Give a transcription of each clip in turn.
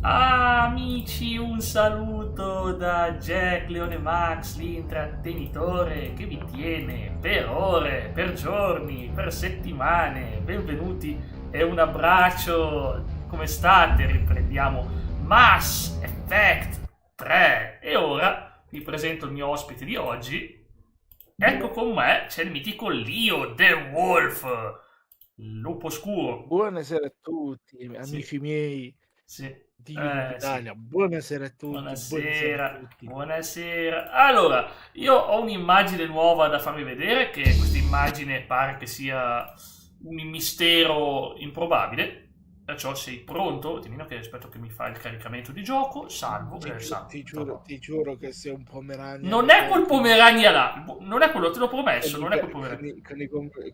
Amici, un saluto da Jack Leone Max, l'intrattenitore che vi tiene per ore, per giorni, per settimane. Benvenuti e un abbraccio. Come state? Riprendiamo Mass Effect 3. E ora vi presento il mio ospite di oggi. Ecco con me c'è il mitico Leo The Wolf, il lupo scuro. Buonasera a tutti, Sì, amici miei sì, di YouTube sì. Italia. Buonasera a tutti, buonasera a Buonasera, tutti. buonasera. Allora, io ho un'immagine nuova da farvi vedere, che questa immagine pare che sia un mistero improbabile. Perciò sei pronto? Dimmi che aspetto che mi fa il caricamento di gioco. Salvo, salvo. Ti giuro che sei un pomerania Non è quel perché Pomerania là, non è quello, te l'ho promesso, con i, non è quel ca- Pomerania.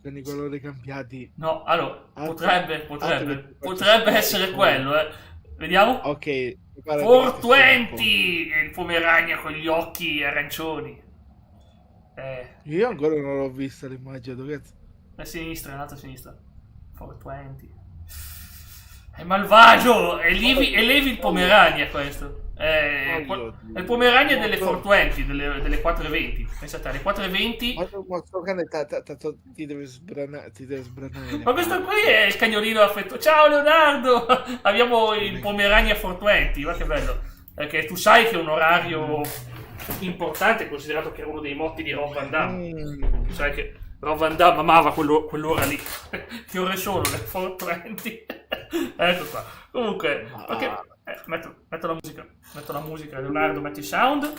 con i colori cambiati. No, allora, Altro, altro che ti faccio potrebbe sudare il essere collo. quello, eh. Vediamo. Ok, preparati che ti stoppo. 420! Il Pomerania con gli occhi arancioni. Io ancora non l'ho vista l'immagine, cazzo. A sinistra, è andato a sinistra. 420. È malvagio! E levi il Voglio, Pomerania questo. voglio È il dire, Pomerania delle 420, delle 420. Pensate, alle 420. ma sto cane ti deve sbranare le Ma questo palle. qui è il cagnolino affetto. Ciao Leonardo! Abbiamo il Pomerania 420, ma che bello. Perché tu sai che è un orario importante, considerato che era uno dei motti di Rob Van Damme. Tu sai che Rob Van Damme amava quell'ora lì. Che ore sono? Le 420? Ecco qua. Comunque, perché Ma metto la musica, Leonardo, metti il sound.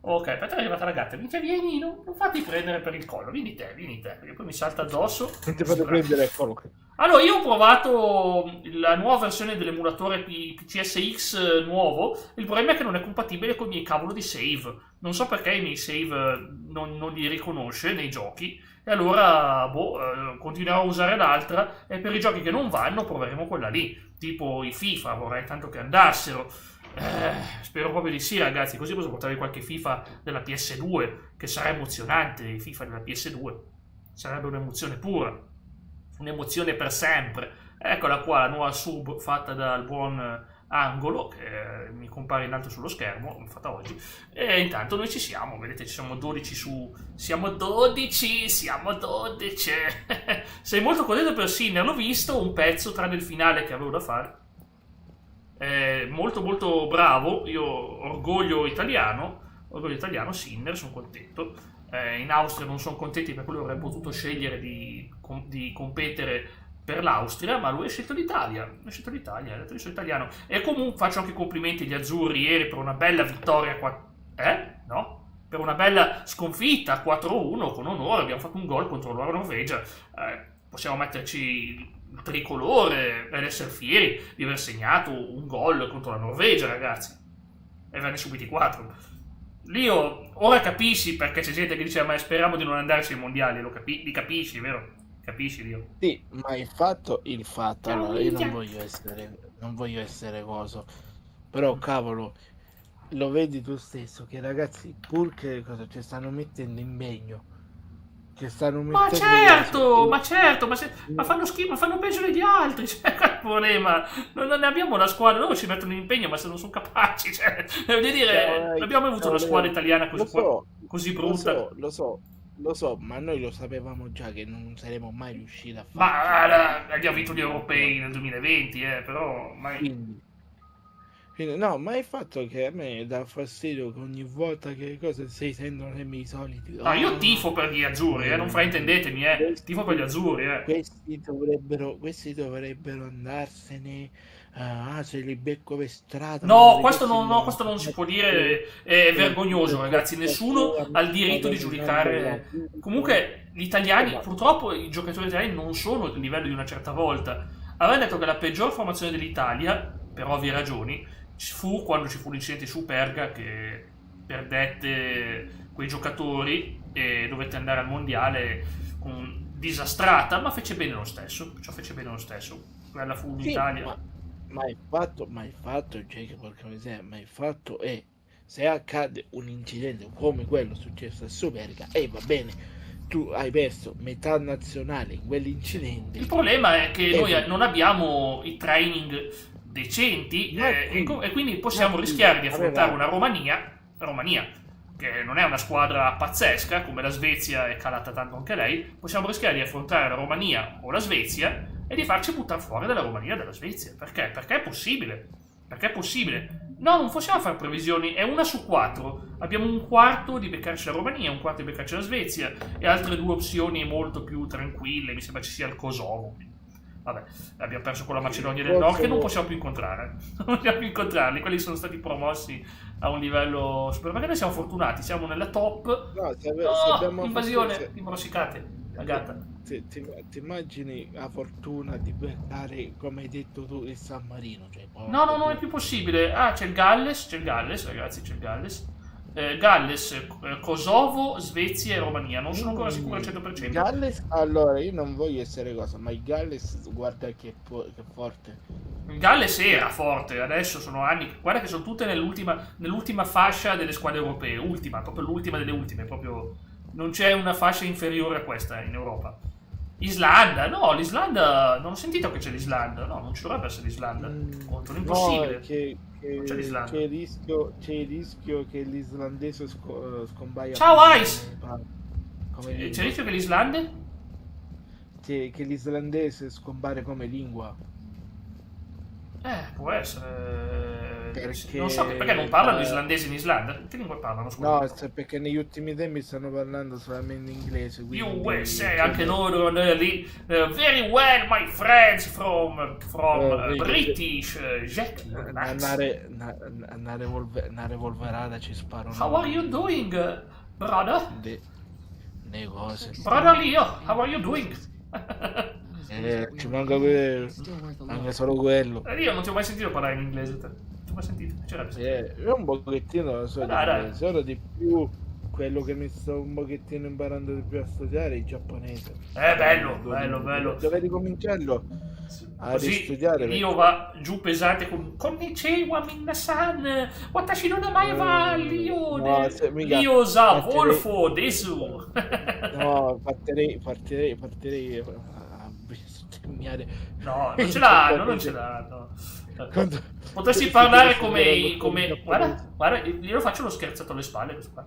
Ok, aspetta, è arrivata la gatta. Vieni, non fatti prendere per il collo. Vieni te, perché poi mi salta addosso. non ti fate prendere, eccolo. Allora, io ho provato la nuova versione dell'emulatore PCSX nuovo. Il problema è che non è compatibile con i miei cavolo di save. Non so perché i miei save non li riconosce nei giochi. E allora, continuerò a usare l'altra. E per i giochi che non vanno, proveremo quella lì. Tipo i FIFA, vorrei tanto che andassero. Spero proprio di sì, ragazzi. Così posso portare qualche FIFA della PS2, che sarà emozionante. I FIFA della PS2 sarebbe un'emozione pura, un'emozione per sempre. Eccola qua, la nuova sub fatta dal buon Angolo, che mi compare in alto sullo schermo, fatta oggi. E intanto noi ci siamo, vedete, ci siamo 12 su. Siamo 12. Sei molto contento per Sinner, l'ho visto un pezzo tranne il finale che avevo da fare. Molto molto bravo, io orgoglio italiano, Sinner, sono contento. In Austria non sono contenti perché lui avrebbe potuto scegliere di competere per l'Austria, ma lui ha scelto l'Italia, ha detto io sono italiano. E comunque faccio anche complimenti agli azzurri ieri per una bella vittoria no? Per una bella sconfitta 4-1 con onore, abbiamo fatto un gol contro la Norvegia. Possiamo metterci il tricolore ed essere fieri di aver segnato un gol contro la Norvegia, ragazzi, e averne subiti 4. Lio, ora capisci perché c'è gente che dice ma speriamo di non andarci ai mondiali, li capisci, vero? Capisci, Lio? sì, ma il fatto, Ciao allora io minchia! non voglio essere coso, però cavolo, lo vedi tu stesso che i ragazzi pur che cosa ci stanno mettendo impegno, che stanno Ma mettendo coso, certo, ma fanno schifo, ma fanno peggio degli altri, cioè, qual è il problema? Non ne abbiamo una squadra, loro ci mettono impegno, ma se non sono capaci, cioè, voglio dire, non abbiamo avuto una squadra italiana lo così, so, così lo brutta. so, lo so, lo so, ma noi lo sapevamo già che non saremmo mai riusciti a Ma farcela. abbiamo vinto gli europei nel 2020, però mai. Quindi, no, ma il fatto che a me dà fastidio che ogni volta che le cose si sentono sempre i soliti. No, io tifo per gli azzurri, non fraintendetemi, tifo per gli Questi, azzurri, questi dovrebbero andarsene. Se li becco per strada, No, magari questi mi no, danno questo non si può fastidio, dire, è per vergognoso, ragazzi. Nessuno ha il diritto di la giudicare. vita. Comunque, gli italiani, purtroppo, i giocatori italiani non sono il livello di una certa volta. Avevano detto che la peggior formazione dell'Italia, per ovvie ragioni, fu quando ci fu l'incidente su Perga che perdette quei giocatori e dovette andare al mondiale disastrata, ma fece bene lo stesso. Ciò fece bene lo stesso. Quella fu Sì, l'Italia. ma il fatto, cioè, che porca miseria, ma il fatto è, se accade un incidente come quello successo a Superga, e va bene, tu hai perso metà nazionale in Il quell'incidente, problema è che e noi va non abbiamo i training decenti, Ma e quindi possiamo rischiare di affrontare aveva- una Romania, che non è una squadra pazzesca, come la Svezia è calata tanto anche lei, possiamo rischiare di affrontare la Romania o la Svezia e di farci buttare fuori dalla Romania e dalla Svezia. Perché? Perché è possibile. Perché è possibile. No, non possiamo fare previsioni, è 1 su 4. Abbiamo un quarto di beccarci la Romania, un quarto di beccarci la Svezia e altre 2 opzioni molto più tranquille, mi sembra ci sia il Kosovo. Vabbè, abbiamo perso con la Macedonia del Nord che non possiamo più incontrare. Non possiamo più incontrarli, quelli sono stati promossi a un livello super. Perché noi siamo fortunati, siamo nella top. No, se No, abbiamo invasione di morsicate, la gatta. ti immagini la fortuna di beccare, come hai detto tu, il San Marino? Cioè, No, non è più possibile. Ah, c'è il Galles, ragazzi, c'è il Galles. Galles, Kosovo, Svezia e Romania. Non sono ancora sicuro al 100%. Galles, allora io non voglio essere cosa, ma il Galles guarda che è forte. Il Galles era forte, adesso sono anni. Guarda che sono tutte nell'ultima fascia delle squadre europee. Ultima, proprio l'ultima delle ultime. Proprio non c'è una fascia inferiore a questa in Europa. Islanda, no, l'Islanda. Non ho sentito che c'è l'Islanda. No, non ci dovrebbe essere l'Islanda. Contro l'impossibile. No, che Non c'è l'Islanda. c'è il rischio che l'islandese scompaia. Ciao, Ice! Come C'è il lingua. rischio che l'Islande? Che l'islandese scompare come lingua. Può essere. Perché- Non so perché non parlano islandese in Islanda. Che lingua parlano? Scusa. No, perché negli ultimi tempi stanno parlando solamente inglese. Quindi, USA, anche loro lì. Very well, my friends from British Jack. una revolverata ci sparano. How are you doing, brother? Le cose. Brother Leo, how are you doing? Ci manca quello. Manca solo quello. Io non ti ho mai sentito parlare in inglese. Te. Non ti ho mai sentito. C'era Io un pochettino lo so, Dai. solo di più quello che mi sto un pochettino imparando di più a studiare è il giapponese. bello. Dovevi cominciarlo a Così ristudiare. Io va giù pesante con Konnichiwa Minna-san, Watashi no namae wa Lio No, se mica- Lio za partirei- Wolfo desu. No, partirei a bestemmiare. No, non ce l'hanno. Quando- Potresti parlare come guarda, io faccio lo scherzato alle spalle questo qua.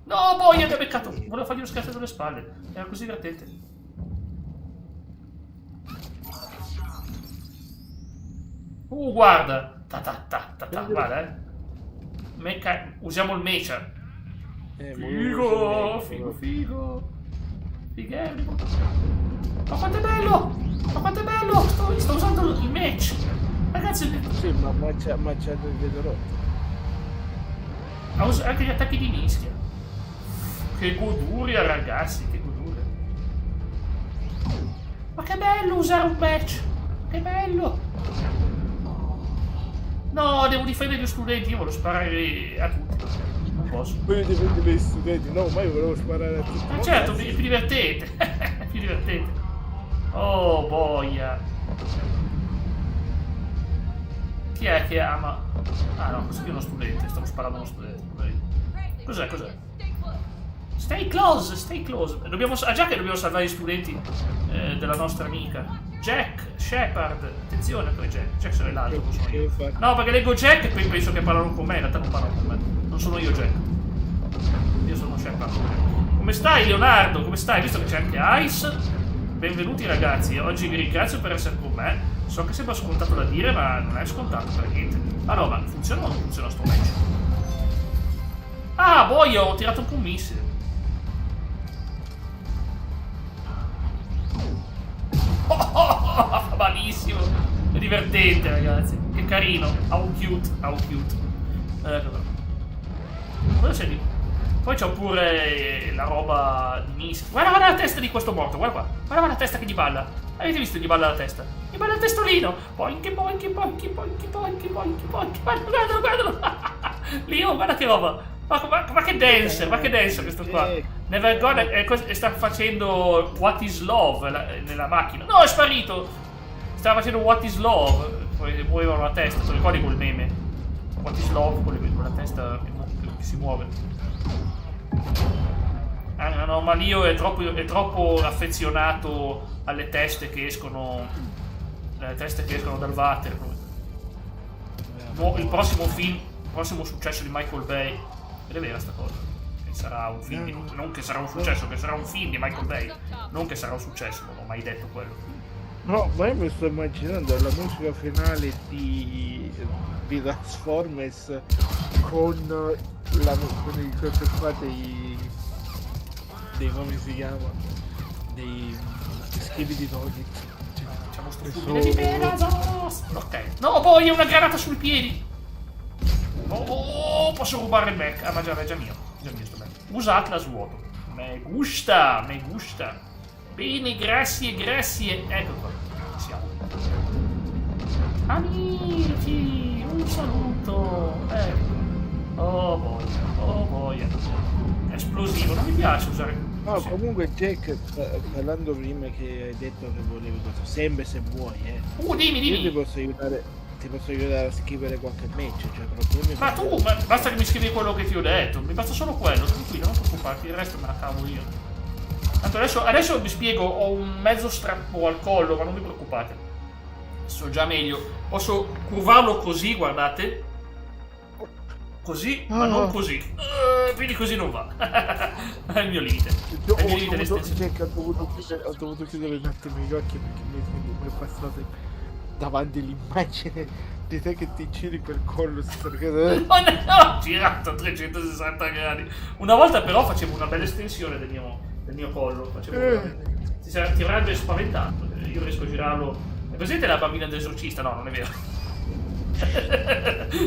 No, boia, mi ha beccato. Volevo fargli lo scherzato alle spalle. Era così divertente. Guarda. Guarda, usiamo il mecha. Figo. Figherrimo. Ma quanto è bello. Sto usando il match. Ragazzi, Sì, ma c'è del vedo rotto. ha anche gli attacchi di mischia. Che goduria, ragazzi, che goduria. Ma che bello usare un match. Che bello. No, devo difendere gli studenti, io voglio sparare a tutti. Non posso. Poi dipende dagli studenti. No, ma io volevo sparare a tutti. Ma certo, è più divertente. È più divertente. Oh, boia. Chi è che ama? Ah no, questo qui è uno studente, stavo sparando a uno studente. Cos'è? Stay close. Già che dobbiamo salvare gli studenti della nostra amica. Jack, Shepard, attenzione poi Jack sono l'altro, non sono io. No, perché leggo Jack e poi penso che parlano con me, in realtà non parlano con me. Non sono io Jack. Io sono Shepard. Come stai Leonardo? Come stai? Visto che c'è anche Ice. Benvenuti ragazzi, oggi vi ringrazio per essere con me. So che sembra scontato da dire, ma non è scontato per niente. Allora, funziona o non funziona sto match? Ah, boia, ho tirato un missile. Fa malissimo. È divertente, ragazzi. Che carino. How cute. Cosa c'è lì? Poi c'ho pure la roba di mischia. Guarda la testa di questo morto, guarda qua. Guarda la testa che gli balla. Avete visto che gli balla la testa? Gli balla il testolino. Poinky. Guardalo. Leo, guarda che roba. Ma che dancer questo qua. Never gonna e sta facendo What is Love nella macchina. No, è sparito. Stava facendo What is Love. Poi muovevano la testa, ti ricordi quel meme? What is Love con la testa che si muove. Ah no, ma Leo è troppo affezionato alle teste che escono dal water. il prossimo film, il prossimo successo di Michael Bay. Ed è vera sta cosa. Che sarà un film non che sarà un successo, che sarà un film di Michael Bay. Non che sarà un successo, non ho mai detto quello. No, ma io mi sto immaginando la musica finale di Transformers con i cose qua dei come si chiama? Dei schivi di Tony. Facciamo sto film di Pegasus. Ok. No, poi è una granata sui piedi. Oh, posso rubare il Mac? Ah, ma già, è già mio. Già mio sto Mac. Usatela, svuoto. Me gusta. Bene, grazie. Ecco qua. Siamo. Amici, un saluto. Ecco. Oh boia. Esplosivo, non mi piace usare. No, comunque Jack, parlando prima che hai detto che volevi cosa, sempre se vuoi, Dimmi. Io ti posso aiutare a scrivere qualche match, cioè problemi. Ma tu, basta che mi scrivi quello che ti ho detto, mi basta solo quello, tranquillo, non preoccuparti, il resto me la cavo io. Tanto adesso vi spiego, ho un mezzo strappo al collo, ma non vi preoccupate. So già meglio. Posso curvarlo così, guardate. Così, ma non così. Quindi così non va. È il mio limite. È il mio limite d'estensione. Ho dovuto chiudere un attimo gli occhi perché mi è passato davanti l'immagine di te che ti giri per collo. No, girato a 360 gradi. Una volta però facevo una bella estensione del mio collo. Ti avrebbe spaventato. Io riesco a girarlo. È presente la bambina dell'esorcista? No, non è vero.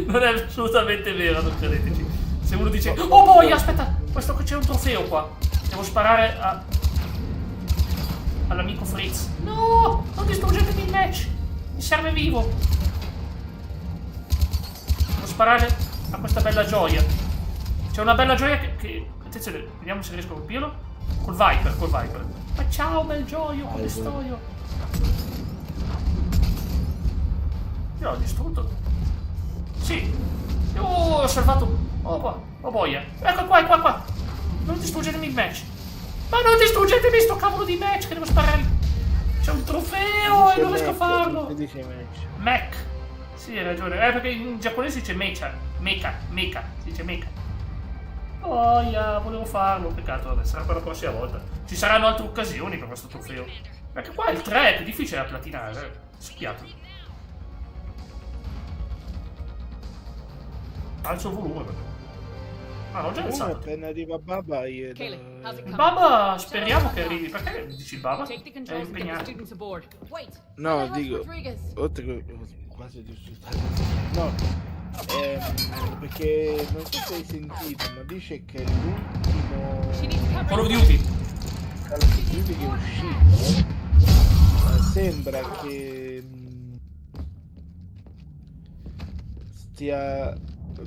Non è assolutamente vero, non credeteci. Se uno dice: oh boia, aspetta, questo c'è un trofeo qua. Devo sparare all'amico Fritz. No, non distruggetemi il match. Mi serve vivo. Devo sparare a questa bella gioia. C'è una bella gioia che... Attenzione, vediamo se riesco a colpirlo. Col Viper. Ma ciao, bel gioio, come sto io? Io l'ho distrutto. Sì. Ho salvato. Oh boia. Ecco qua. Non distruggetemi il match. Ma non distruggetemi sto cavolo di match che devo sparare. C'è un trofeo e non riesco a farlo. Che dice match? Mech. Sì, hai ragione. Perché in giapponese si dice mecha. Si dice mecha. Boia, volevo farlo. Peccato, vabbè, sarà per la prossima volta. Ci saranno altre occasioni per questo trofeo. Perché qua il 3 è più difficile da platinare. Spiato. Alzo il volume. Ah, l'ho già alzato. Appena arriva Baba Baba, speriamo che arrivi. Perché dici Baba? È impegnato. No, dico, oltre che quasi giusto. No, perché non so se hai sentito, ma dice che l'ultimo Call of Duty che è uscito sembra che stia,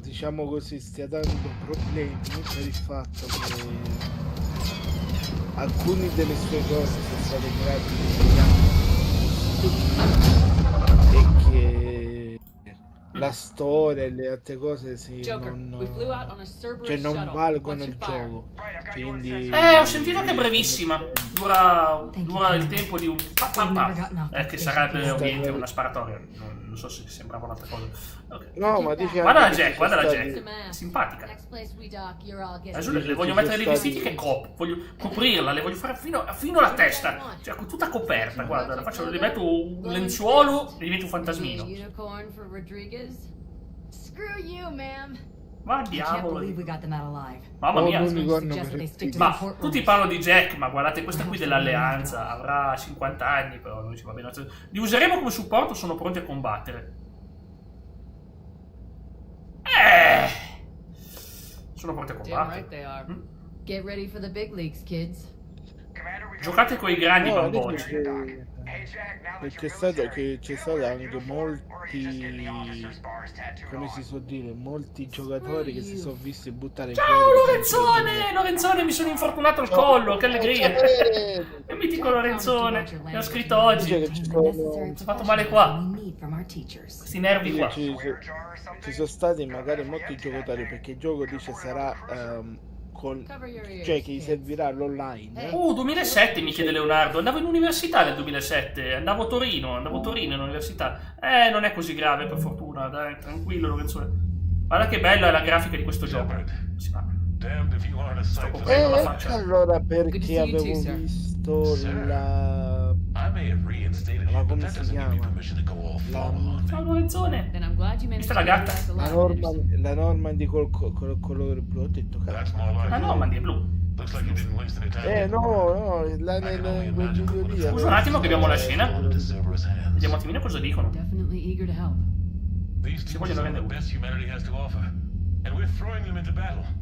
diciamo così, stia dando problemi per il fatto che alcune delle sue cose sono state create e che la storia e le altre cose non valgono il gioco. Quindi ho sentito che è brevissima. Dura il tempo di un che sarebbe ovviamente una sparatoria. Non so se sembrava un'altra cosa. Okay. No, ma dice guarda la Jack. Simpatica. Adesso le voglio mettere dei vestiti che voglio coprirla, le voglio fare fino alla testa. Cioè, tutta coperta, guarda, le metto un lenzuolo e divento un fantasmino. Ma diavolo. Mamma mia. Ma tutti parlano di Jack, ma guardate, questa qui dell'alleanza avrà 50 anni, però noi ci va bene. Li useremo come supporto, sono pronti a combattere. Sono pronti a combattere. Giocate con i grandi bambocci. C'è stato anche molti, come si suol dire, molti giocatori che si sono visti buttare in Ciao Lorenzone, mi sono infortunato al collo, che allegria. Il mitico Lorenzone, mi ho scritto oggi. Mi sono fatto male qua. Questi nervi qua. Ci sono stati magari molti giocatori, perché il gioco dice sarà con... cioè che gli servirà l'online. 2007 mi chiede Leonardo. Andavo in università nel 2007. Andavo a Torino in università. Non è così grave, per fortuna. Dai, tranquillo, Lorenzo. Guarda che bella la grafica di questo gioco. Si fa. Sto coprendo la faccia. Allora perché avevo visto la... ma come si chiama? Ciao Lorenzone. Vista la gatta? La Normandy col colore blu. Ho detto cazzo. La Normandy è blu. No, là in quel video lì. Scusa un attimo che abbiamo la scena. Vediamo un attimino cosa dicono. Si vogliono rendere.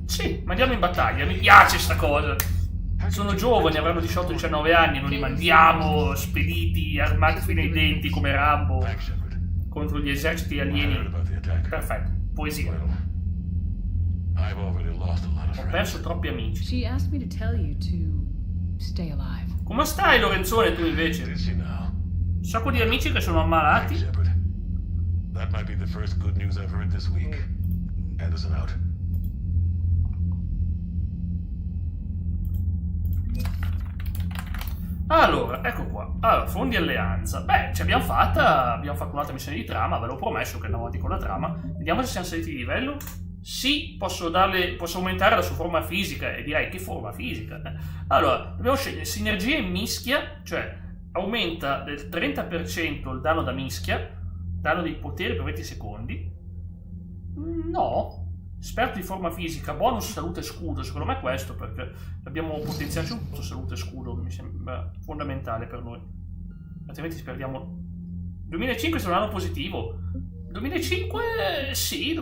Sì, ma andiamo in battaglia. Mi piace sta cosa. Sono giovani, avranno 18-19 anni, non li mandiamo spediti, armati fino ai denti come Rambo contro gli eserciti alieni. Perfetto, poesia. Ho perso troppi amici. Come stai, Lorenzone, tu invece? Un sacco di amici che sono ammalati. Anderson out. Allora, ecco qua. Allora, fondi alleanza. Beh, ci abbiamo fatto un'altra missione di trama, ve l'ho promesso che andiamo avanti con la trama. Vediamo se siamo saliti di livello. Sì, posso aumentare la sua forma fisica, e direi che forma fisica. Allora, dobbiamo scegliere sinergia e mischia, cioè aumenta del 30% il danno da mischia, danno dei poteri per 20 secondi. No, esperto di forma fisica, bonus salute e scudo, secondo me è questo, perché abbiamo potenziato un po' salute e scudo, mi sembra fondamentale per noi, altrimenti ci perdiamo. 2005 è un anno positivo, 2005 sì,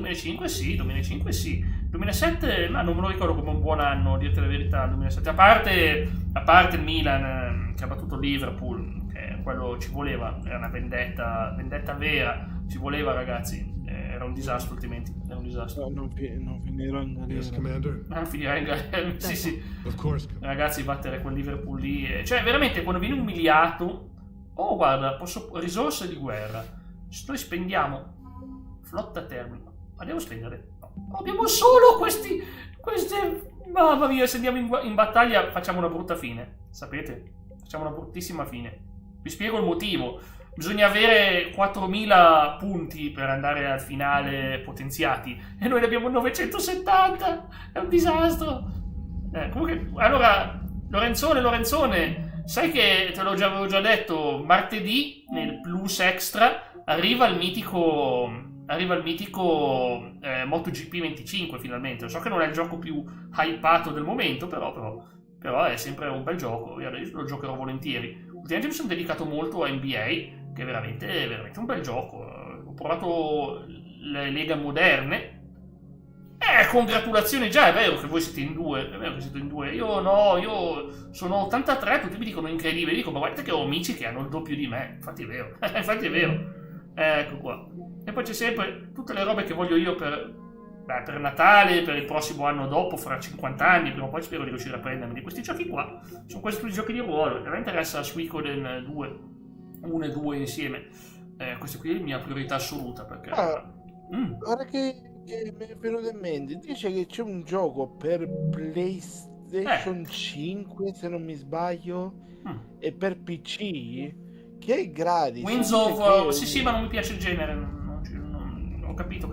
2007 ma non me lo ricordo come un buon anno, a dirti la verità. 2007, a parte il Milan che ha battuto il Liverpool, che quello ci voleva, era una vendetta vera, ci voleva, ragazzi. Era un disastro, altrimenti era un disastro. Non finirò in galera. Yes, Commander. Finirà in galera. Sì. Of course. Ragazzi, battere quel Liverpool lì. Cioè, veramente, quando vieni umiliato. Oh, guarda, risorse di guerra. Noi spendiamo. Flotta termine. Andiamo a spendere. No. Abbiamo solo queste. Mamma mia, se andiamo in battaglia facciamo una brutta fine. Sapete? Facciamo una bruttissima fine. Vi spiego il motivo. Bisogna avere 4000 punti per andare al finale potenziati e noi ne abbiamo 970, è un disastro. Comunque, allora, Lorenzone, sai che te l'avevo già detto, martedì nel Plus Extra arriva il mitico MotoGP 25 finalmente. So che non è il gioco più hypato del momento, però è sempre un bel gioco, io lo giocherò volentieri. Ultimamente mi sono dedicato molto a NBA, che è veramente un bel gioco. Ho provato le leghe moderne. Congratulazioni, già è vero che voi siete in due. È vero che siete in due. Io no, io sono 83, tutti mi dicono incredibile. Dico, ma guardate che ho amici che hanno il doppio di me. Infatti è vero. Infatti è vero. Ecco qua. E poi c'è sempre tutte le robe che voglio io per Natale, per il prossimo anno dopo, fra 50 anni, prima o poi spero di riuscire a prendermi di questi giochi qua. Sono questi tutti giochi di ruolo. Mi interessa Suikoden 2, 1 e 2 insieme. Questa qui è la mia priorità assoluta, perché... Ora che mi è venuto in mente, dice che c'è un gioco per PlayStation 5, se non mi sbaglio, e per PC, che è gratis. Winds of... Sì, ma non mi piace il genere. Ho capito.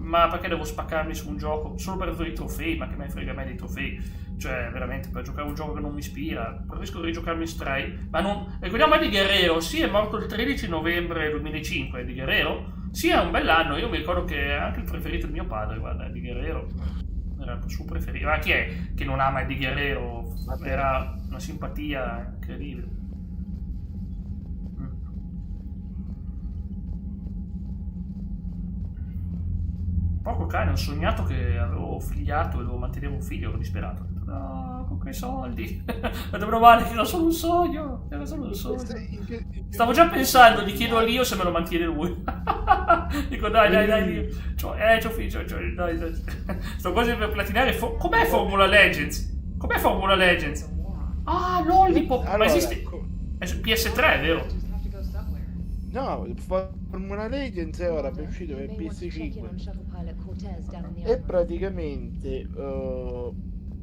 Ma perché devo spaccarmi su un gioco solo per avere i trofei? Ma che me frega me dei trofei? Cioè, veramente, per giocare un gioco che non mi ispira, preferisco rigiocarmi Stray. Ma non... Ricordiamo di Guerrero, sì, è morto il 13 novembre 2005, di Guerrero. Sì, è un bell'anno, io mi ricordo che è anche il preferito di mio padre, guarda, di Guerrero. Era il suo preferito. Ma chi è che non ama di Guerrero? Era una simpatia incredibile. Porco cane, ho sognato che avevo figliato e dovevo mantenere un figlio, ero disperato. Ho detto, no, con quei soldi. Ma dovrò male che era solo un sogno. Stavo già pensando, gli chiedo a Lio se me lo mantiene lui. Dico, dai, Lio. C'ho figlio, dai. Sto quasi per platinare. Com'è Formula Legends? Ah, Lollipop. Ma esiste? È su PS3, vero? No, Formula Legends è ora uscito per PS5 e praticamente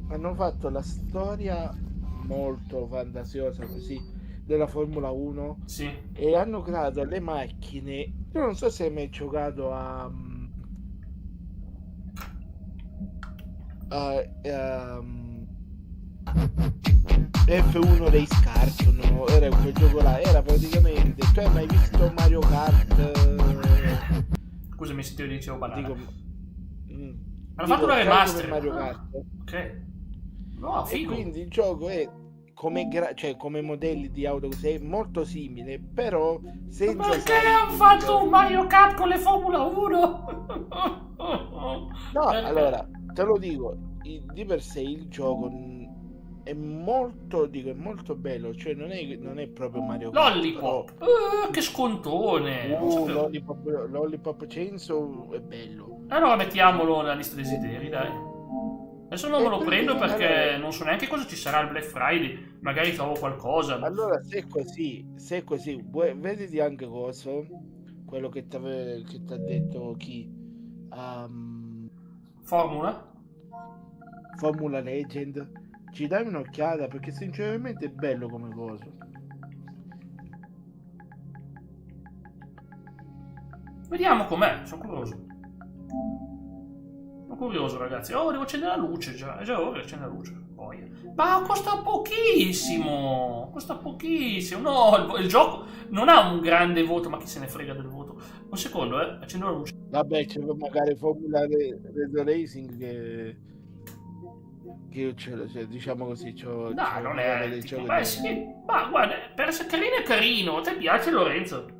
hanno fatto la storia molto fantasiosa così della Formula 1 Sì. e hanno creato le macchine. Io non so se hai mai giocato a F1 Race Kart, no? Era quel gioco là, era praticamente, tu hai mai visto Mario Kart? Scusami se ti dicevo banale. Hanno Dico, fatto una remaster. Mario Kart. Ok. No, E figo. quindi il gioco è cioè come modelli di auto così, è molto simile, però senza. Perché hanno fatto un Mario Kart con le Formula 1? No, allora, te lo dico, di per sé il gioco è molto, è molto bello, cioè non è proprio Mario Kart. Lollipop. Che scontone. Lollipop Chainsaw è bello. Allora mettiamolo nella lista desideri, dai. Adesso non me lo prendo perché non so neanche cosa ci sarà il Black Friday. Magari trovo qualcosa. Allora, se è così, vediti anche cosa, quello che ti ha detto chi? Formula Legend. Ci dai un'occhiata perché sinceramente è bello come cosa. Vediamo com'è, sono curioso. Sono curioso, ragazzi. Oh, devo accendere la luce già. È già ora che accende la luce. Poi. Ma costa pochissimo. Costa pochissimo. No, il gioco non ha un grande voto, ma chi se ne frega del voto. Un secondo, accendo la luce. Vabbè, c'è magari Formula Racing che io ce l'ho, cioè, diciamo così, no, non è tipo, beh, sì, ma guarda, per essere carino è carino. A te piace, Lorenzo?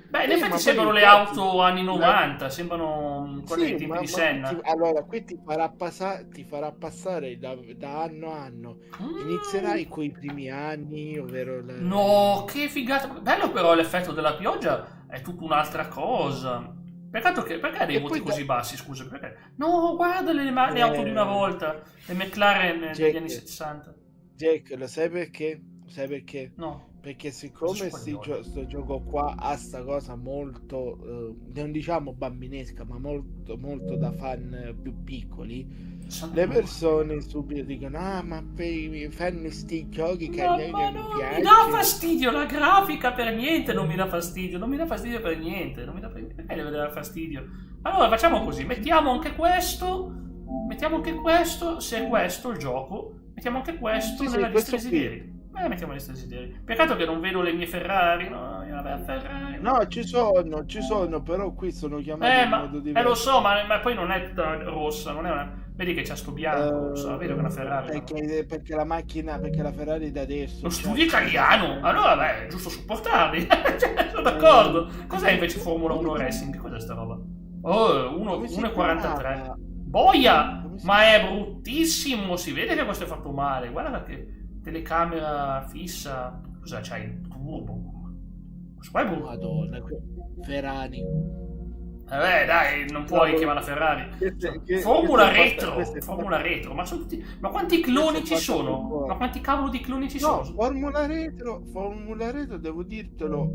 Beh, in effetti sembrano le auto anni 90, sembrano quelle dei tempi di Senna. Allora, qui ti farà passare da anno a anno. Inizierai con i primi anni, ovvero no, che figata. Bello però l'effetto della pioggia è tutta un'altra cosa. Peccato che perché dei voti così bassi, scusa, perché? No, guarda le auto di una volta, le McLaren degli anni 60. Jack, lo sai perché? Sai perché? No. Perché siccome sto gioco qua ha sta cosa molto, non diciamo bambinesca, ma molto molto da fan più piccoli, le persone subito dicono ma fanno sti giochi che a noi non piace. Mi dà fastidio la grafica, per niente non mi dà fastidio, non mi dà fastidio per niente, non mi dà perché deve dare fastidio. Allora facciamo così, mettiamo anche questo, se è questo il gioco, mettiamo anche questo nella lista desideri. Mettiamo le stesse desideri. Peccato che non vedo le mie Ferrari. No, Ferrari. No, ci sono, però qui sono chiamati in modo diverso. Lo so, ma poi non è tutta rossa, non è una. Vedi che c'è sto bianco, so, vedo che è una Ferrari. Perché la macchina, perché la Ferrari da adesso. Lo studio italiano? Allora, beh, è giusto supportarli. Cioè, sono d'accordo. Cos'è invece Formula 1 Racing? Cos'è sta roba? Oh, 1,43. Boia! Ma è bruttissimo, si vede che questo è fatto male. Guarda che telecamera fissa. Cosa c'hai? Il turbo? Questo qua è brutto. Madonna, Ferrari. Dai, non puoi chiamare la Ferrari. Formula Retro. Ma sono tutti. Ma quanti cloni ci sono? Ma quanti cavolo di cloni ci sono? Formula Retro, devo dirtelo,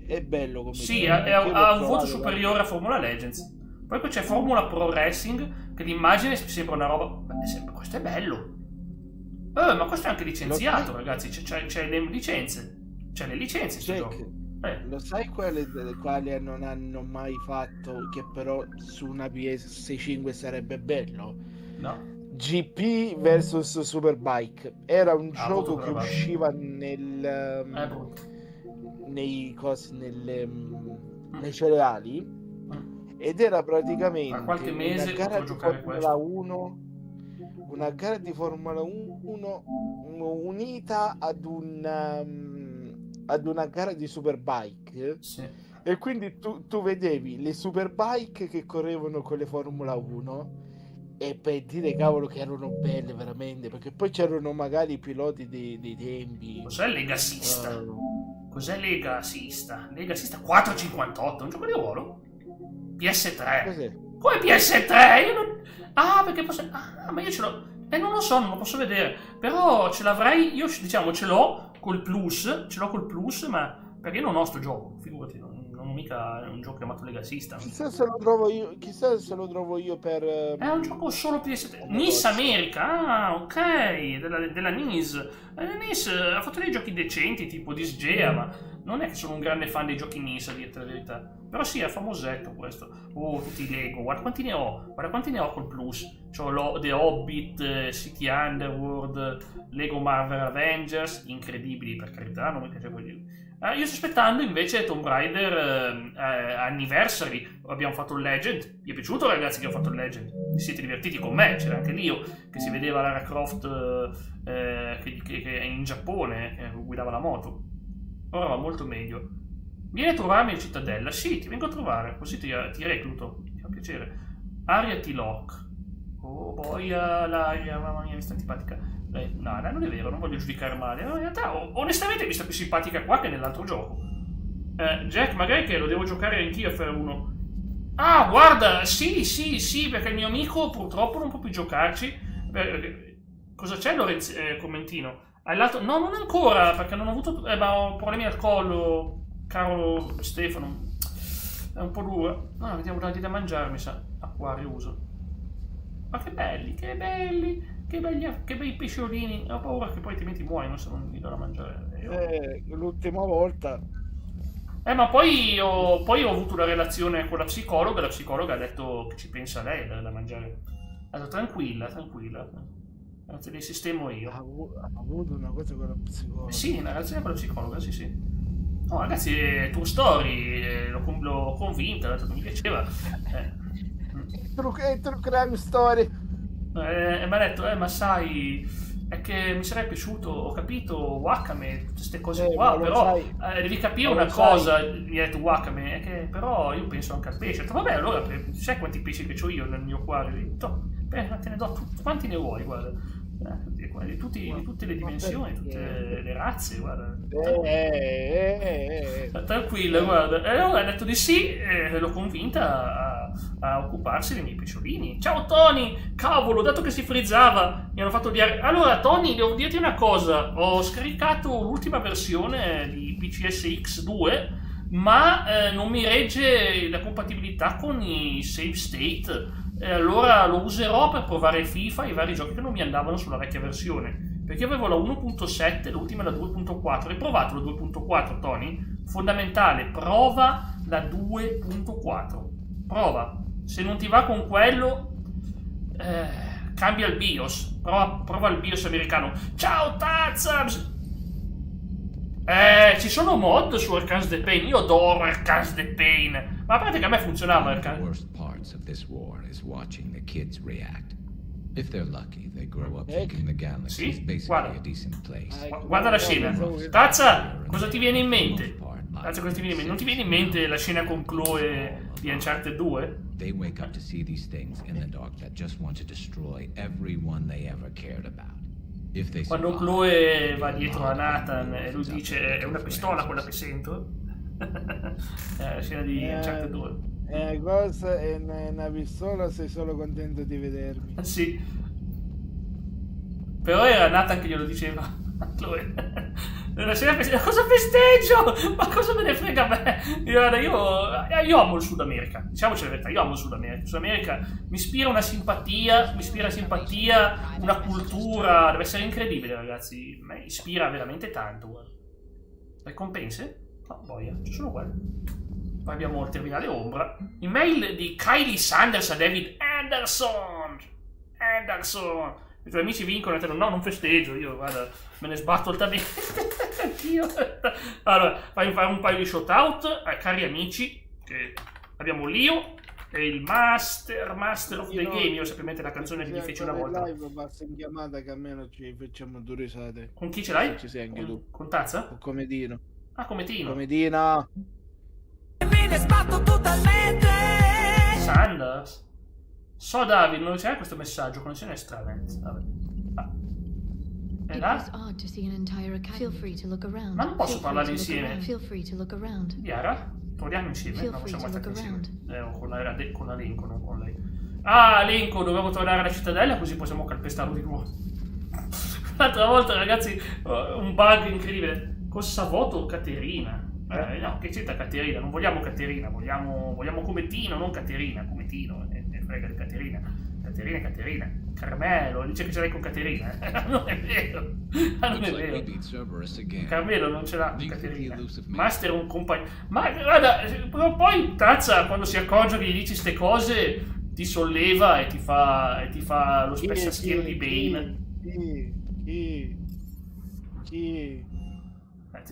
è bello come. Sì, ha un voto superiore a Formula Legends. Poi c'è Formula Pro Racing, che l'immagine sembra una roba. Questo è bello. Ma questo è anche licenziato, ragazzi. C'è le licenze. C'è le licenze sto gioco. Lo sai quali non hanno mai fatto, che però su una PS5 sarebbe bello? No. GP vs Superbike. Era un gioco che usciva nei cereali ed era praticamente qualche mese una gara di Formula 1. Una gara di Formula 1 unita ad una gara di Superbike. Sì. E quindi tu vedevi le Superbike che correvano con le Formula 1 e per dire cavolo che erano belle veramente, perché poi c'erano magari i piloti dei tempi. Cos'è Legasista? Cos'è Legasista? Legasista 458, un gioco di ruolo? PS3. Cos'è? Come PS3? Io non. Perché posso. Ma io ce l'ho. Non lo so, non lo posso vedere. Però ce l'avrei. Io diciamo ce l'ho col plus. Ma perché non ho sto gioco. Figurati, non mica un gioco chiamato Legacy System. Chissà se lo trovo io per... È un gioco solo PS3. NIS America, ok, della NIS. La NIS ha fatto dei giochi decenti, tipo Disgaea, ma non è che sono un grande fan dei giochi NIS, a dirti la verità. Però sì, è famosetto questo. Oh, tutti i Lego, guarda quanti ne ho col Plus. C'ho The Hobbit, City Underworld, Lego Marvel Avengers, incredibili per carità, non mi piace quelli. Io sto aspettando invece Tomb Raider Anniversary. Abbiamo fatto il Legend. Vi è piaciuto, ragazzi, che ho fatto il Legend? Vi siete divertiti con me? C'era anche Leo che si vedeva Lara Croft che in Giappone che guidava la moto. Ora va molto meglio. Vieni a trovarmi in cittadella. Sì, ti vengo a trovare, così ti recluto. Mi fa piacere. Aria T-Lock. Oh boia, l'aria, mamma mia, mi sta antipatica. No, non è vero, non voglio giudicare male. No, in realtà, onestamente, mi sta più simpatica qua che nell'altro gioco. Jack, magari che lo devo giocare anch'io a FR1. Ah, guarda, sì, perché il mio amico purtroppo non può più giocarci. Cosa c'è, Lorenzo? Commentino. No, non ancora, perché non ho avuto... ho problemi al collo, caro Stefano. È un po' duro. No, vediamo tanti da mangiare, mi sa. Acquario uso. Ma che belli, che bei pesciolini. Ho paura che poi altrimenti muoiono se non gli do da mangiare. L'ultima volta. Ma poi ho avuto una relazione con la psicologa ha detto che ci pensa lei da mangiare. Ha detto tranquilla. Te ne sistemo io. Ha avuto una cosa con la psicologa? Sì, una relazione con la psicologa, sì. No, ragazzi, true story, l'ho convinta, ha detto che mi piaceva. True crime story. Mi ha detto, ma sai, è che mi sarebbe piaciuto, ho capito, Wakame, tutte queste cose qua, però devi capire una cosa, mi ha detto Wakame, è che però io penso anche al pesce. Ho detto, vabbè, allora, sai quanti pesci che ho io nel mio acquario? Te ne do quanti ne vuoi, guarda. Di tutte le dimensioni, tutte le razze, guarda. Tranquilla, guarda. E allora ha detto di sì, l'ho convinta a occuparsi dei miei pesciolini. Ciao Tony! Cavolo, dato che si frizzava, mi hanno fatto odiare. Allora, Tony, devo dirti una cosa. Ho scaricato l'ultima versione di PCSX2, ma non mi regge la compatibilità con i save state. E allora lo userò per provare FIFA e i vari giochi che non mi andavano sulla vecchia versione, perché avevo la 1.7, l'ultima è la 2.4. Hai provato la 2.4, Tony? Fondamentale, prova la 2.4, prova. Se non ti va con quello cambia il BIOS, prova il BIOS americano. Ciao Tazza! Ci sono mod su Arcane the Pain. Io adoro Arcane the Pain, ma a parte che a me funzionava Arcane. The worst parts of this war is watching the kids react. If they're lucky, they grow up thinking the galaxy is basically a decent place. Guarda la scena. Tazza, cosa ti viene in mente? Tazza, cosa ti viene in mente? Non ti viene in mente la scena con Chloe di Uncharted 2? They wake up to see these things in the dark that just want to destroy everyone they ever cared about. Quando Chloe va dietro a Nathan e lui dice è una pistola quella che sento. La scena di Uncharted 2. Cosa è una pistola, sei solo contento di vedermi. Sì. Però era Nathan che glielo diceva a Chloe. Cosa festeggio? Ma cosa me ne frega a me? Io amo il Sud America, diciamoci la verità, io amo il Sud America. Il Sud America mi ispira simpatia, una cultura, deve essere incredibile, ragazzi, mi ispira veramente tanto, guarda. Ricompense? No, boia, ci sono quelle. Poi abbiamo il terminale ombra. Email di Kylie Sanders a David Anderson. I tuoi amici vincono e te non festeggio, io guarda, me ne sbatto altamente. Anch'io. Allora, fai fare un paio di shout out ai cari amici, che abbiamo Leo e il Master of the Game. Io semplicemente la canzone che gli feci una volta. Live basta in chiamata che almeno ci facciamo due risate. Con chi ce l'hai? Ci sei anche tu. Con Tazza? Con Comedino. Ah, Comedino. Me ne sbatto totalmente. Sanders. So David, non c'è questo messaggio, connessione strana. Vabbè. Là? Ma non posso parlare insieme. Diara? Parliamo insieme? Non possiamo stare insieme. Con l'elenco, non con lei. Ah, elenco, dovevo tornare alla cittadella così possiamo calpestarlo di nuovo. L'altra volta, ragazzi, un bug incredibile. Con Savoto o Caterina? No, che c'entra Caterina? Non vogliamo Caterina, vogliamo Cometino, non Caterina. Cometino, ne frega di Caterina. Caterina. Carmelo, dice che ce l'hai con Caterina. Non è vero. Non è vero. Carmelo non ce l'ha con Caterina. Master è un compagno. Ma guarda, poi Tazza, quando si accorge che gli dici ste cose, ti solleva e ti fa lo spessastiero di Bane. Chi?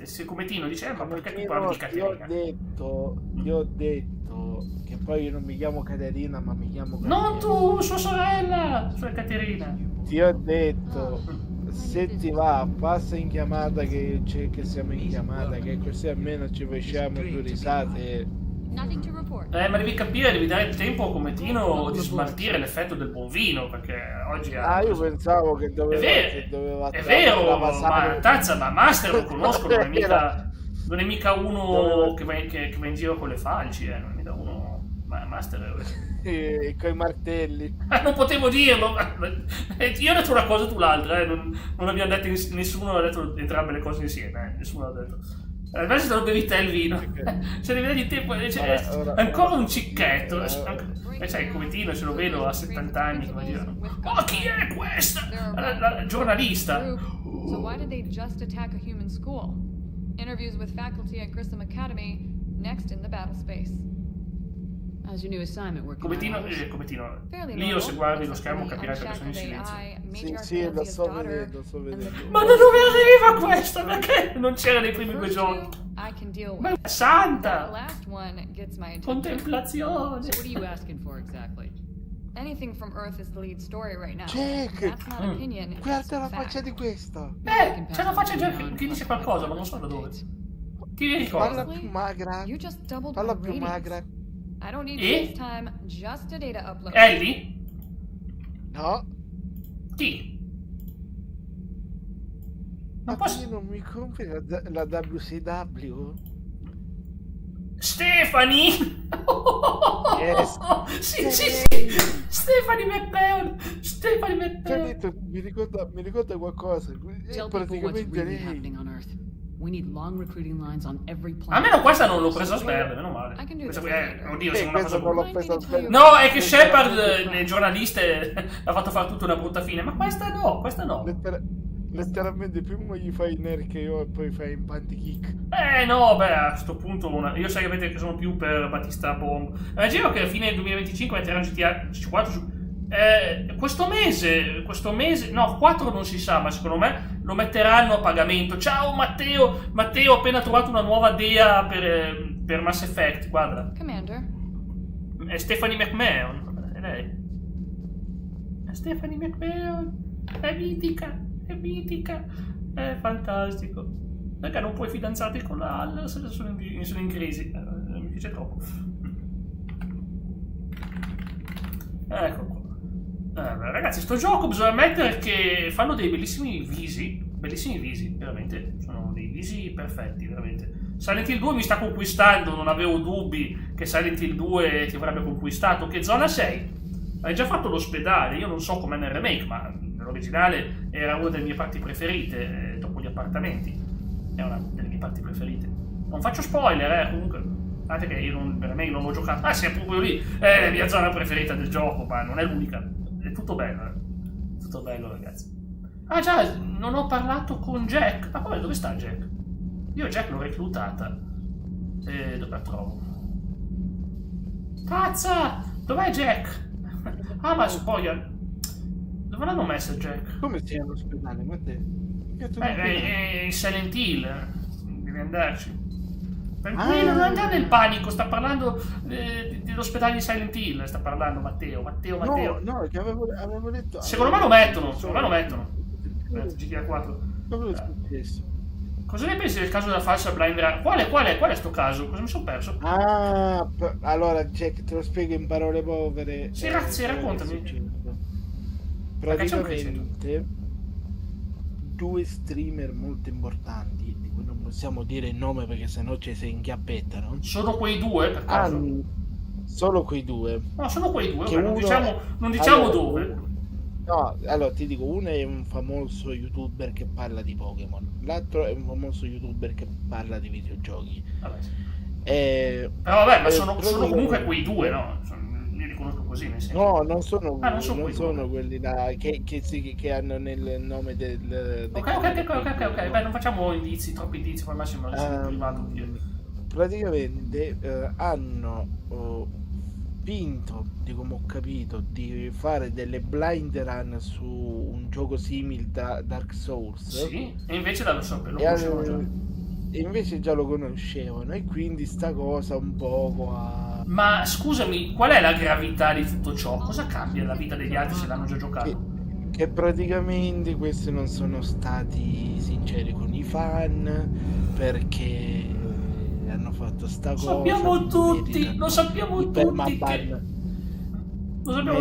Se Cometino dice, ma perché tu parli di Caterina? Ti ho detto che poi io non mi chiamo Caterina, ma mi chiamo Caterina. Non tu, sua sorella, sua Caterina. Ti ho detto, se ti va, passa in chiamata che siamo in chiamata, che così almeno ci facciamo due risate. Ma devi capire, devi dare il tempo a Cometino di smaltire l'effetto del buon vino, perché oggi io pensavo che doveva è vero, ma Tazza, ma Master lo conosco, non è mica uno che va in giro con le falci, non è mica uno. Ma Master e coi martelli. Non potevo dirlo, io ho detto una cosa e tu l'altra, non abbiamo detto, nessuno ha detto entrambe le cose insieme, nessuno ha detto. Adesso te lo bevi te il vino. Se ne vede di tempo, ancora un cicchetto. Sai, il Cometino, se lo vedo a 70 anni, come dicono. Ma chi è questa? La giornalista. So why did they just attack a human school? Interviews with faculty at Grissom Academy, next in the battle space. How's your new assignment working? Cometino, Lio, se guardi lo schermo capirai perché sono in silenzio. Sì, lo sto vedendo. Ma da dove arriva questa? Perché non c'era nei primi 2 giochi? Ma è santa! Contemplazione! So what are you asking for exactly? Anything from Earth is the lead story right now. Jack! That's not opinion. Guarda la faccia di questa! C'è la faccia Jack che dice qualcosa, ma non so da dove. Ti ricordo? Parla più magra. Parla più magra. I don't need FaceTime, just a data upload. Ellie? No. Chi? Ma posso... non mi compri la WCW? Stephanie? Yes. Sì. Stephanie McMahon. Mi ricorda qualcosa. Praticamente lei. We need long recruiting lines on every planet. Almeno questa non l'ho presa a sberle, meno male. Oddio, sembra una cosa non l'ho presa a sberle. No, è che Shepard, le giornaliste, ha fatto fare tutta una brutta fine, ma questa no. Letteralmente prima gli fai il nerd che io e poi fai in panty kick. No, beh, a sto punto io sai che sono più per Battista Bomb. Immagino che a fine 2025 metteranno GTA 4 su... questo mese, no, 4 non si sa, ma secondo me lo metteranno a pagamento. Ciao Matteo, ho appena trovato una nuova dea per Mass Effect, guarda. Commander. È Stephanie McMahon, è lei. È Stephanie McMahon, è mitica, è fantastico. Perché non puoi fidanzarti con la Hall se sono in crisi? Mi piace troppo. Ecco qua. Ragazzi, sto gioco bisogna ammettere che fanno dei bellissimi visi, veramente, sono dei visi perfetti, veramente. Silent Hill 2 mi sta conquistando, non avevo dubbi che Silent Hill 2 ti avrebbe conquistato. Che zona sei? Hai già fatto l'ospedale, io non so com'è nel remake, ma nell'originale era una delle mie parti preferite, dopo gli appartamenti. È una delle mie parti preferite. Non faccio spoiler, comunque. Guardate che io per me non l'ho giocato. Sì, è proprio lì. È la mia zona preferita del gioco, ma non è l'unica. È tutto bello, Tutto bello, ragazzi. Ah già, non ho parlato con Jack. Ma poi dove sta Jack? Io Jack l'ho reclutata. Dove la trovo? Cazza! Dov'è Jack? Ah, ma spoiler. Dove l'hanno messo Jack? Come sei all'ospedale? Ma te? È in Silent Hill. Devi andarci. Tranquillo, non andare nel panico, sta parlando dell'ospedale di Silent Hill, sta parlando Matteo. No, che avevo detto... Secondo me lo mettono. GTA 4. Cosa è successo? Cosa ne pensi del caso della falsa blind run? Qual è sto caso? Cosa mi sono perso? Allora Jack, te lo spiego in parole povere. Sì, grazie, raccontami. Praticamente 2 streamer molto importanti, di cui non possiamo dire il nome perché sennò ci si inchiappettano. Sono quei 2 per caso? Solo quei 2. No, sono quei 2, non diciamo allora, dove. No, allora ti dico, uno è un famoso youtuber che parla di Pokémon, l'altro è un famoso youtuber che parla di videogiochi. Vabbè, sì. Però vabbè, ma sono comunque quei due, no? Io li conosco così, nel senso. No, non sono non quelli là che hanno nel nome del ok. Beh, non facciamo indizi, troppi indizi, poi al massimo in privato. Praticamente hanno vinto, di come ho capito, di fare delle blind run su un gioco simile da Dark Souls. Sì, e invece lo conoscevo già. E invece già lo conoscevano, e quindi sta cosa un poco a... Ma scusami, qual è la gravità di tutto ciò? Cosa cambia la vita degli altri se l'hanno già giocato? Che praticamente questi non sono stati sinceri con i fan, perché hanno fatto sta cosa. Lo sappiamo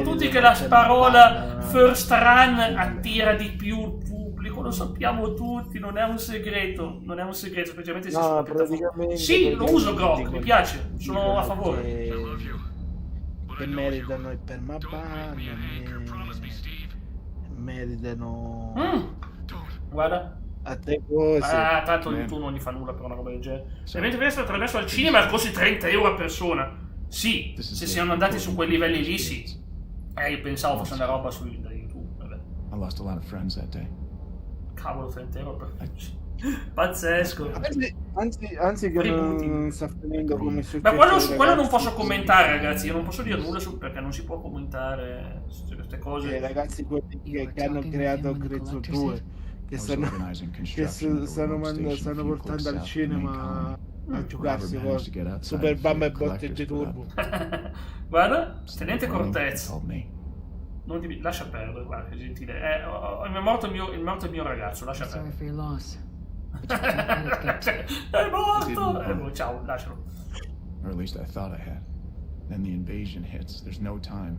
tutti che la parola first run attira di più il pubblico, lo sappiamo tutti, non è un segreto, specialmente se no, praticamente. Sì, lo uso Grok, mi piace, sono a favore. Che meritano il permaban, meritano... Guarda. A te cose. Tanto YouTube non gli fa nulla per una roba del genere. Se mentre deve essere trasmesso al cinema costi 30 euro a persona. Sì, se siano andati su quei livelli lì, sì. Io pensavo fosse una roba da YouTube. Vabbè. I lost a lot of friends that day. Cavolo, 30 euro per... Pazzesco. Anzi che non sta finendo come successo. Ma quello non posso commentare, ragazzi. Io non posso dire nulla perché non si può commentare queste cose. Ragazzi, quelli che hanno creato Grezzo 2, che stanno portando al cinema a giocarsi Super Bamba e Botte di Turbo. Guarda, tenente cortezza. Lascia perdere, guarda che gentile. È morto il mio ragazzo, lascia perdere. È morto! Ciao, lascialo. Or at least I thought I had. Then the invasion hits. There's no time.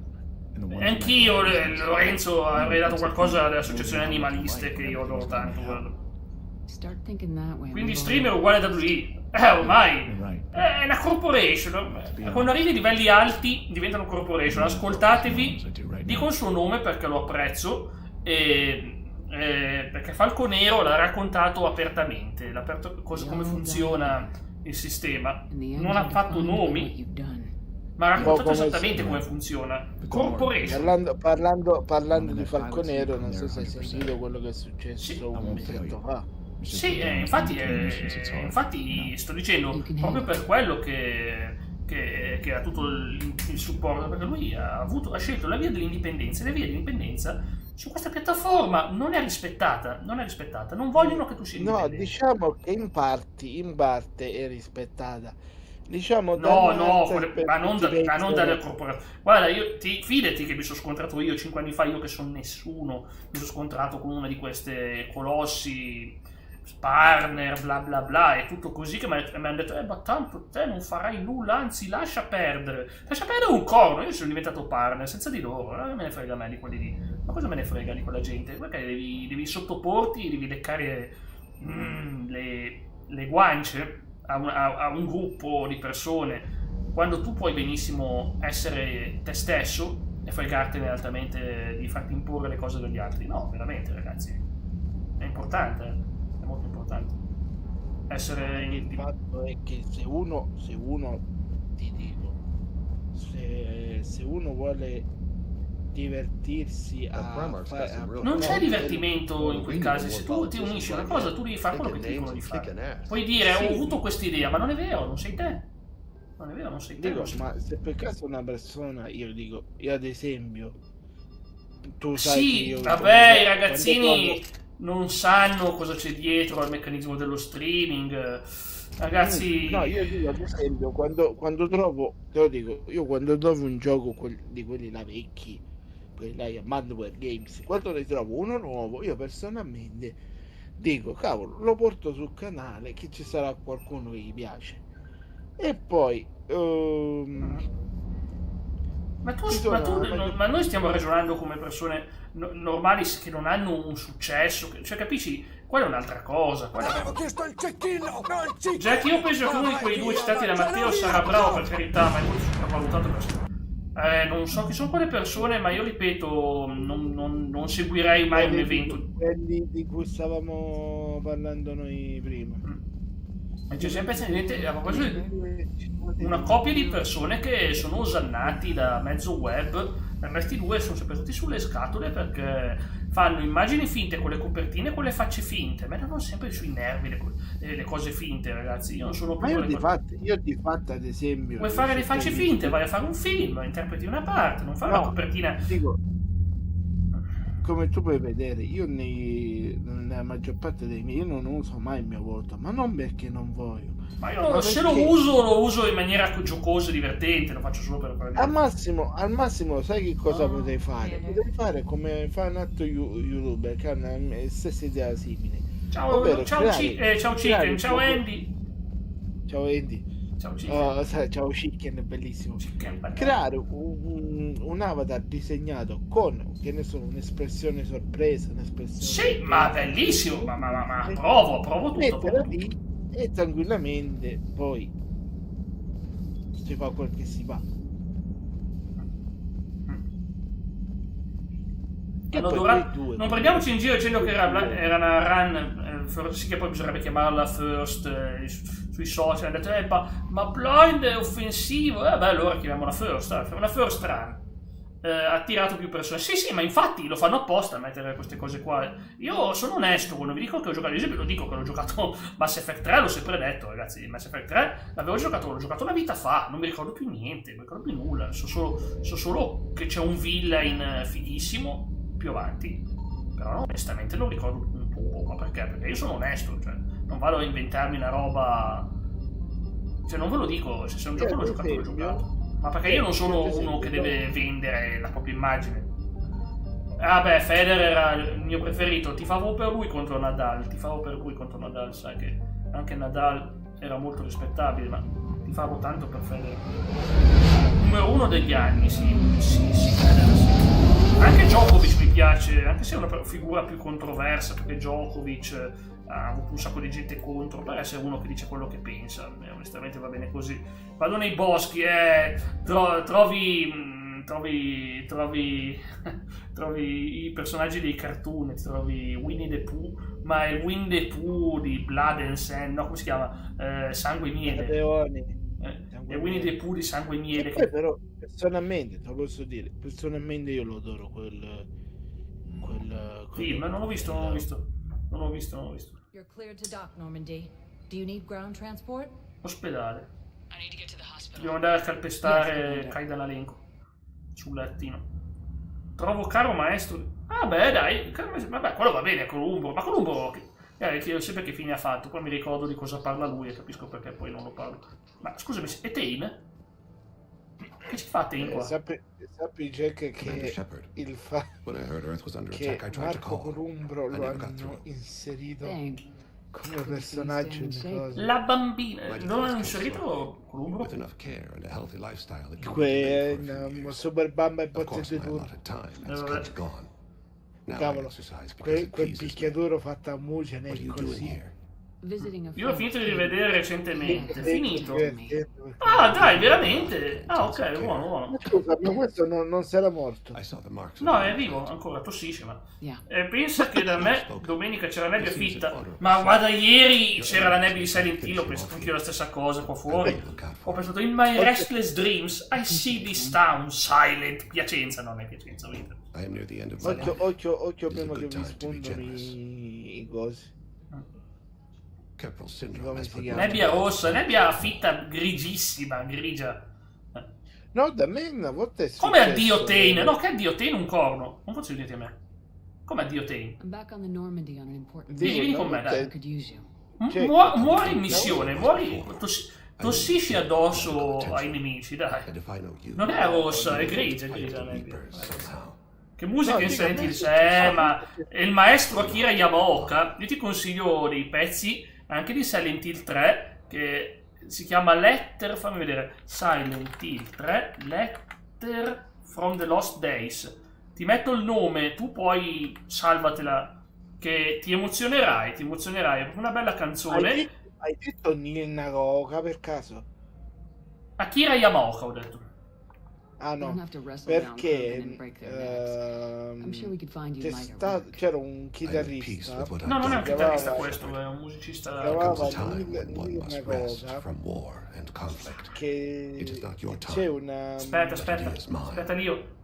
Anch'io, Lorenzo, avrei dato qualcosa alle associazioni animaliste che io adoro tanto. Quindi streamer uguale a WWE. Ormai è una corporation. Quando arrivi a livelli alti diventano corporation. Ascoltatevi, dico il suo nome perché lo apprezzo, perché Falco Nero l'ha raccontato apertamente, come funziona il sistema. Non ha fatto nomi, ma ha raccontato esattamente come funziona. Corporation. Parlando di Falco Nero, non so se hai sentito quello che è successo un mesetto fa. Sì, infatti sto dicendo proprio per quello che ha tutto il supporto, perché lui ha scelto la via dell'indipendenza, e la via dell'indipendenza su questa piattaforma non è rispettata, non vogliono che tu sia indipendente. No, diciamo che in parte è rispettata. Diciamo ma non dalle corporazioni. Guarda, fidati che mi sono scontrato io 5 anni fa, io che sono nessuno, mi sono scontrato con una di queste colossi partner, bla bla bla, e tutto così, che mi hanno detto ma tanto te non farai nulla, anzi lascia perdere un corno. Io sono diventato partner senza di loro, non me ne frega a me di quelli lì, ma cosa me ne frega di quella gente? Perché devi sottoporti, devi leccare le guance a un gruppo di persone, quando tu puoi benissimo essere te stesso e fregartene altamente di farti imporre le cose degli altri. No, veramente, ragazzi, è importante, è molto importante essere il fatto è che se uno ti dico, se uno vuole divertirsi non c'è divertimento in quei casi. Se tu ti unisci a una cosa, tu devi fare quello che ti dicono di fare. Puoi dire ho avuto quest'idea, ma non è vero, non sei te. Dico, ma se per caso una persona, io ad esempio, tu sai sì, vabbè, i ragazzini non sanno cosa c'è dietro al meccanismo dello streaming, ragazzi. No, io dico ad esempio, quando trovo, te lo dico, io quando trovo un gioco di quelli là vecchi, quelli là Manware Games, quando ne trovo uno nuovo, io personalmente dico cavolo, lo porto sul canale, che ci sarà qualcuno che gli piace. E poi ma noi stiamo ragionando come persone normali che non hanno un successo, cioè capisci? Quella è un'altra cosa. Jack, io penso che uno di quei due citati da Matteo sarà bravo, per carità, ma è molto sopravvalutato. Non so chi sono quelle persone, ma io ripeto, non seguirei mai un evento. Quelli di cui stavamo parlando noi prima. C'è sempre una coppia di persone che sono osannati da mezzo web. Questi due sono sempre tutti sulle scatole perché fanno immagini finte con le copertine e con le facce finte. A me danno sempre sui nervi le cose finte, ragazzi. Io non sono più. Ma io di fatto, ad esempio. Vuoi fare le facce finte? Vai a fare un film, interpreti una parte, non fare una copertina. Dico, come tu puoi vedere, io nella maggior parte dei miei, io non uso mai il mio volto, ma non perché non voglio. Ma io se lo uso in maniera giocosa e divertente, lo faccio solo per al massimo sai che cosa potrei fare? Potrei fare come fa un altro youtuber che ha la stessa idea simile. Ciao Chicken, ciao Andy. Ciao Andy. Ciao Chicken. Ciao Chicken, è bellissimo. Chicken, creare un avatar disegnato con, che ne so, un'espressione sorpresa, un'espressione... Sì, ma bellissimo, ma provo tutto. Metterla lì e tranquillamente poi si fa quel che si fa. Allora, non prendiamoci in giro dicendo che era una run, sì che poi bisognerebbe chiamarla first sui social, hanno detto ma blind è offensivo, beh allora chiamiamola first, una first run. Ha attirato più persone. Sì, ma infatti lo fanno apposta a mettere queste cose qua. Io sono onesto quando vi dico che ho giocato, ad esempio lo dico che l'ho giocato Mass Effect 3, l'ho sempre detto, ragazzi, Mass Effect 3 l'ho giocato una vita fa, non mi ricordo più niente, non mi ricordo più nulla, so solo che c'è un villain fighissimo più avanti, però onestamente non ricordo un tubo. Ma perché? Perché io sono onesto, cioè non vado a inventarmi una roba, cioè non ve lo dico, se un gioco l'ho giocato. Ma perché io non sono uno che deve vendere la propria immagine. Federer era il mio preferito, tifavo per lui contro Nadal, sai che anche Nadal era molto rispettabile, ma tifavo tanto per Federer. Numero uno degli anni, sì, Federer, sì. Anche Djokovic mi piace, anche se è una figura più controversa, perché Djokovic ha avuto un sacco di gente contro, per essere uno che dice quello che pensa, onestamente va bene così. Vado nei boschi, trovi i personaggi dei cartoon, trovi Winnie the Pooh, ma è Winnie the Pooh di Blood and Sand, no, come si chiama? Sangue e miele. È Winnie the Pooh di Sangue e miele. Poi però, personalmente, te lo posso dire, io lo adoro quel film, non l'ho visto. You're cleared to dock, Normandy. Do you need ground transport? Ospedale. Dobbiamo andare a calpestare Kai Dall'Alenco sul lettino. Trovo caro maestro. Dai, vabbè, quello va bene, Columbo. Ma Columbo, io sempre che fine ha fatto, poi mi ricordo di cosa parla lui e capisco perché poi non lo parlo. Ma scusami, è Tain? Che ci fa Tain qua? Sappi Jack che il fatto che Marco Columbro lo hanno inserito come personaggio di cosa. La bambina non hanno inserito Columbro? Super Bamba e Botte di cavolo, quel picchiaduro fatto a Mugen è così. Io ho finito di rivedere recentemente. Finito? Dai, veramente? Ok, buono. Scusa, ma questo non sarà morto? No, è vivo ancora, tossisce, ma pensa che da me domenica c'era nebbia fitta, ma guarda, ieri c'era la nebbia di Silent Hill, ho pensato anch'io la stessa cosa qua fuori. Ho pensato, in my restless dreams I see this town silent. Piacenza, non è Piacenza, occhio prima che vi spuntano i cosi. Nebbia rossa, nebbia fitta grigia. No, da me una volta è come addio Tain? No, che addio Tain un corno. Non posso dirti a me. Come addio Tain? Vieni con me, dai. Muori in missione, tossisci addosso ai nemici, dai. Non è rossa, è grigia la nebbia. Che musica in Silent Hill? Ma è il maestro Akira Yamaoka. Io ti consiglio dei pezzi anche di Silent Hill 3 che si chiama fammi vedere, Silent Hill 3 Letter from the Lost Days. Ti metto il nome, tu poi salvatela, che ti emozionerai, è una bella canzone. Hai detto Neil Nagoka per caso? Akira Yamaoka ho detto. Ah no, Don't have to wrestle down Krogan perché and break their necks. I'm sure we could find you lighter work. c'era un chitarrista. No, non è un chitarrista questo, è un musicista. Chiamava una cosa che c'è una... Aspetta Lio.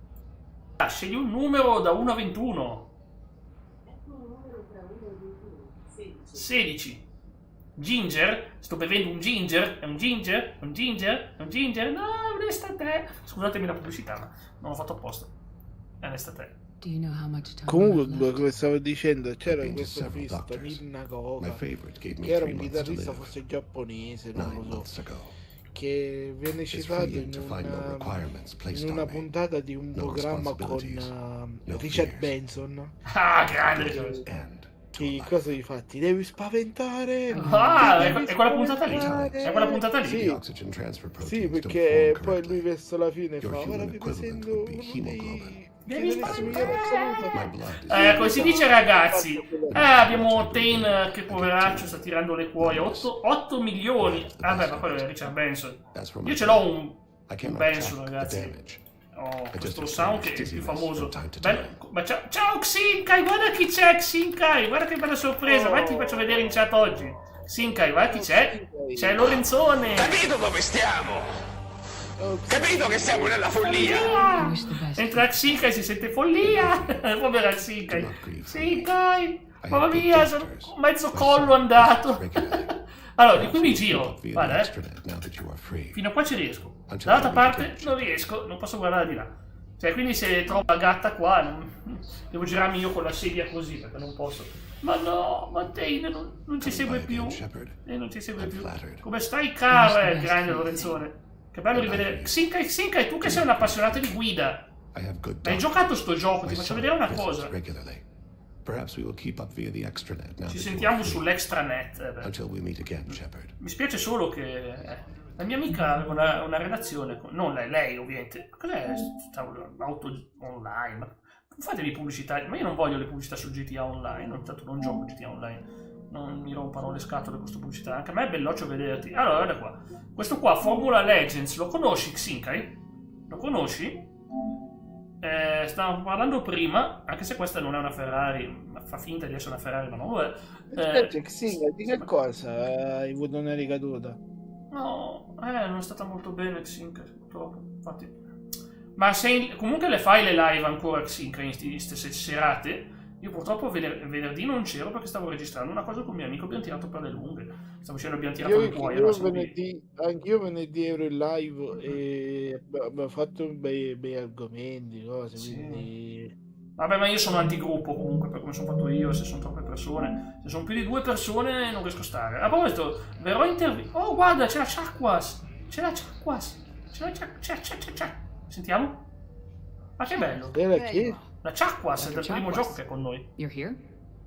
Scegli un numero da 1 a 21. 16. Ginger? Sto bevendo un ginger? È un ginger? È un ginger? È un ginger? No, è un estate. Scusatemi la pubblicità, ma non l'ho fatto apposta. È un estate. Comunque, come stavo dicendo, c'era questo fisto, Minna Koga, che era un chitarrista forse giapponese, non lo so, che viene citato in una puntata di un programma con Richard Benson. Ah, grande! Che cosa gli fa? Ti devi spaventare! È quella puntata lì? È quella puntata lì? Sì, perché poi lui verso la fine fa: ora vi presento uno dei come si dice, ragazzi, abbiamo Tain che poveraccio sta tirando le cuoia. 8 milioni. Vabbè, ma quello è Richard Benson. Io ce l'ho un Benson, ragazzi. Oh, questo sound che è più famoso. Ma ciao Xinkai, guarda chi c'è, Xinkai, guarda che bella sorpresa. Vai, ti faccio vedere in chat oggi. Xinkai, guarda chi c'è. C'è Lorenzone. Capito dove stiamo? Capito che siamo nella follia? Entra Xinkai, si sente follia. Povera Xinkai. Xinkai, mamma mia, sono mezzo collo andato. Allora, di qui mi giro. Guarda, fino a qua ci riesco. Dall'altra parte non riesco, non posso guardare di là. Cioè, quindi se trovo la gatta qua, devo girarmi io con la sedia così, perché non posso. Ma no, Tain non ci segue più. Non ci segue più. Come stai, caro? Grande Lorenzone. Che bello rivedere. Xinkai, tu che sei un appassionato di guida. Hai giocato sto gioco? Ti faccio vedere una cosa. Ci sentiamo sull'extranet. Mi spiace solo che la mia amica aveva una relazione con... Non lei ovviamente. Cos'è? Auto online. Ma non fatevi pubblicità. Ma io non voglio le pubblicità su GTA Online. Intanto non gioco GTA Online. Non mi rompano le scatole con questa pubblicità. Anche a me è belloccio vederti. Allora, guarda qua. Questo qua, Formula Legends. Lo conosci, Xinkai? Lo conosci? Stavamo parlando prima, anche se questa non è una Ferrari, fa finta di essere una Ferrari, ma non lo è. Xinkai, di che cosa hai avuto una ricaduta? No, non è stata molto bene Xinkai, purtroppo. Infatti. Ma comunque le fai le live ancora Xinkai in queste serate? Io purtroppo venerdì non c'ero perché stavo registrando una cosa con mio amico, abbiamo tirato per le lunghe. Stavo dicendo abbiamo tirato le cuoia. Anch'io venerdì ero in live e abbiamo fatto bei argomenti, cose, sì. Quindi... Vabbè, ma io sono antigruppo comunque, per come sono fatto io, se sono troppe persone. Se sono più di 2 persone non riesco a stare. A proposito, verrò intervistato. Oh, guarda, c'è la Chakwas! Sentiamo? Ma che bello! La Chakwas è del primo gioco che è con noi. You're here?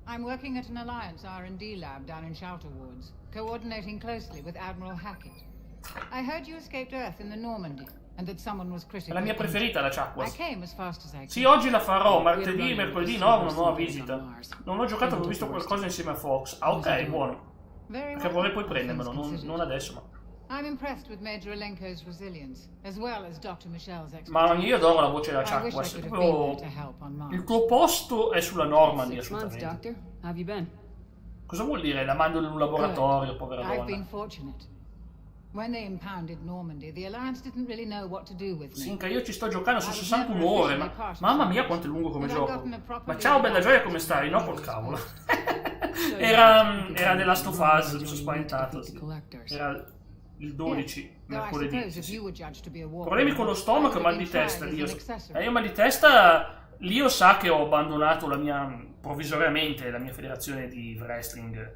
I'm working at an Alliance R&D lab down in Shelter Woods, coordinating closely with Admiral Hackett. I heard you escaped Earth in the Normandy, and that someone was critically... È la mia preferita, la Chakwas. I came as fast as I could. Sì, oggi la farò, martedì, mercoledì no, una nuova visita. Non ho giocato, ho visto qualcosa insieme a Fox. Ah, ok, buono. Perché vorrei poi prendermelo, non adesso, ma... I'm impressed with Major Alenko's resilience, as well as Dr. Michelle's expertise. Ma io adoro la voce della Chakwas. Il tuo posto è sulla Normandy, assolutamente. Cosa vuol dire? La mando in un laboratorio, povera donna. I've been fortunate. When they impounded Normandy, the Alliance didn't really know what to do with me. Sinca, io ci sto giocando, sono 61 ore, ma mamma mia quanto è lungo come gioco. Ma ciao bella gioia, come stai? No, col cavolo. era The Last of Us, sono spaventato. Era il 12, mercoledì. Problemi con lo stomaco e mal di testa. Io mal di testa, Lio sa che ho abbandonato provvisoriamente la mia federazione di wrestling,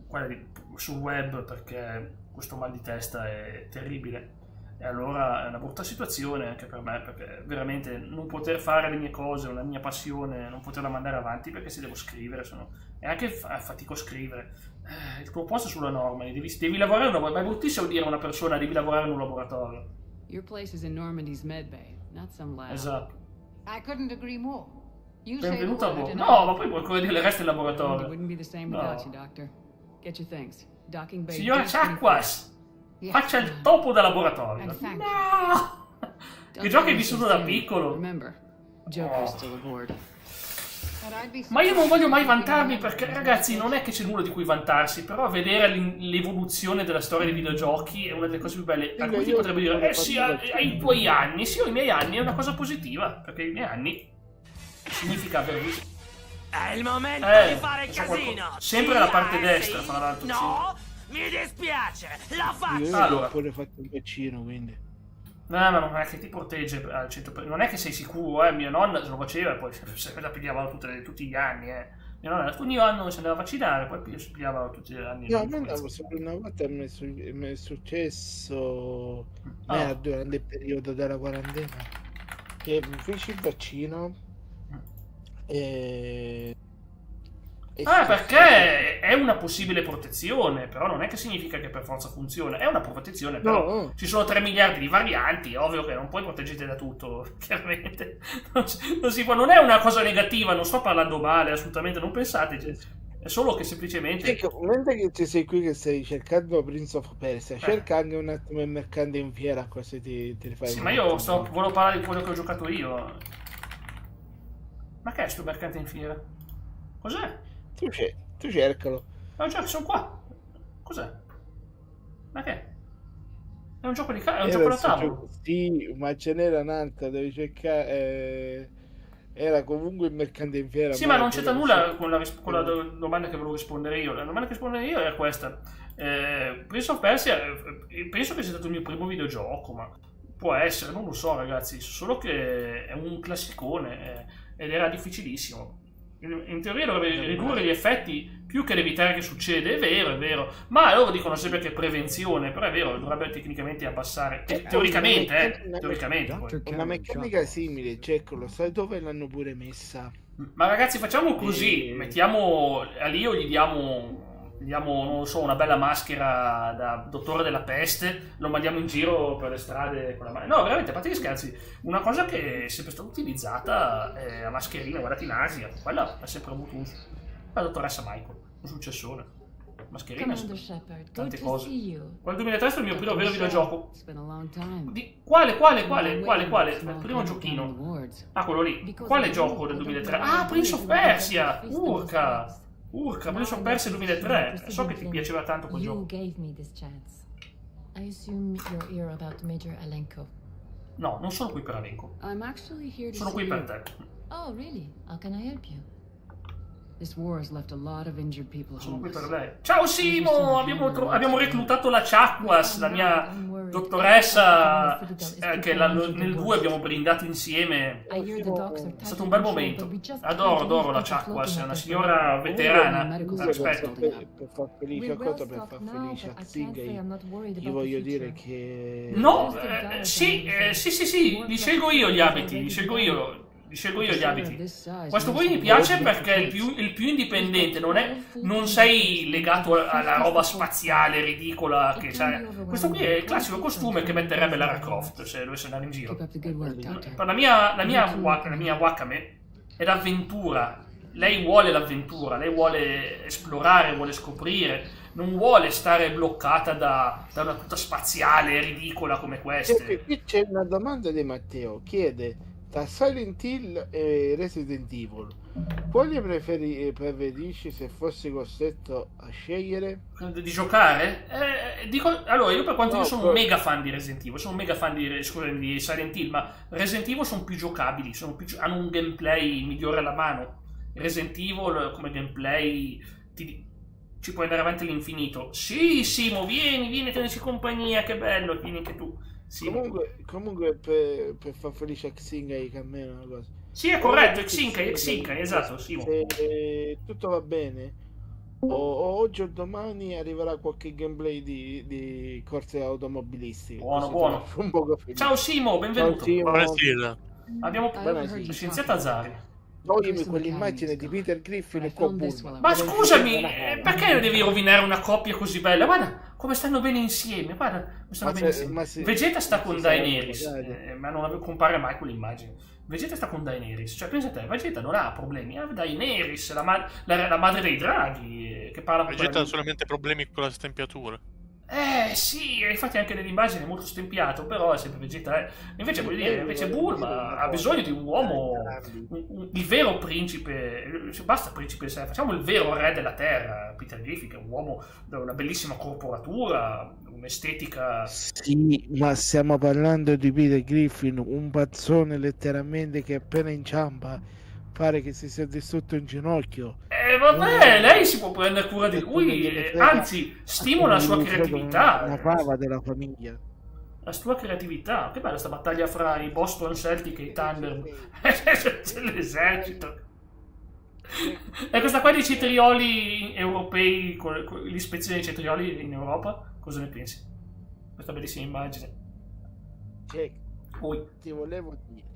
quella sul web, perché questo mal di testa è terribile. E allora è una brutta situazione anche per me, perché veramente non poter fare le mie cose, la mia passione, non poterla mandare avanti perché se devo scrivere, e anche fatico a scrivere. Il tuo posto è sulla Normandy, devi lavorare ma è bruttissimo dire a una persona devi lavorare in un laboratorio. Your place is in Normandy's medbay, not some lab. Esatto. I couldn't agree more. Benvenuta a voi. No, ma poi puoi ancora dire il resto del laboratorio. It wouldn't be the same without you, Doctor. Get your things. Docking bay. Signora Chakwas, faccia il topo da laboratorio. No! Che giochi hai vissuto da piccolo? Ma io non voglio mai vantarmi perché, ragazzi, non è che c'è nulla di cui vantarsi, però vedere l'evoluzione della storia dei videogiochi è una delle cose più belle. Alcuni ti potrebbero dire, sì, hai i tuoi anni. Sì, ho i miei anni, è una cosa positiva, perché i miei anni significa aver visto. È il momento di fare casino. Sempre la parte destra, fra l'altro. No, mi dispiace, la faccio. Io ho pure fatto un vaccino, quindi. No, ma non è che ti protegge al 100%. Non è che sei sicuro, mia nonna se lo faceva e poi se la pigliava tutti gli anni, Mia nonna ogni anno si andava a vaccinare, poi si pigliava tutti gli anni. No, ma solo una volta mi è successo durante il periodo della quarantena che feci il vaccino perché è una possibile protezione, però non è che significa che per forza funziona, è una protezione, però no. Ci sono 3 miliardi di varianti, ovvio che non puoi proteggerti da tutto, chiaramente, non si può, non è una cosa negativa, non sto parlando male, assolutamente, non pensate, è solo che semplicemente... Mentre che ci sei qui che stai cercando Prince of Persia, cerca anche un attimo il mercante in fiera, così ti rifai... Sì, ma io volevo parlare di quello che ho giocato io. Ma che è sto mercante in fiera? Cos'è? Tu cercalo. Ma già che sono qua. Cos'è? Ma che? È un gioco di è un gioco da tavolo. Sì, ma ce n'era un'altra, devi cercare. Era comunque il mercante in fiera. Sì, ma non c'entra nulla con la domanda che volevo rispondere io. La domanda che rispondere io era questa. Prince of Persia, penso che sia stato il mio primo videogioco, ma può essere, non lo so, ragazzi. Solo che è un classicone ed era difficilissimo. In teoria dovrebbe ridurre gli effetti più che evitare che succede, è vero, ma loro dicono sempre che è prevenzione, però è vero, dovrebbe tecnicamente abbassare, teoricamente. Una meccanica simile, cerco, lo sai dove l'hanno pure messa? Ma ragazzi, facciamo così, mettiamo a Leo, gli diamo, non lo so, una bella maschera da dottore della peste, lo mandiamo in giro per le strade con la mano. No, veramente, a parte gli scherzi, una cosa che è sempre stata utilizzata è la mascherina, guardate in Asia, quella ha sempre avuto uso. La dottoressa Michael, un successone. Mascherina, tante cose. Quel 2003 è il mio primo vero videogioco. Quale? Il primo giochino. Ah, quello lì. Quale gioco del 2003? Ah, Prince of Persia! Urca, Prince of Persia 2003. So che ti piaceva tanto quel gioco. No, non sono qui per Alenko. Sono qui per te. Oh, really? How can I help you? This war has left a lot of injured people. Sono qui per lei. Ciao Simo, abbiamo reclutato la Chakwas, la mia dottoressa, che nel 2 abbiamo brindato insieme. È stato un bel momento. Adoro la Chakwas, è una signora veterana. Aspetta. Per far felice a Xinga, gli voglio dire che... No, sì, li scelgo io gli abiti, li scelgo io gli abiti. Questo qui mi piace perché è il più indipendente, non sei legato alla roba spaziale ridicola che c'è. Questo qui è il classico costume che metterebbe Lara Croft se dovesse andare in giro. La mia Wakame è l'avventura. Lei vuole l'avventura, lei vuole esplorare, vuole scoprire, non vuole stare bloccata da una tuta spaziale ridicola come queste. Qui c'è una domanda di Matteo, chiede: tra Silent Hill e Resident Evil, quali preferisci se fossi costretto a scegliere? Di giocare? Allora, io per quanto io sono un mega fan di Resident Evil, sono un mega fan di Silent Hill, ma Resident Evil sono più giocabili, hanno un gameplay migliore alla mano. Resident Evil come gameplay ci puoi andare avanti all'infinito. Sì, Simo, vieni, tenerci compagnia, che bello, vieni anche tu. Sì. Comunque per far felice a Xingai, che a me è una cosa. Sì, è corretto, Xinkai, esatto, Simo. Se tutto va bene, oggi o domani arriverà qualche gameplay di corse automobilistiche. Buono. Un po'. Ciao Simo, benvenuto. Buonasera. Abbiamo la scienziata Azari. Toglimi quell'immagine di Peter Griffin e Cobb Burnham. Ma scusami, perché devi rovinare una coppia così bella? Guarda come stanno bene insieme. Vegeta sta con Daenerys, ma non compare mai quell'immagine. Vegeta sta con Daenerys, cioè pensa a te, Vegeta non ha problemi. Daenerys, la madre dei draghi, che parla con Vegeta ha solamente problemi con la stempiatura. Sì, infatti anche nell'immagine è molto stempiato, però è sempre Vegeta. Invece voglio dire, invece Bulma ha bisogno di un uomo, il vero principe, basta principe, facciamo il vero re della Terra, Peter Griffin, che è un uomo da una bellissima corporatura, un'estetica... Sì, ma stiamo parlando di Peter Griffin, un pazzone letteralmente che appena inciampa pare che si sia distrutto in ginocchio. Vabbè, lei si può prendere cura di lui, anzi, stimola la sua creatività. Una fava della famiglia. La sua creatività. Che bella sta battaglia fra i Boston Celtic e i Thunder. C'è l'esercito. E questa qua dei cetrioli europei, con l'ispezione dei cetrioli in Europa, cosa ne pensi? Questa bellissima immagine. Ti volevo dire,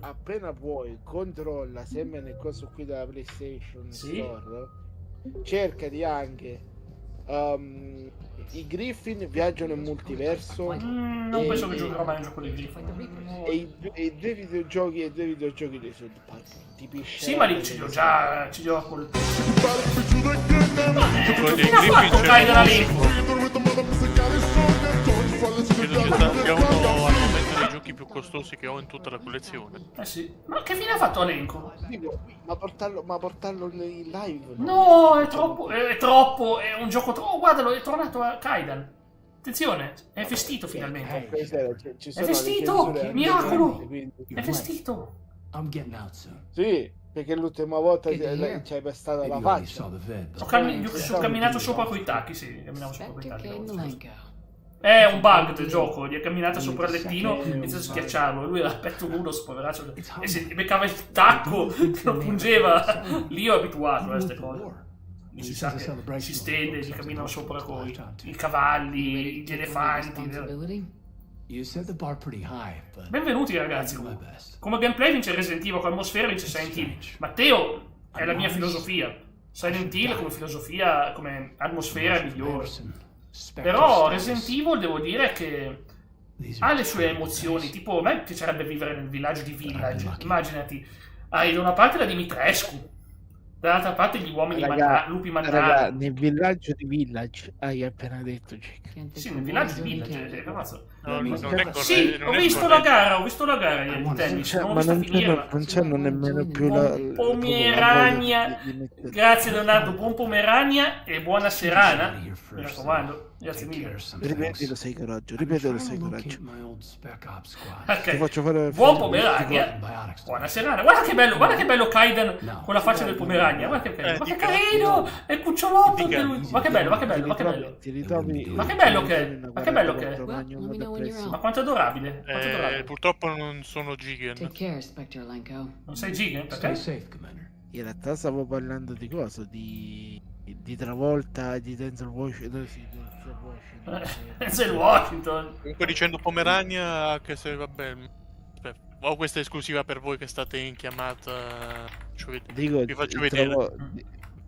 appena puoi controlla sempre nel coso qui della PlayStation Store, cercati anche i Griffin viaggiano in multiverso. Non penso che giocherò mai un gioco di Griffin. E i due videogiochi dei South Park. Sì, ma lì ci ho già col... Gioco dei Fino a quanto cai dalla lingua? Credo sia uno al momento dei giochi più costosi che ho in tutta la collezione. Sì. Ma che fine ha fatto Alenco? Ma portarlo in live? No, è troppo. È un gioco troppo. Oh, guardalo, è tornato a Kaidan. Attenzione, è vestito finalmente. È vestito! Miracolo! È vestito! Sì, perché l'ultima volta ci hai pestato la faccia. Ho camminato sopra coi tacchi, sì. Camminavo sopra coi tacchi. È un bug del gioco, gli è camminata sopra il lettino e inizia a schiacciarlo. E lui era a petto nudo, poveraccio. E si beccava il tacco, lo pungeva. Lì io abituato a queste cose. Si sa che si stende, gli camminano sopra con i cavalli, gli elefanti. Benvenuti ragazzi. Come gameplay vince Resident Evil, con atmosfera vince Silent Hill. Matteo è la mia filosofia. Silent Hill come filosofia, come atmosfera è migliore. Però Resident Evil devo dire che ha le sue emozioni. Tipo a me piacerebbe vivere nel villaggio di Village. Immaginati, hai da una parte la Dimitrescu, dall'altra parte gli uomini lupi mannari. Nel villaggio di Village hai appena detto, Jack. Sì, nel villaggio di Village. Sì, ho visto la gara di tennis. Non c'hanno nemmeno più la Pomerania. Grazie Leonardo, buon Pomerania e buona serana. Mi raccomando, grazie mille. Ripetilo, sei coraggio. Ok, ti faccio fare buon Pomerania, buona serana. Guarda che bello Kaidan con la faccia del Pomerania. Guarda che carino, è il cucciolotto anche lui. Ma che bello. Ma che bello che è. Ma quanto è adorabile. Purtroppo non sono Jigen. Non sei Jigen? Perché? In realtà stavo parlando di cosa? Di Travolta, di Denzel Washington. Denzel Washington. Comunque dicendo Pomerania, anche se vabbè, ho questa esclusiva per voi che state in chiamata. Dico, vi faccio vedere.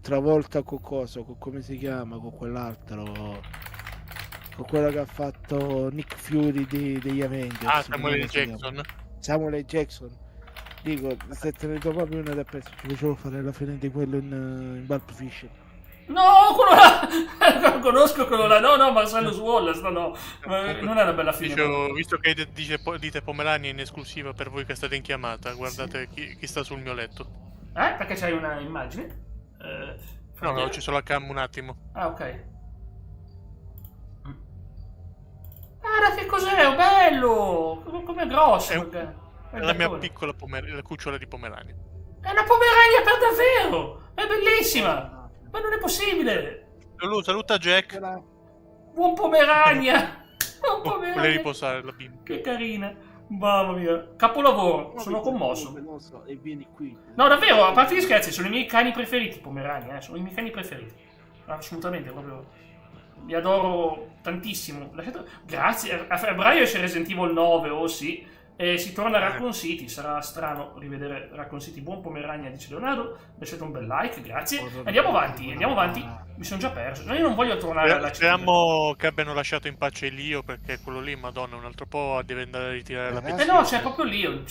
Travolta con cosa? Con come si chiama? Con quell'altro. Con quello che ha fatto Nick Fury degli Avengers. Samuel Jackson. Dico, se te ne do proprio una da pezzo, ci facevo fare la fine di quello in Pulp Fiction. No, quello là! Non conosco quello là. No, Marcellus Wallace, no. Non è una bella fine. Dicevo, visto che dite Pomerania in esclusiva per voi che state in chiamata, guardate chi sta sul mio letto. Perché c'hai una immagine? No, ci sono la cam un attimo. Ah, ok. Guarda che cos'è, bello! Com'è grosso! È la mia piccola la cucciola di Pomerania. È una Pomerania per davvero! È bellissima! Ma non è possibile! Saluta Jack. Buon Pomerania! Buon Pomerania! Vuole riposare la bimba. Che carina! Mamma mia! Capolavoro! Sono commosso. E vieni qui. No, davvero, a parte gli scherzi, sono i miei cani preferiti, Pomerania. Sono i miei cani preferiti. Assolutamente, proprio... Li adoro tantissimo. Grazie. A febbraio esce Resident Evil 9, sì. E si torna a Raccoon City. Sarà strano rivedere Raccoon City. Buon Pomerania, dice Leonardo. Lasciate un bel like, grazie. Andiamo avanti. Mi sono già perso. No, io non voglio tornare alla città. Speriamo che abbiano lasciato in pace Leo, perché quello lì, madonna, un altro po' deve andare a ritirare la pezza. No, c'è proprio Leon.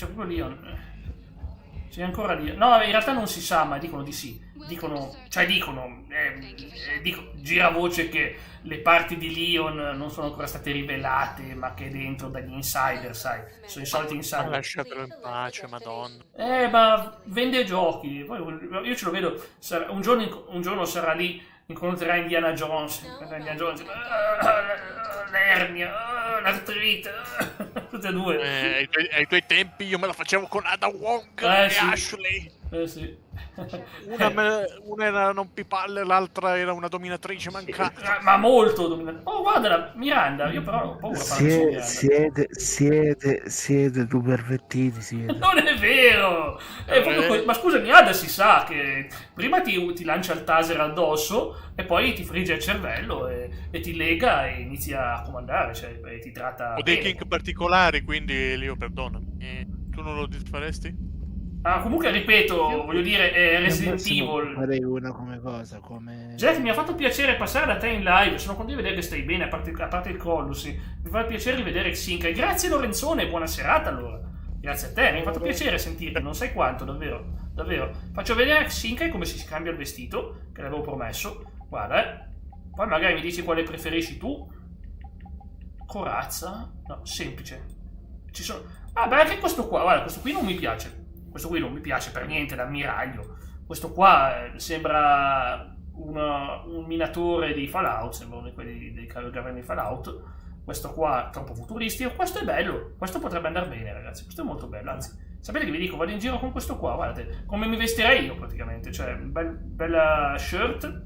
C'è ancora lì. No, in realtà non si sa, ma dicono di sì. Dicono, gira voce che le parti di Leon non sono ancora state rivelate, ma che è dentro dagli insider, sai. Sono i soliti insider. Lasciatelo in pace, madonna. Ma vende giochi. Poi io ce lo vedo. Un giorno sarà lì, incontrerà Indiana Jones. L'ernia, l'artrite, tutte e due. Ai tuoi tempi io me la facevo con Ada Wong e sì. Ashley. Sì. Una era non pipalle, l'altra era una dominatrice mancata. Ma molto dominatrice. Oh, guarda la Miranda, io però ho paura siete tu pervertiti, siete. Non è vero! Ma scusami, Ada si sa che prima ti lancia il taser addosso e poi ti frigge il cervello e ti lega e inizia a comandare, cioè e ti tratta. Ho dei kink particolari, quindi Leo, perdonami. Tu non lo disfaresti? Comunque ripeto, voglio dire, è Resident Evil. Farei una come cosa, come... Jack, mi ha fatto piacere passare da te in live, sono contento di vedere che stai bene, a parte il collo, sì. Mi fa piacere rivedere Xinkai. Grazie Lorenzone, buona serata allora. Grazie a te, mi ha fatto piacere sentirti, non sai quanto, davvero. Faccio vedere a Xinkai come si scambia il vestito, che l'avevo promesso. Guarda, Poi magari mi dici quale preferisci tu. Corazza? No, semplice. Ci sono... beh, anche questo qua, guarda, questo qui non mi piace. Questo qui non mi piace per niente, l'ammiraglio. Questo qua sembra un minatore di Fallout, sembra uno di quelli dei cavalli di Fallout. Questo qua è troppo futuristico. Questo è bello, questo potrebbe andare bene, ragazzi. Questo è molto bello, anzi, sapete che vi dico, vado in giro con questo qua, guardate, come mi vestirei io praticamente. Cioè, bella t-shirt,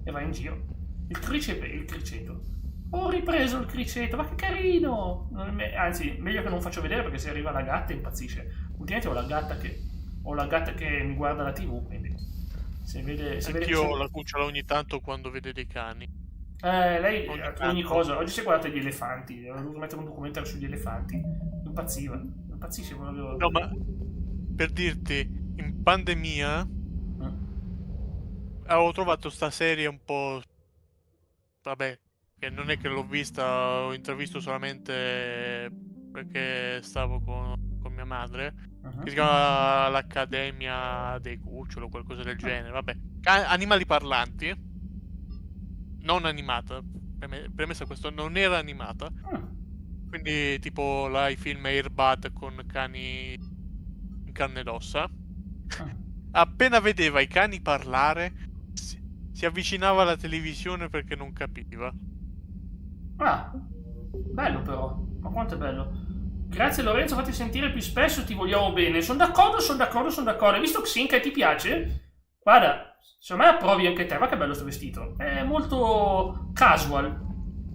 e vai in giro. Il criceto. Ho ripreso il criceto, ma che carino! Anzi, meglio che non faccio vedere perché se arriva la gatta impazzisce. Ultimamente ho la gatta che mi guarda la TV, quindi se vede. Anch'io ho la cucciola ogni tanto quando vede dei cani. Lei ogni cosa. Oggi si è guardata gli elefanti. Avevo dovuto mettere un documentario sugli elefanti. Impazzisce proprio. No, ma per dirti, in pandemia avevo trovato sta serie un po'. Vabbè, che non è che l'ho vista, ho intravisto solamente perché stavo con mia madre, che si chiama l'Accademia dei Cuccioli o qualcosa del genere. Vabbè, animali parlanti, non animata, premessa questo, non era animata, quindi tipo i film Airbud con cani in carne ed ossa. Appena vedeva i cani parlare si avvicinava alla televisione perché non capiva. Bello però, ma quanto è bello. Grazie Lorenzo, fatti sentire più spesso, ti vogliamo bene. Sono d'accordo. Hai visto Xinkai, ti piace? Guarda, secondo me approvi anche te, ma che bello sto vestito. È molto casual. A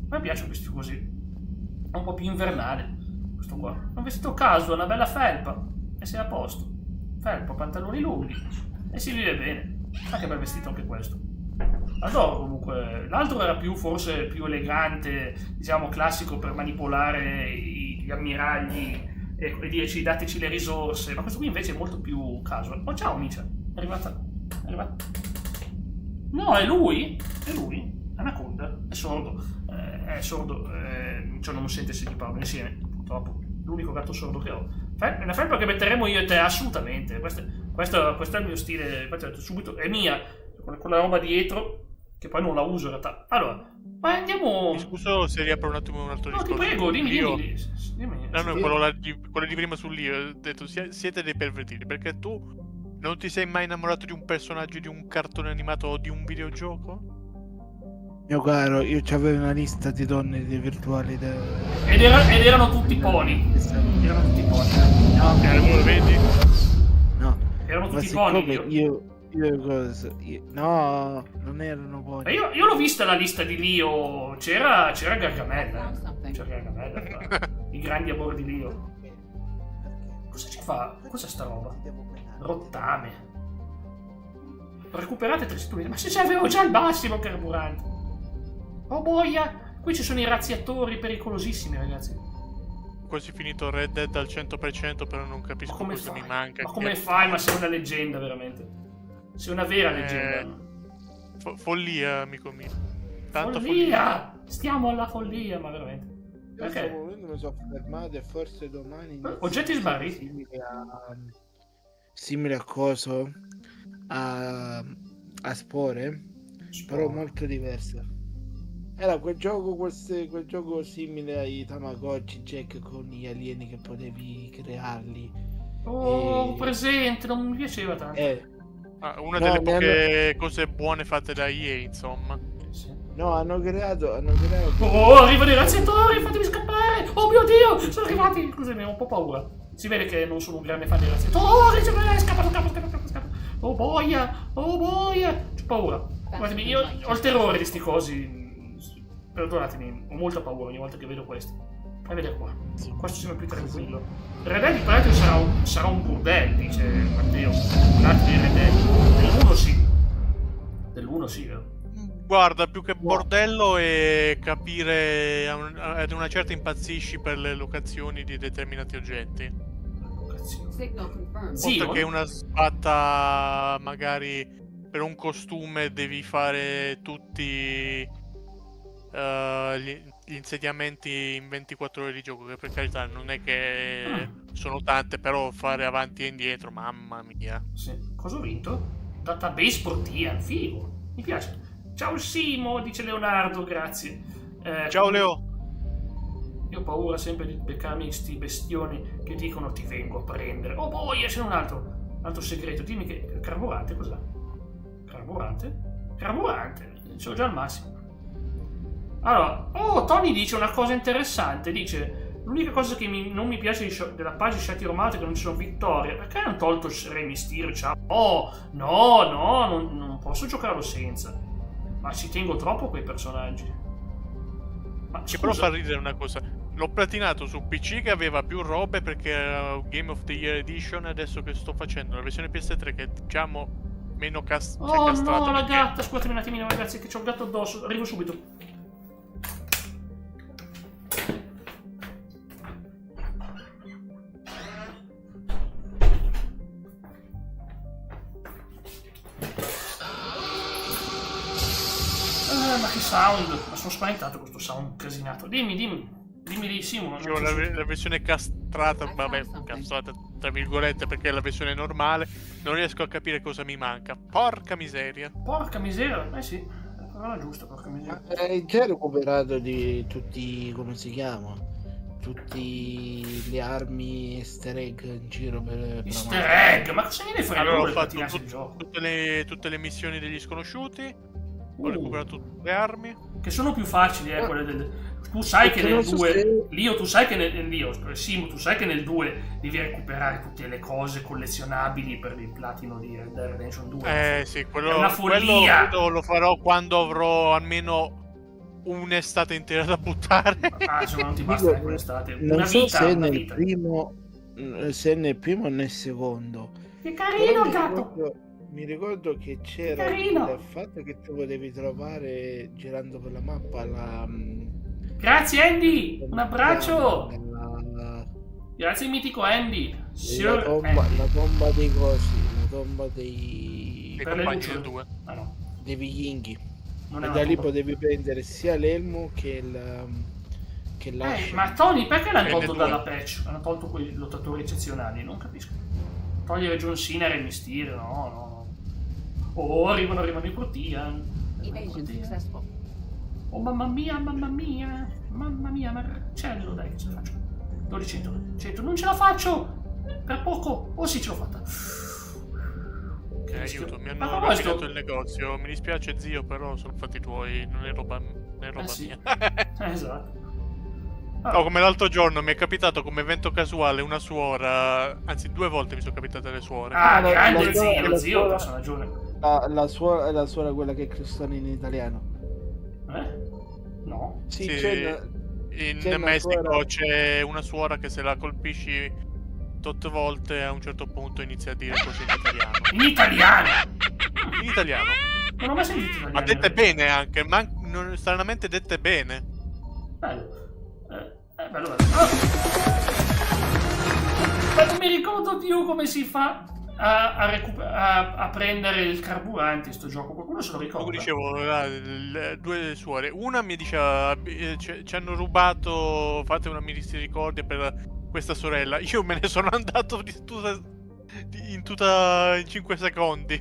me piace un vestito così. È un po' più invernale, questo qua. È un vestito casual, una bella felpa. E sei a posto. Felpa, pantaloni lunghi. E si vive bene. Ma che bel vestito anche questo. Adoro comunque. L'altro era forse più elegante, diciamo classico per manipolare gli ammiragli e dirci dateci le risorse, ma questo qui invece è molto più casual. Oh ciao Micia, è arrivata. No, è lui, Anaconda, è sordo, cioè non sente se ti parlo insieme, purtroppo, l'unico gatto sordo che ho. È una felpa che metteremo io e te, assolutamente, questo è il mio stile, subito, è mia, con quella roba dietro, che poi non la uso in realtà. Allora, ma andiamo... Mi scuso se riapro un attimo un altro discorso. No, ti prego, dimmi. No, quello di prima sull'io, ho detto, siete dei pervertiti, perché tu non ti sei mai innamorato di un personaggio di un cartone animato o di un videogioco? Mio caro, io c'avevo una lista di donne virtuali ed erano tutti poni. No, vedi? No. Erano tutti poni. No, non erano poi. Io l'ho vista la lista di Lio. C'era Gargamella. I grandi amori di Lio. Cosa ci fa? Cos'è sta roba? Rottame. Recuperate 3 studi. Ma se c'avevo già il massimo carburante. Oh boia. Qui ci sono i razziatori pericolosissimi, ragazzi. Quasi finito Red Dead al 100%, però non capisco cosa mi manca. Ma come fai? Ma sei una leggenda, veramente. Sei una vera leggenda. Follia, amico mio. Tanta follia! Stiamo alla follia, ma veramente. Perché? mi sono fermato e forse domani... Oggetti sbarriti. Simile a coso, a Spore, però molto diverso. Era quel gioco simile ai Tamagotchi, Jack, con gli alieni che potevi crearli. Presente, non mi piaceva tanto. Una delle poche cose buone fatte da EA, insomma. Sì. No, hanno creato... arrivano i razziatori, fatemi scappare! Oh mio Dio, sono arrivati! Scusami, ho un po' paura. Si vede che non sono un grande fan dei razziatori. Scappa. Oh boia! C'ho paura. Guardami, io ho il terrore di sti cosi. Perdonatemi, ho molta paura ogni volta che vedo questi. E vedete qua. Questo sembra più tranquillo. Red Dead di pratica sarà un burdel, dice Matteo. Guardate di Red Dead. Dell'1 sì, vero? Guarda, più che bordello è capire ad una certa impazzisci per le locazioni di determinati oggetti. Oltre che una sbatta, magari per un costume devi fare tutti gli insediamenti in 24 ore di gioco, che per carità non è che sono tante, però fare avanti e indietro, mamma mia. Sì. Cosa ho vinto? Database Protean, figo, mi piace. Ciao Simo, dice Leonardo, grazie. Ciao Leo. Io ho paura sempre di beccarmi sti bestioni che dicono ti vengo a prendere. Oh boia, c'è un altro segreto. Dimmi che carburante cos'è? Carburante, sono già al massimo. Allora, Tony dice una cosa interessante, dice l'unica cosa che non mi piace della pagina Sciati Romano è che non ci sono vittorie. Perché hanno tolto il Re Mysterio? No, non posso giocarlo senza. Ma ci tengo troppo a quei personaggi. Ma che però fa ridere una cosa. L'ho platinato su PC che aveva più robe perché era Game of the Year Edition. Adesso che sto facendo la versione PS3 che diciamo meno castrata. No, la gatta, scusatemi un attimino ragazzi che c'ho il gatto addosso. Arrivo subito. Ma che sound! Ma sono spaventato questo sound casinato. Dimmi di Simo. La versione castrata, vabbè, castrata tra virgolette perché è la versione normale. Non riesco a capire cosa mi manca. Porca miseria. Sì. Non è giusto, porca miseria. Hai già recuperato di tutti, come si chiama? Tutti le armi easter egg in giro per easter egg? Ma cosa gliene frega? Allora ho fatto tutte le missioni degli sconosciuti. Ho recuperato tutte le armi. Che sono più facili, quelle tu sai che nel 2 Lio, tu sai che Simo, tu sai che nel 2 devi recuperare tutte le cose collezionabili per il platino di Red Dead Redemption 2. Sì, quello, è una follia. Quello lo farò quando avrò almeno un'estate intera da buttare. Se non ti basta un'estate. Non so se nel primo o nel secondo. Che carino il gatto! Mi ricordo che c'era il fatto che tu potevi trovare girando per la mappa la... Grazie Andy! Un abbraccio! Grazie mitico Andy! La tomba dei cosi, la tomba dei compagni del 2. No. Dei vichinghi. E da lì potevi prendere sia l'elmo che l'ascia. Ma Tony, perché l'hanno tolto dalla patch? Hanno tolto quei lottatori eccezionali? Non capisco. Togliere John Cena e il Mysterio, no. Arrivano i Protean. Oh mamma mia, Marcello, dai che ce la faccio. 100, non ce la faccio! Per poco, sì ce l'ho fatta. Aiuto, mi hanno rovinato il negozio. Mi dispiace zio, però sono fatti tuoi, non è roba mia. Esatto. No, come l'altro giorno mi è capitato come evento casuale una suora, anzi 2 volte mi sono capitate le suore. Grande zio, ha ragione. La suora è la suora quella che è cristiana in italiano. No. Sì, in Messico c'è una suora che se la colpisci 8 volte a un certo punto inizia a dire cose in italiano. In italiano? Non ho mai sentito italiano. Ma dette bene anche, ma stranamente dette bene. Bello. Bello. Ma non mi ricordo più come si fa a prendere il carburante in sto gioco? Qualcuno se lo ricorda? Come dicevo, due suore. Una mi diceva ci hanno rubato, fate una misericordia per questa sorella. Io me ne sono andato in 5 secondi.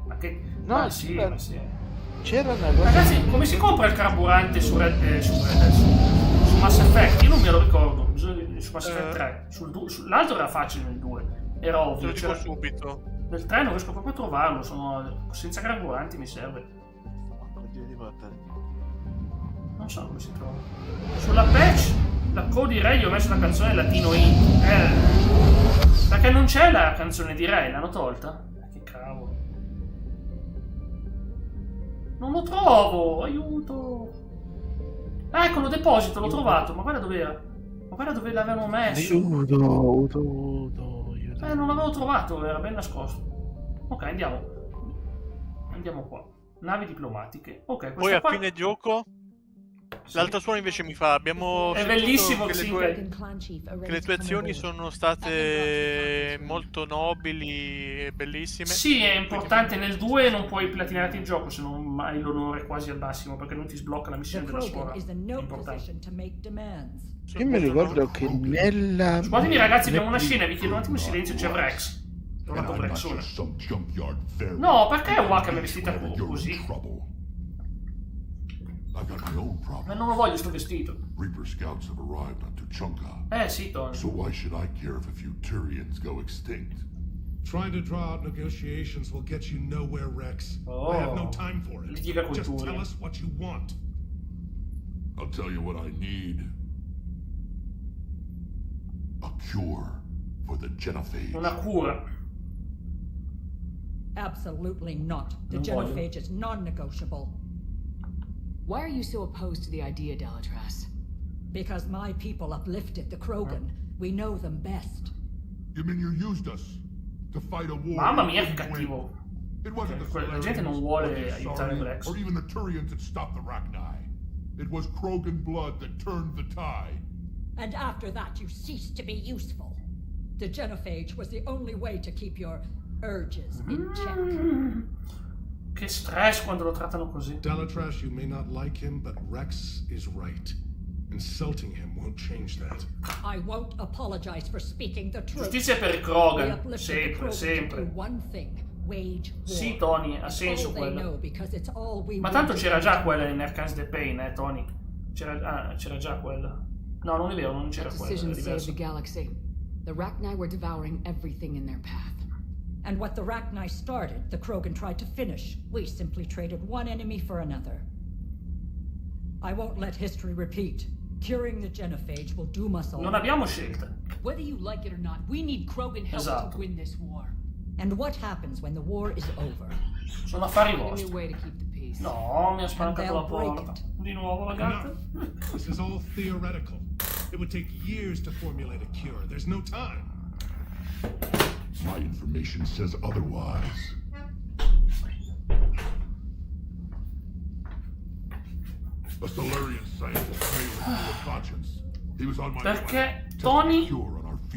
Ma che... No, ma sì, ma sì. C'era una cosa... Ragazzi, come si compra il carburante su Mass Effect? Io non me lo ricordo. Su Mass Effect 3. L'altro era facile nel 2. Era ovvio. Te lo dico subito. Nel 3 non riesco proprio a trovarlo. Senza carburanti mi serve. Non so come si trova. Sulla patch, la Cody Ray ho messo la canzone latino in. Perché non c'è la canzone di Ray, l'hanno tolta? Che cavolo. Non lo trovo, aiuto. Ecco, lo deposito, l'ho trovato. Ma guarda dov'era. Ma guarda dove l'avevano messo. Aiuto. Non l'avevo trovato, era ben nascosto. Ok, andiamo. Andiamo qua. Navi diplomatiche. Ok, poi a qua... fine gioco... Sì. L'altra suona invece mi fa, abbiamo è bellissimo che le tue azioni sono state molto nobili e bellissime. Sì, è importante, nel 2 non puoi platinarti il gioco se non hai l'onore quasi al massimo, perché non ti sblocca la missione della suora. È importante. Io mi ricordo che nella... Scusatemi ragazzi, abbiamo una scena, vi chiedo un attimo in silenzio, c'è Rex. Tornato Rexone. No, perché Wakam è vestita così? Ma non lo voglio sto vestito. Reaper scouts have arrived on Tuchanka. Sì, Tony. So why should I care if a few Turians go extinct? Trying to draw out negotiations will get you nowhere, Rex. I have no time for it. Just tell us what you want. I'll tell you what I need. A cure for the genophage. Una cura. Absolutely not. The genophage is non-negotiable. Why are you so opposed to the idea, Delatras? Because my people uplifted the Krogan. We know them best. You mean you used us to fight a war? Mamma mia, che cattivo. La gente non vuole aiutare Rex. Or even the Turians that stopped the Rachni. It was Krogan blood that turned the tide. And after that, you ceased to be useful. The genophage was the only way to keep your urges in check. Che stress quando lo trattano così. Delatras, you may not like him, but Rex is right. Insulting him won't change that. I won't apologize for speaking the truth. Giustizia per i Krogan, sempre, sempre. Sì, Tony, ha senso quello. Ma tanto c'era già quella in Arcans the Pain, Tony. C'era già quella. No, non è vero, non c'era quella. Decision saved the galaxy. The Rachni were devouring everything in their path. And what the Rachni started, the Krogan tried to finish. We simply traded one enemy for another. I won't let history repeat. Curing the genophage will doom us all. Non abbiamo scelta. Whether you like it or not, we need Krogan help to win this war. And what happens when the war is over? Sono affari vostri. No, mi ha spalancato la porta. Di nuovo la gatta. This is all theoretical. It would take years to formulate a cure. There's no time. My information says otherwise. A Solarian scientist failed to conscience. He was on my Perché Tony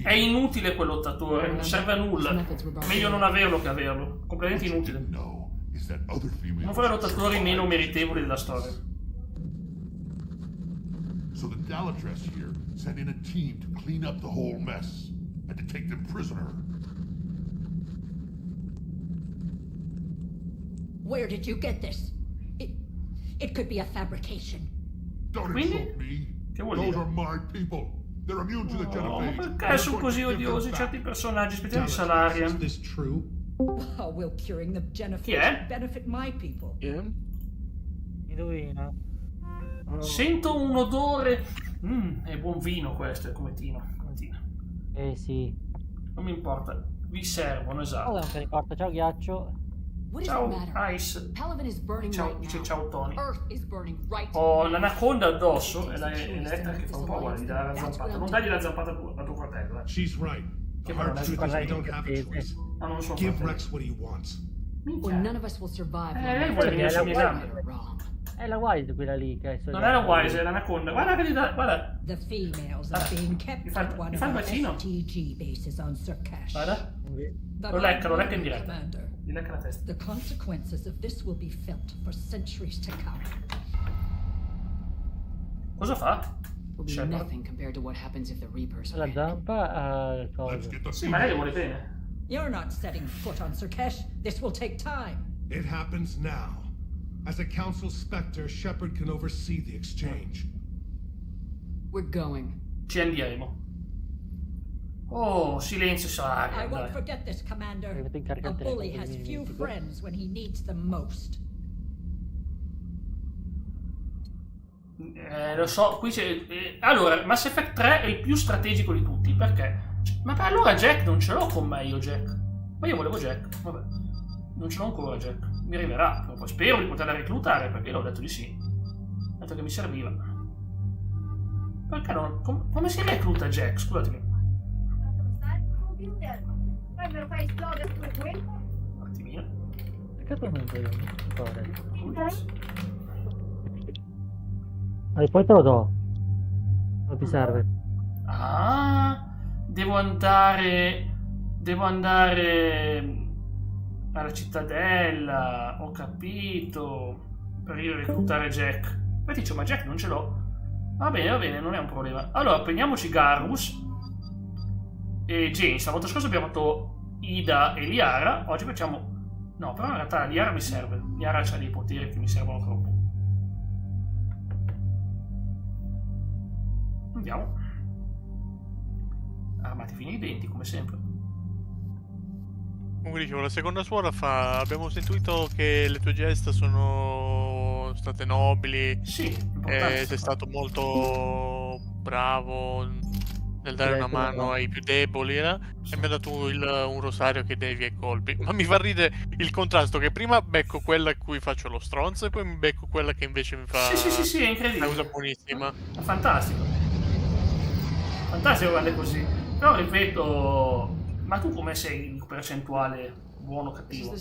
è inutile quel lottatore, non serve a nulla. Meglio non averlo che averlo. Completamente inutile. Non fare lottatori meno meritevoli della storia. So the Delatras here sent in a team to clean up the whole mess and to take them prisoner. Where did you get this? It could be a fabrication. Don't insult me. Those are my people. They're immune to the genophage. Perché sono così odiosi certi personaggi? Aspettiamo di Salarian. Is this true? Oh, will curing the genophage benefit my people? Indovina. Sento un odore. È buon vino questo, è come Tino. Sì. Non mi importa. Vi servono, esatto. Oh, non mi importa. Ciao ghiaccio. Ciao Ice. Ciao, dice ciao Tony. Right Ho l'anaconda addosso e l'Elettra che fa un po' guarda, gli dà la zampata. Non dagli la zampata a tuo fratello. She's right. The hard truth is we don't have a choice. Give Rex what he wants. None of us will survive. Lei vuole venire su Milano. È la Wise quella lì che non è la Wise, è l'anaconda. Guarda che gli dà, guarda. The females are being kept at one of the STG bases on Surkash. Guarda. Lo lecca in diretta. Gli lecca la testa. The consequences of this will be felt for centuries to come. Cosa fa? La zampa cosa. Sì, magari vuole bene. You're not setting foot on Surkesh. This will take time. It happens now. As a council spectre, Shepard can oversee the exchange. We're going. Ci andiamo. Oh, silenzio Saria. I won't forget this, Commander. A bully has few friends when he needs them most. Lo so, qui c'è... allora, Mass Effect 3 è il più strategico di tutti, perché? Ma allora Jack non ce l'ho con me io, Jack. Ma io volevo Jack, vabbè. Non ce l'ho ancora Jack. Mi arriverà, poi spero di poterla reclutare, perché l'ho detto di sì. Ho detto che mi serviva. Perché non... come si recluta Jack? Scusatemi. Un attimino. Perché tu non puoi poi te lo do. Non ti serve. Ah, devo andare alla cittadella, ho capito, per io reclutare Jack. Poi dico, ma Jack non ce l'ho. Va bene, non è un problema. Allora, prendiamoci Garrus e James. La volta scorsa abbiamo fatto Ida e Liara, oggi facciamo... No, però in realtà Liara mi serve. Liara ha dei poteri che mi servono troppo. Andiamo. Armati fino ai denti, come sempre. Come dicevo, la seconda suora fa... Abbiamo sentito che le tue gesta sono state nobili. Sì, sei stato molto bravo nel dare una mano ai più deboli, e mi ha dato un rosario che devi ai colpi. Ma mi fa ridere il contrasto, che prima becco quella a cui faccio lo stronzo e poi mi becco quella che invece mi fa... Sì, è incredibile. Una cosa buonissima. È fantastico. Fantastico quando è così. Però ripeto, ma tu come sei in percentuale buono o cattivo?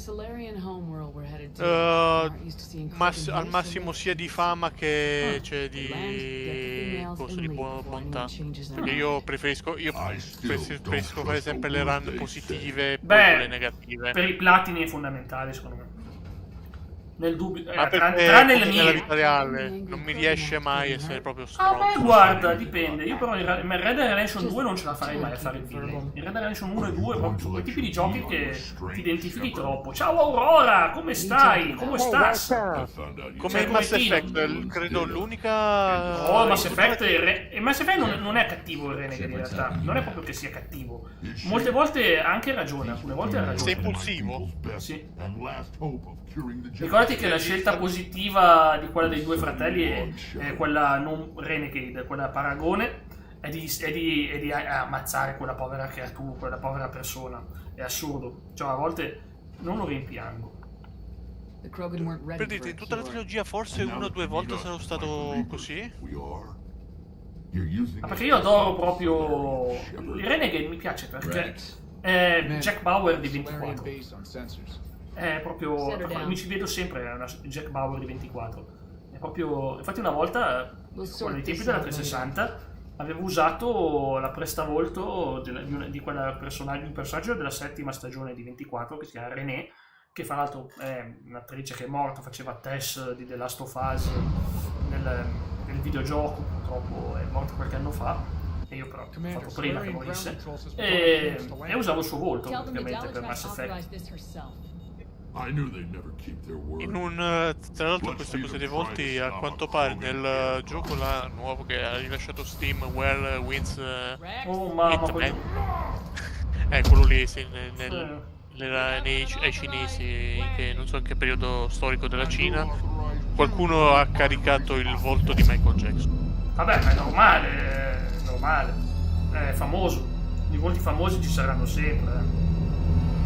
Al massimo sia di fama che di bontà. Perché io preferisco fare sempre le run positive e poi le negative. Per i platini è fondamentale secondo me. Nel dubbio, tranne le mie, nella vita reale non mi riesce mai a essere proprio stronzo. Ah, beh, guarda, dipende. Io però in Red Dead Redemption 2 non ce la farei mai a fare il villain. In Red Dead Redemption 1 e 2 proprio sono quei tipi di giochi che ti identifichi troppo. Ciao Aurora, come stai? Come stas? Come in Mass Effect, credo l'unica... Oh, Mass Effect Mass Effect non è cattivo il Renegade in realtà. Non è proprio che sia cattivo. Molte volte ha anche ragione, alcune volte ha ragione. Sei impulsivo. Sì. Ricordati che la scelta positiva di quella dei due fratelli è quella non Renegade, quella paragone, è di ammazzare quella povera creatura, quella povera persona. È assurdo. Cioè, a volte non lo rimpiango. Per dirti, in tutta la trilogia forse una o due volte sono stato così? Ma perché io adoro proprio... Il Renegade mi piace perché è Jack Bauer di 24. È proprio... mi ci vedo sempre una Jack Bauer di 24. È proprio... Infatti una volta, nei tempi della 360, avevo usato la prestavolto di quella un personaggio della 7ª stagione di 24 che si chiama René, che fra l'altro è un'attrice che è morta, faceva Tess di The Last of Us nel videogioco, purtroppo è morta qualche anno fa. E io però ho fatto prima che morisse. E usavo il suo volto praticamente per Mass Effect. Tra l'altro queste cose dei volti a quanto pare nel gioco là nuovo che ha rilasciato Steam, Where Wins Hitman, quello lì sì, ai cinesi, che non so in che periodo storico della Cina, qualcuno ha caricato il volto di Michael Jackson. Vabbè, ma è normale, è famoso, i volti famosi ci saranno sempre.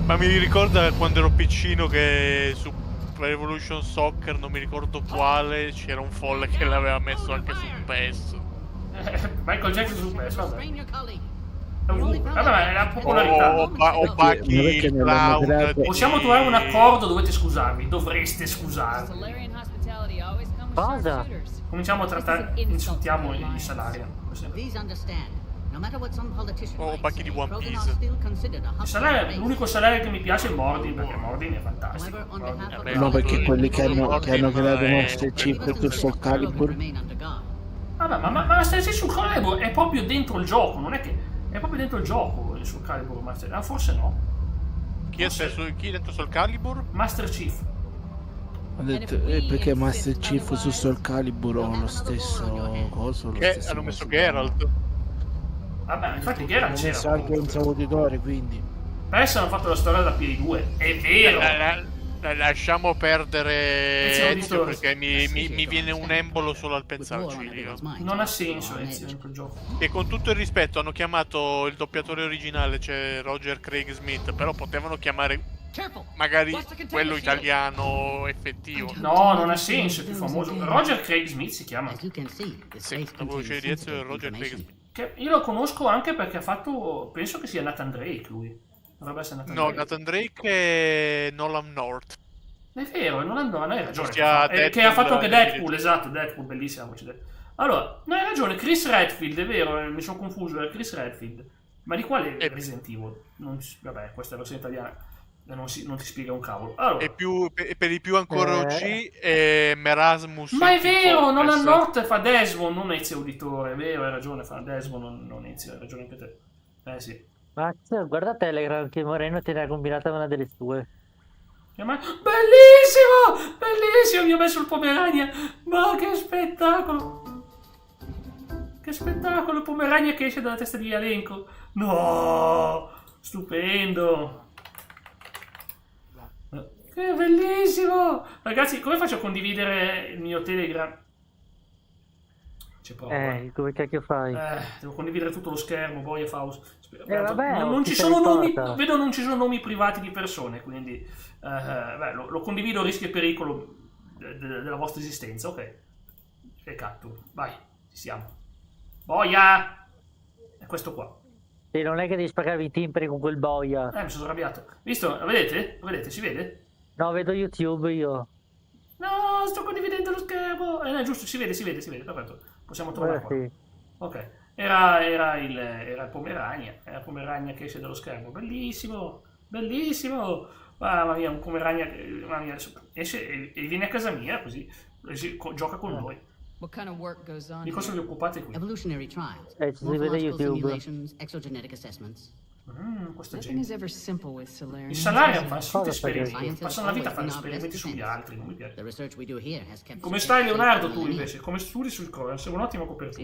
Ma mi ricorda quando ero piccino che su Revolution Soccer, non mi ricordo quale, c'era un folle che l'aveva messo anche su PES. Michael Jackson su PES, vabbè. Vabbè, è la popolarità. O Bucky Cloud. Possiamo trovare un accordo, dovete scusarvi, dovreste scusarvi. Cosa? Cominciamo a trattare, insultiamo i salari. O pacchi di One Piece. L'unico salario che mi piace è Mordin, perché Mordin è fantastico. No, perché quelli che hanno creato Master Chief su Soul Calibur. Vabbè, ma Master Chief sul Calibur è proprio dentro il gioco, non è che è proprio dentro il gioco il Soul Calibur Master. Ah, forse no. Chi è dentro Soul Calibur? Master Chief. Ho detto, perché Master Chief su Soul Calibur ho lo stesso coso. Hanno messo Geralt. Vabbè, infatti Geralt c'era. C'è anche un salvatore, quindi. Adesso hanno fatto la storia da PS2, è vero. Lasciamo perdere Ezio perché mi viene un embolo solo al pensarci. Non ha senso Ezio in quel gioco. E con tutto il rispetto hanno chiamato il doppiatore originale, cioè Roger Craig Smith, però potevano chiamare magari quello italiano effettivo. No, non ha senso, è più famoso. Roger Craig Smith si chiama. Sì, la voce di Ezio è Roger Craig Smith. Che io lo conosco anche perché ha fatto, penso che sia Nathan Drake lui. Dovrebbe essere Nathan Drake. No, Nathan Drake è Nolan North. È vero, non hai ragione. Che ha fatto anche Deadpool, esatto, Deadpool, bellissima voce. Allora, no, hai ragione, Chris Redfield, è vero, mi sono confuso, era Chris Redfield. Ma di quale Resident Evil? Vabbè, questa è la versione italiana. Non ti spiega un cavolo. Allora. E per di più ancora OG è Merasmus. Ma è vero, Nolan North fa Desmond, non Ezio Auditore, è vero, hai ragione, fa Desmond, non Ezio, hai ragione anche te. Sì. Ma guarda Telegram che Moreno te ne ha combinata una delle sue. Bellissimo! Bellissimo! Mi ho messo il Pomerania! Ma che spettacolo! Che spettacolo! Pomerania che esce dalla testa di Alenco! No! Stupendo! Che bellissimo! Ragazzi, come faccio a condividere il mio Telegram? C'è prova. Come cacchio fai? Devo condividere tutto lo schermo, boia Faust. Vabbè, non ci sono nomi, vedo non ci sono nomi privati di persone, quindi lo condivido a rischio e pericolo della vostra esistenza, ok? Che catto, vai, ci siamo. Boia! È questo qua. E non è che devi spagarvi i timpani con quel boia. Mi sono arrabbiato. Visto? Lo vedete? Lo vedete? Si vede? No, vedo YouTube io. No, sto condividendo lo schermo. No, giusto, si vede, perfetto. Possiamo trovare qua. Sì. Ok. Era il Pomerania. Era il Pomerania che esce dallo schermo. Bellissimo! Bellissimo! Mamma mia, un Pomerania. Mamma mia, esce e viene a casa mia così. Gioca con noi. What kind of work goes on? Di cosa vi occupate qui? Evolutionary trials. Si vede YouTube. Simulations, exogenetic assessments. Questa gente. I Salarium fa tutti esperimenti. Passano la vita a fare esperimenti sugli altri. Non mi piace. Come stai, Leonardo? Tu invece, come studi sul core? Sei un'ottima copertura.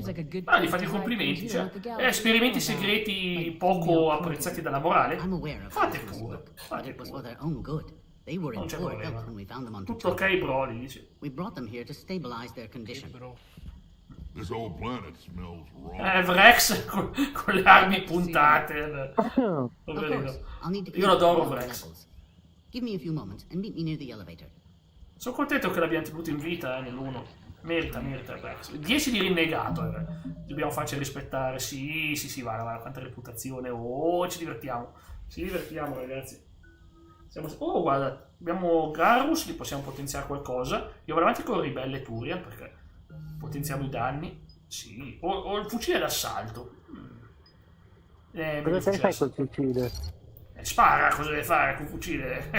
Gli fate i complimenti. Cioè, esperimenti segreti poco apprezzati dalla morale. Fate pure. Non c'è problema. Tutto ok, Broly, dice. This whole planet smells wrong. Vrex con le armi puntate. Io adoro Vrex. Sono contento che l'abbiamo tenuto in vita nell'1. Merita Vrex. 10 di rinnegato. Dobbiamo farci rispettare. Sì, va, quanta reputazione. Oh, ci divertiamo. Ragazzi. Oh, guarda, abbiamo Garrus, li possiamo potenziare qualcosa. Io vado avanti con Ribelle e Turian perché potenziamo i danni. Sì. O il fucile d'assalto. Cosa fai col fucile? Spara, cosa deve fare con il fucile?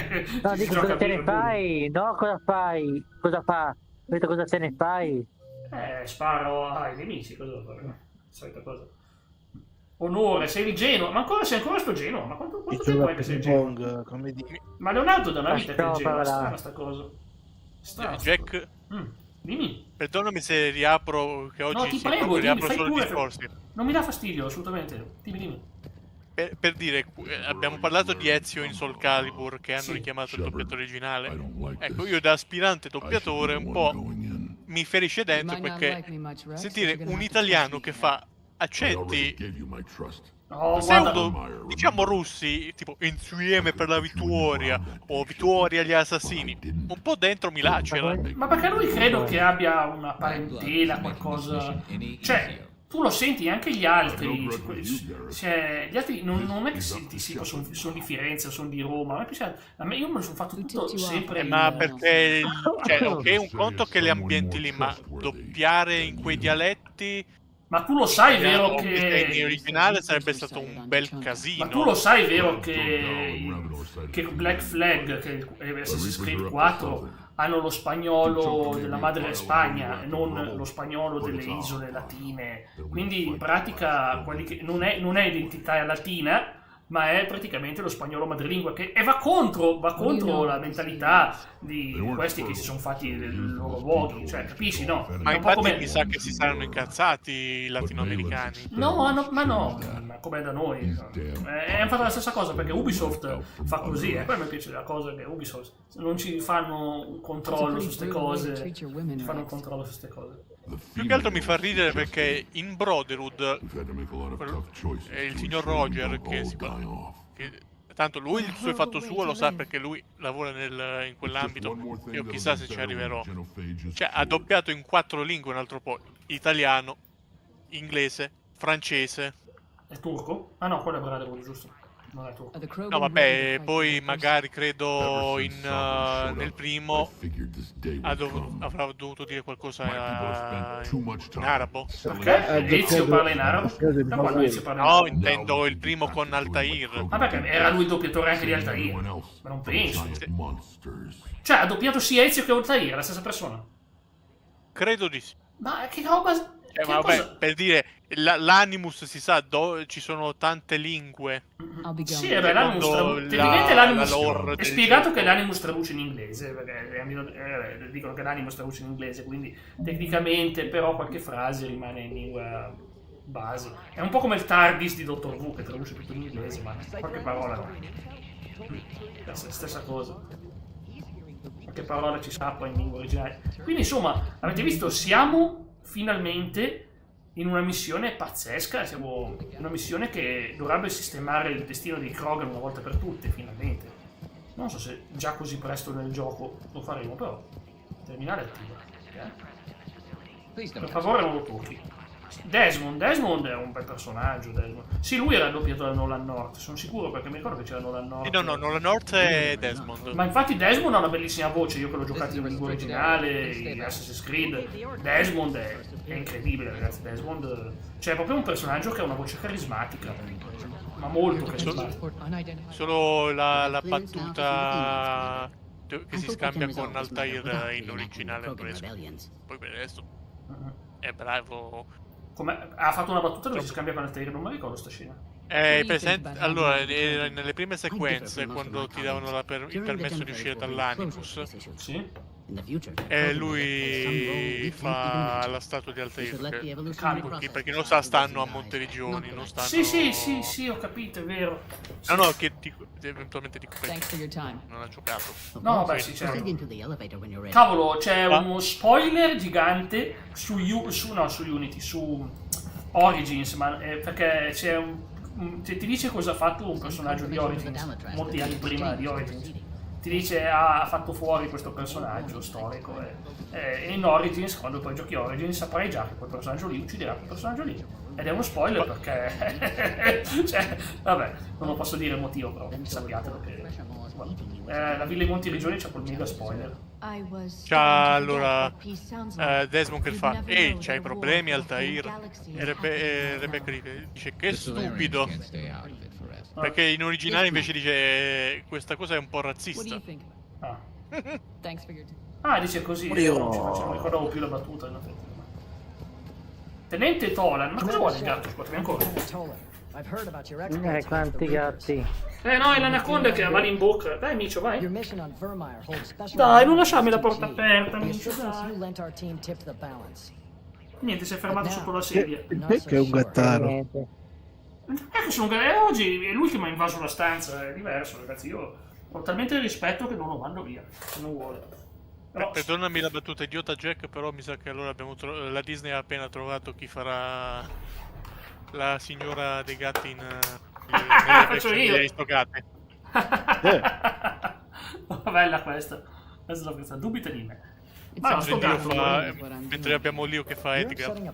No, dico cosa te ne fai? No, cosa fai? Cosa fa? Vedo cosa te ne fai? Sparo ai nemici, cosa devo fare? Solita cosa. Onore, sei il Genoa. Sei ancora sto Genoa? Ma quanto tempo è che sei il Genoa? Ma Leonardo da una vita che è il Genoa, strana sta cosa. Jack, dimmi. Perdonami se riapro, che oggi no, ti prego, riapro solo i discorsi. Non mi dà fastidio, assolutamente. Dimmi. Per dire, abbiamo parlato di Ezio in Soul Calibur, che hanno richiamato il doppiatore originale. Ecco, io da aspirante doppiatore un po' mi ferisce dentro perché sentire un italiano che fa accenti pseudo, diciamo russi, tipo insieme per la vittoria o vittoria agli assassini, un po' dentro mi lacera. Ma perché lui credo che abbia una parentela, qualcosa, cioè tu lo senti anche gli altri, cioè gli altri non è che senti sono di Firenze o sono di Roma, a me io me lo sono fatto tutto sempre ma perché cioè, ok, un conto che le ambienti lì, ma doppiare in quei dialetti Ma tu lo sai, vero che... In originale sarebbe stato un bel casino. Ma tu lo sai, vero che Black Flag, che Assassin's Creed 4, hanno lo spagnolo della madre Spagna e non lo spagnolo delle isole latine. Quindi in pratica quelli che non è identità latina, ma è praticamente lo spagnolo madrelingua, e va contro la mentalità di questi che si sono fatti i loro luoghi, cioè, capisci, no? Ma infatti mi sa che si saranno incazzati i latinoamericani. No, ma come da noi. Hanno fatto la stessa cosa, perché Ubisoft fa così, e poi mi piace la cosa che Ubisoft non ci fanno un controllo su queste cose, Più che altro mi fa ridere perché in Brotherhood il signor Roger tanto lui il suo è fatto suo, lo sa perché lui lavora in quell'ambito. Io chissà se ci arriverò. Cioè ha doppiato in 4 lingue un altro po': italiano, inglese, francese e turco? Ah no, quello è Brotherhood, giusto? Non è turco. No vabbè, poi magari credo nel primo avrà dovuto dire qualcosa in arabo. Perché? Ezio parla in arabo? No, intendo il primo con Altair. Ma perché era lui il doppiatore anche di Altair? Ma non penso. Cioè ha doppiato sia Ezio che Altair, la stessa persona? Credo di sì. Ma che roba... vabbè, per dire, l'Animus si sa, ci sono tante lingue. Sì, l'Animus è spiegato che l'Animus traduce in inglese, perché dicono che l'Animus traduce in inglese, quindi tecnicamente però qualche frase rimane in lingua base. È un po' come il TARDIS di Dottor Who, che traduce tutto in inglese, ma qualche parola no. Stessa cosa. Qualche parola ci scappa in lingua originale. Quindi insomma, avete visto, siamo finalmente in una missione pazzesca, siamo in una missione che dovrebbe sistemare il destino di Krogan una volta per tutte, finalmente. Non so se già così presto nel gioco lo faremo, però terminale attiva. Per favore non lo tocchi. Desmond è un bel personaggio. Sì, lui era doppiato da Nolan North, sono sicuro, perché mi ricordo che c'era Nolan North. No, Nolan North è Desmond. Ma infatti Desmond ha una bellissima voce, io che l'ho giocato in lingua originale, in Assassin's Creed. Desmond è incredibile, ragazzi. Desmond, cioè, è proprio un personaggio che ha una voce carismatica, ma molto carismatica. Solo la battuta che si scambia con Altair in originale preso. Poi per il resto è bravo. Ha fatto una battuta dove si scambia con Altair, non mi ricordo sta scena. Presente? Allora, nelle prime sequenze, quando ti davano il permesso di uscire dall'Animus, sì? Lui fa la statua di Altair, perché non stanno a Monteriggioni, non stanno... Sì, ho capito, è vero. No, che eventualmente dico non ha giocato. No, beh, sì, certo. Cavolo, c'è uno spoiler gigante su Unity, su Origins, perché c'è ti dice cosa ha fatto un personaggio di Origins, molti anni prima di Origins. Ti dice ha fatto fuori questo personaggio storico e in Origins, quando poi giochi Origins, saprai già che quel personaggio lì ucciderà quel personaggio lì, ed è uno spoiler perché cioè, vabbè, non lo posso dire il motivo, però sappiatelo che la Villa dei Monti Regioni c'ha quel mega spoiler. Allora Desmond che fa c'hai problemi Altair, e Rebecca dice che stupido, perché in originale invece dice questa cosa è un po' razzista. Dice così, non ricordavo più la battuta. Tenente Tolan, ma cosa vuole il gatto? Scusami ancora. Quanti gatti. No, è l'anaconda che ha mani in bocca. Dai, Micio, vai. Dai, non lasciarmi la porta aperta, Micio, dai. Niente, si è fermato sotto la sedia. Perché è un gattaro? Oggi è lui che mi ha invaso la stanza, è diverso, ragazzi. Io ho talmente rispetto che non lo mando via, se non vuole. Però... Perdonami la battuta idiota, Jack, però mi sa che allora la Disney ha appena trovato chi farà la signora dei gatti faccio io. Aristocrati. Bella questa è la questa, dubita di me. Ma sto gatto mentre abbiamo Leo che fa Edgar. Ma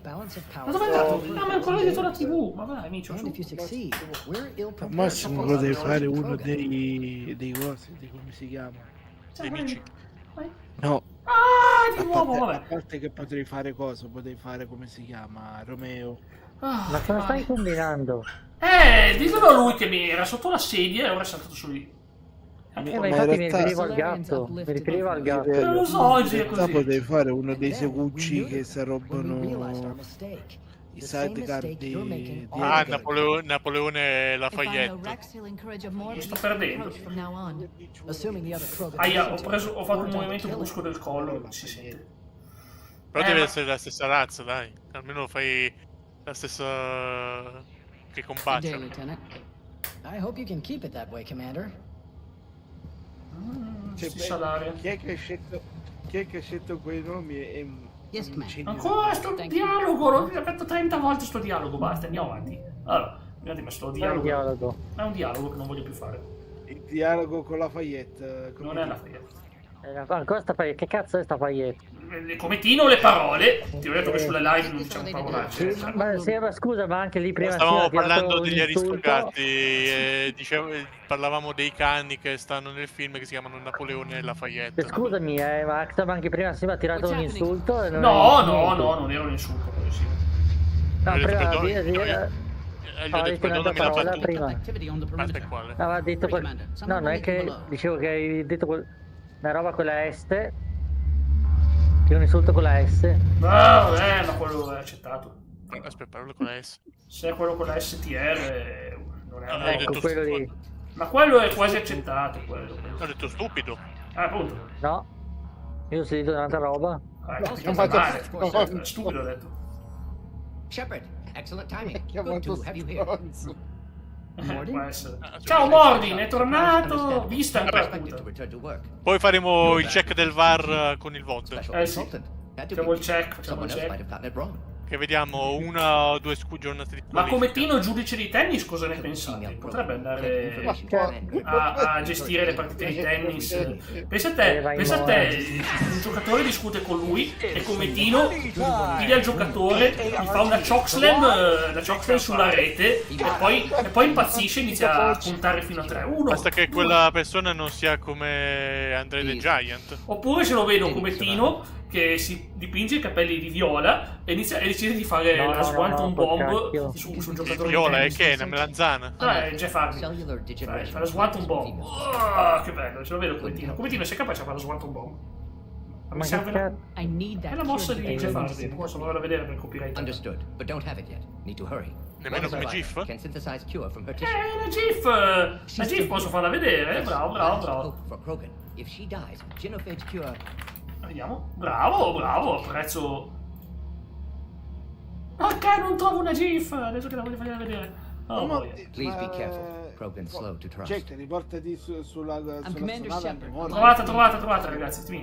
dove è andato? No, ma è ancora dietro la TV. Ma vai, amico, su. Al massimo potrei fare uno dei cosi, di come si chiama? Dei amici. No. di nuovo, vabbè. A parte che potrei fare cosa? Potrei fare, come si chiama? Romeo. Ma cosa stai combinando? Ditelo a lui che mi era sotto la sedia e ora è saltato su lì. Ma infatti mi riferivo al gatto. Non lo so, oggi è così. Potrei fare uno dei segucci che si robano i sidecar di Napoleone Lafayette. Mi sto perdendo. Aia, ho fatto un movimento brusco del collo, non si sente. Però deve essere la stessa razza, dai. Almeno fai la stessa che combacia. I hope you can keep it that way, Commander. Chi è che ha scelto quei nomi? Ancora sto dialogo, l'ho ripetuto 30 volte sto dialogo, basta, andiamo avanti. Allora, mi sto dialogo. È un dialogo che non voglio più fare. Il dialogo con Lafayette. Non è Lafayette. Ancora sta Lafayette, che cazzo è sta Lafayette? Come Tino le parole, ti ho detto che sulle live non diciamo parolacce. Ma scusa, ma anche lì prima stavamo parlando degli aristocrati, parlavamo dei cani che stanno nel film che si chiamano Napoleone e Lafayette. Scusami, ma anche prima si mi ha tirato un insulto? No, non era un insulto, poi sì. No, gli ho detto un'altra parola prima. Aspetta, quale? Aveva detto no, non è che dicevo che hai detto una roba con la S. Che è un insulto con la S. Ma quello è accettato. Aspetta, parlo con la S. Se è quello con la STR non è ecco, quello lì. Ma quello è quasi accettato, quello. Ho detto stupido. Appunto. No. Io ho sentito un'altra roba. Stupido ho detto. Shepard, excellent timing. Good to have you here. Ciao Mordin, è tornato. Vista ancora. Poi faremo il check del VAR con il VOD. Sì. Facciamo il check. Che vediamo una o due giornate di Ma come Tino giudice di tennis cosa ne pensate? Potrebbe andare a gestire le partite di tennis. Pensa a te, un giocatore discute con lui e come Tino piglia il giocatore, gli fa una chokeslam sulla rete e poi impazzisce e inizia a contare fino a 3-1. Basta che quella persona non sia come Andre the Giant. Oppure se lo vedo come Tino che si dipinge i capelli di viola e decide di fare la Swanton Bomb su un giocatore viola di è che è una melanzana. Jeff Hardy fa la Swanton Bomb. Che bello, ce lo vedo come Tino sei capace a fare la Swanton Bomb? Mi serve è la mossa di Jeff Hardy, posso andare a vedere per copyright. Understood, but don't have it yet. Need to hurry. Nemmeno come GIF? La GIF posso farla vedere, bravo. If she dies, Genophage's cure. Vediamo. Bravo, apprezzo. Perché non trovo una GIF? Adesso che la voglio far vedere. Please be careful. Krogan slow to trust. Jack, riportati sulla trovata, ragazzi,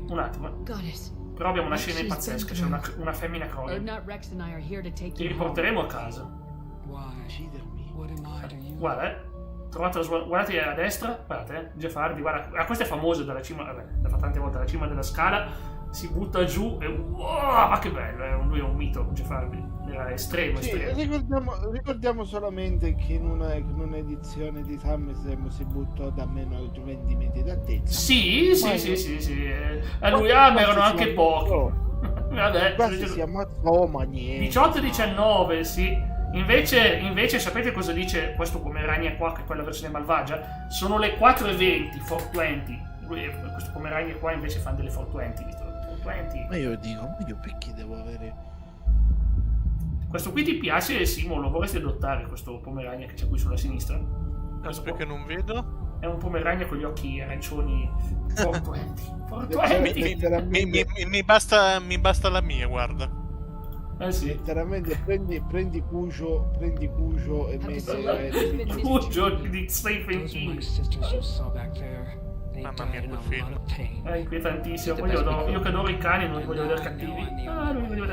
un attimo. Però abbiamo una scena pazzesca, c'è una femmina Krogan. Ti riporteremo a casa. Guarda, guardate a destra, guardate, Jeff Hardy, guarda, questa è famosa dalla cima, l'ha fatto tante volte, dalla cima della scala, si butta giù e ma che bello, lui è un mito, Jeff Hardy, era estremo. Ricordiamo solamente che in un'edizione di SummerSlam si buttò da meno 20 metri d'altezza. Sì, a lui ma erano anche pochi. Quasi si ammazzò, ma niente. 18-19, sì. Invece sapete cosa dice questo Pomerania qua, che è quella versione malvagia? Sono le 4:20, 420. Questo Pomerania qua invece fa delle 420. Ma io dico, perché devo avere... Questo qui ti piace, Simo? Lo vorresti adottare, questo Pomerania che c'è qui sulla sinistra? Aspetta che non vedo. È un Pomerania con gli occhi arancioni 420. Mi basta la mia, guarda. Sì. Letteralmente prendi Cujo e metti Cujo di Stephen King. Mamma mia, quel film è inquietantissimo. Io che adoro i cani non li voglio vedere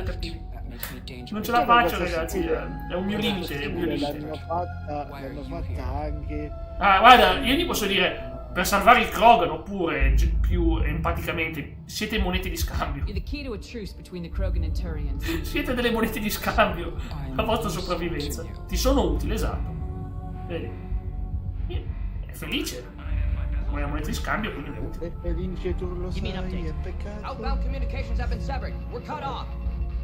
cattivi. Non ce la faccio, ragazzi, è un mio limite. L'hanno fatta anche. Guarda, io gli posso dire, per salvare il Krogan, oppure più empaticamente, siete monete di scambio. Siete delle monete di scambio la vostra sopravvivenza. Ti sono utili, esatto. Vedi? È felice. una moneta di scambio, quindi è utile. Felice, tu lo sai, è peccato. Outbound communications have been severed. We're cut off.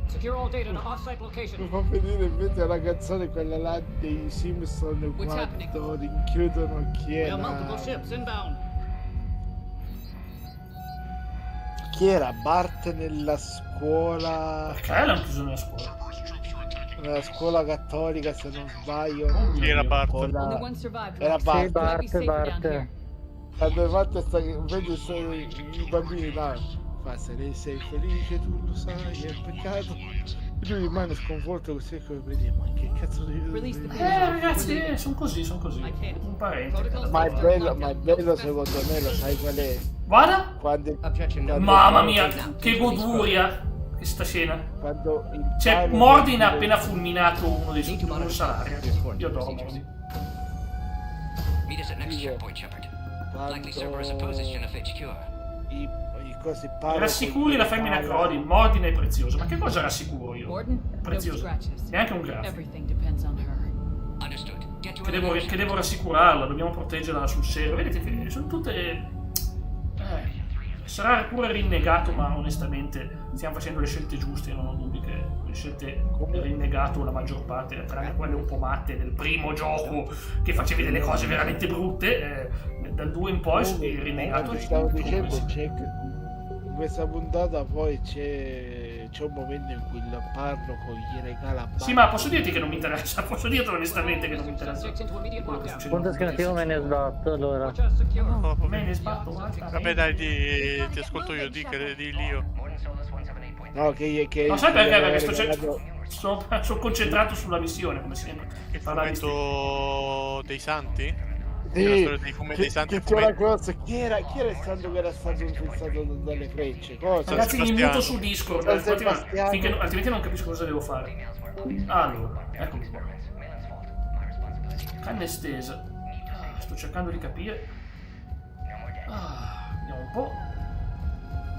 Secure all data to off-site location. Mi fa vedere invece la canzone quella là dei Simpson quando rinchiudono chi era. Chi era Bart nella scuola? Perché l'hanno chiuso nella scuola? Nella scuola cattolica, se non sbaglio. Chi era Bart? Era Bart. Sì, Bart. Quando vedi i bambini là, fa se lei sei felice, tu lo sai, è peccato. Lui rimane sconvolto così come vedi, ma che cazzo di... ragazzi, sono così. Un parente. Ma è bello secondo me, lo sai qual è? Guarda! Quando Mamma mia, che goduria questa scena. Cioè, Mordin ha appena fulminato uno dei suoi salari. Io adoro Mordin. Meet us at next checkpoint, Shepard. Likely Cerberus opposes Genophage cure. Rassicuri la femmina Crodi, Mordin è prezioso. Ma che cosa rassicuro io? Prezioso. Neanche un graffio. Che devo rassicurarla, dobbiamo proteggerla sul serio. Vedete che sono tutte... sarà pure rinnegato, ma onestamente stiamo facendo le scelte giuste, non ho dubbi che le scelte rinnegato la maggior parte, tranne quelle un po' matte del primo gioco che facevi delle cose veramente brutte, dal 2 in poi il rinnegato stavo dicendo, in questa puntata poi c'è un momento in cui il parroco gli regala sì, ma posso dirti che non mi interessa, posso dirti onestamente che non mi interessa. Punto scansivo me ne sbatto allora. No, me ne sbatto. Vabbè dai, ti ascolto io, di io. No, che no, sai perché sono concentrato sulla missione, come sempre. Il fumetto dei santi? Sì, la storia dei fumetti dei santi. Che una cosa, chi era il santo che era stato infilzato dalle frecce? Cosa? Ragazzi, mi muto su Discord, altrimenti non capisco cosa devo fare. Allora, eccomi qua. Canna estesa. Sto cercando di capire. Vediamo un po'.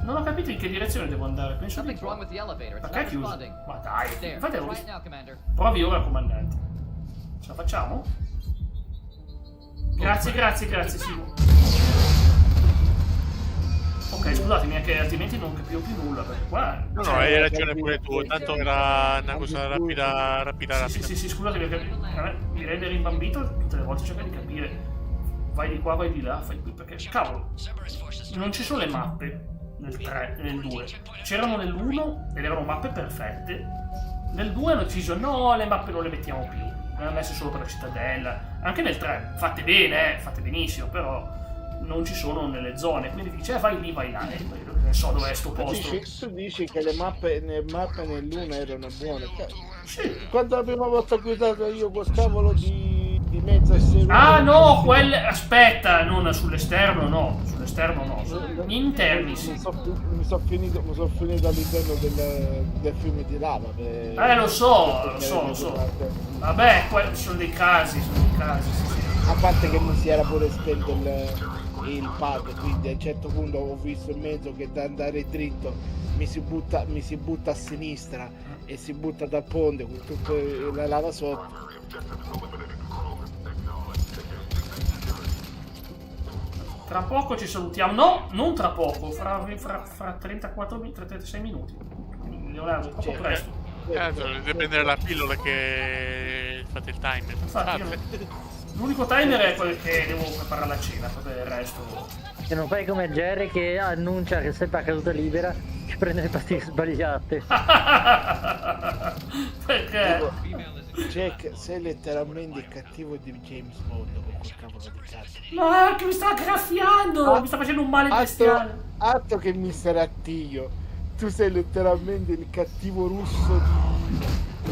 Non ho capito in che direzione devo andare. Penso di qua. Perché è chiuso? Ma dai, provi ora, comandante. Ce la facciamo? Grazie, Simo. Ok, scusatemi, anche altrimenti non capivo più nulla, perché qua... No, hai ragione pure tu, tanto era una cosa rapida. Sì, scusatemi, perché mi rende rimbambito, tutte le volte cerca di capire, vai di qua, vai di là, fai qui, perché, cavolo, non ci sono le mappe nel 3 e nel 2, c'erano nell'1 ed erano mappe perfette, nel 2 hanno deciso, no, le mappe non le mettiamo più. Le hanno messe solo per la cittadella, anche nel 3, fatte bene, fatte benissimo, però non ci sono nelle zone, quindi dice vai lì, vai là, non so dov'è sto posto. Tu dici che le mappe nell'1 erano buone? Sì. Quando la prima volta guidato io col cavolo di mezzo essere... Ah no, quelle... aspetta, non sull'esterno no, gli interni sì. Mi sono finito all'interno del fiume di lava. Lo so. Vabbè, sono dei casi, sì. A parte che mi si era pure spento il pad, quindi a un certo punto ho visto in mezzo che da andare dritto mi si butta a sinistra e si butta dal ponte con tutta la lava sotto. Tra poco ci salutiamo. No, non tra poco, fra 36 minuti. Leonardo, troppo presto. Deve prendere la pillola che fate il timer. Infatti, l'unico timer è quello che devo preparare la cena, per il resto. Se non fai come Jerry che annuncia che sei a caduta libera, ci prende le pastiglie sbagliate. Perché? Jack, sei letteralmente il cattivo di James Bond con quel cavolo di cazzo. No, che mi sta graffiando! Mi sta facendo un male bestiale. Altro che Mr. Attilio. Tu sei letteralmente il cattivo russo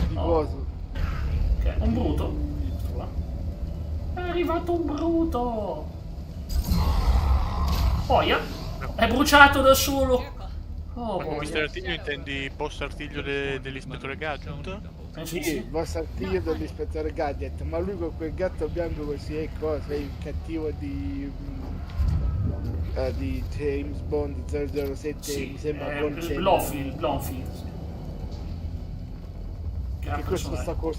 di coso. Ok, un bruto. È arrivato un bruto. Poia. È bruciato da solo. Ma con Mr. Artiglio intendi boss artiglio dell'ispettore Gadget? Sì, boss artiglio dell'ispettore Gadget, ma lui con quel gatto bianco così è cosa, è il cattivo di James Bond 007, sì, mi sembra Blomfield. Che questo sta con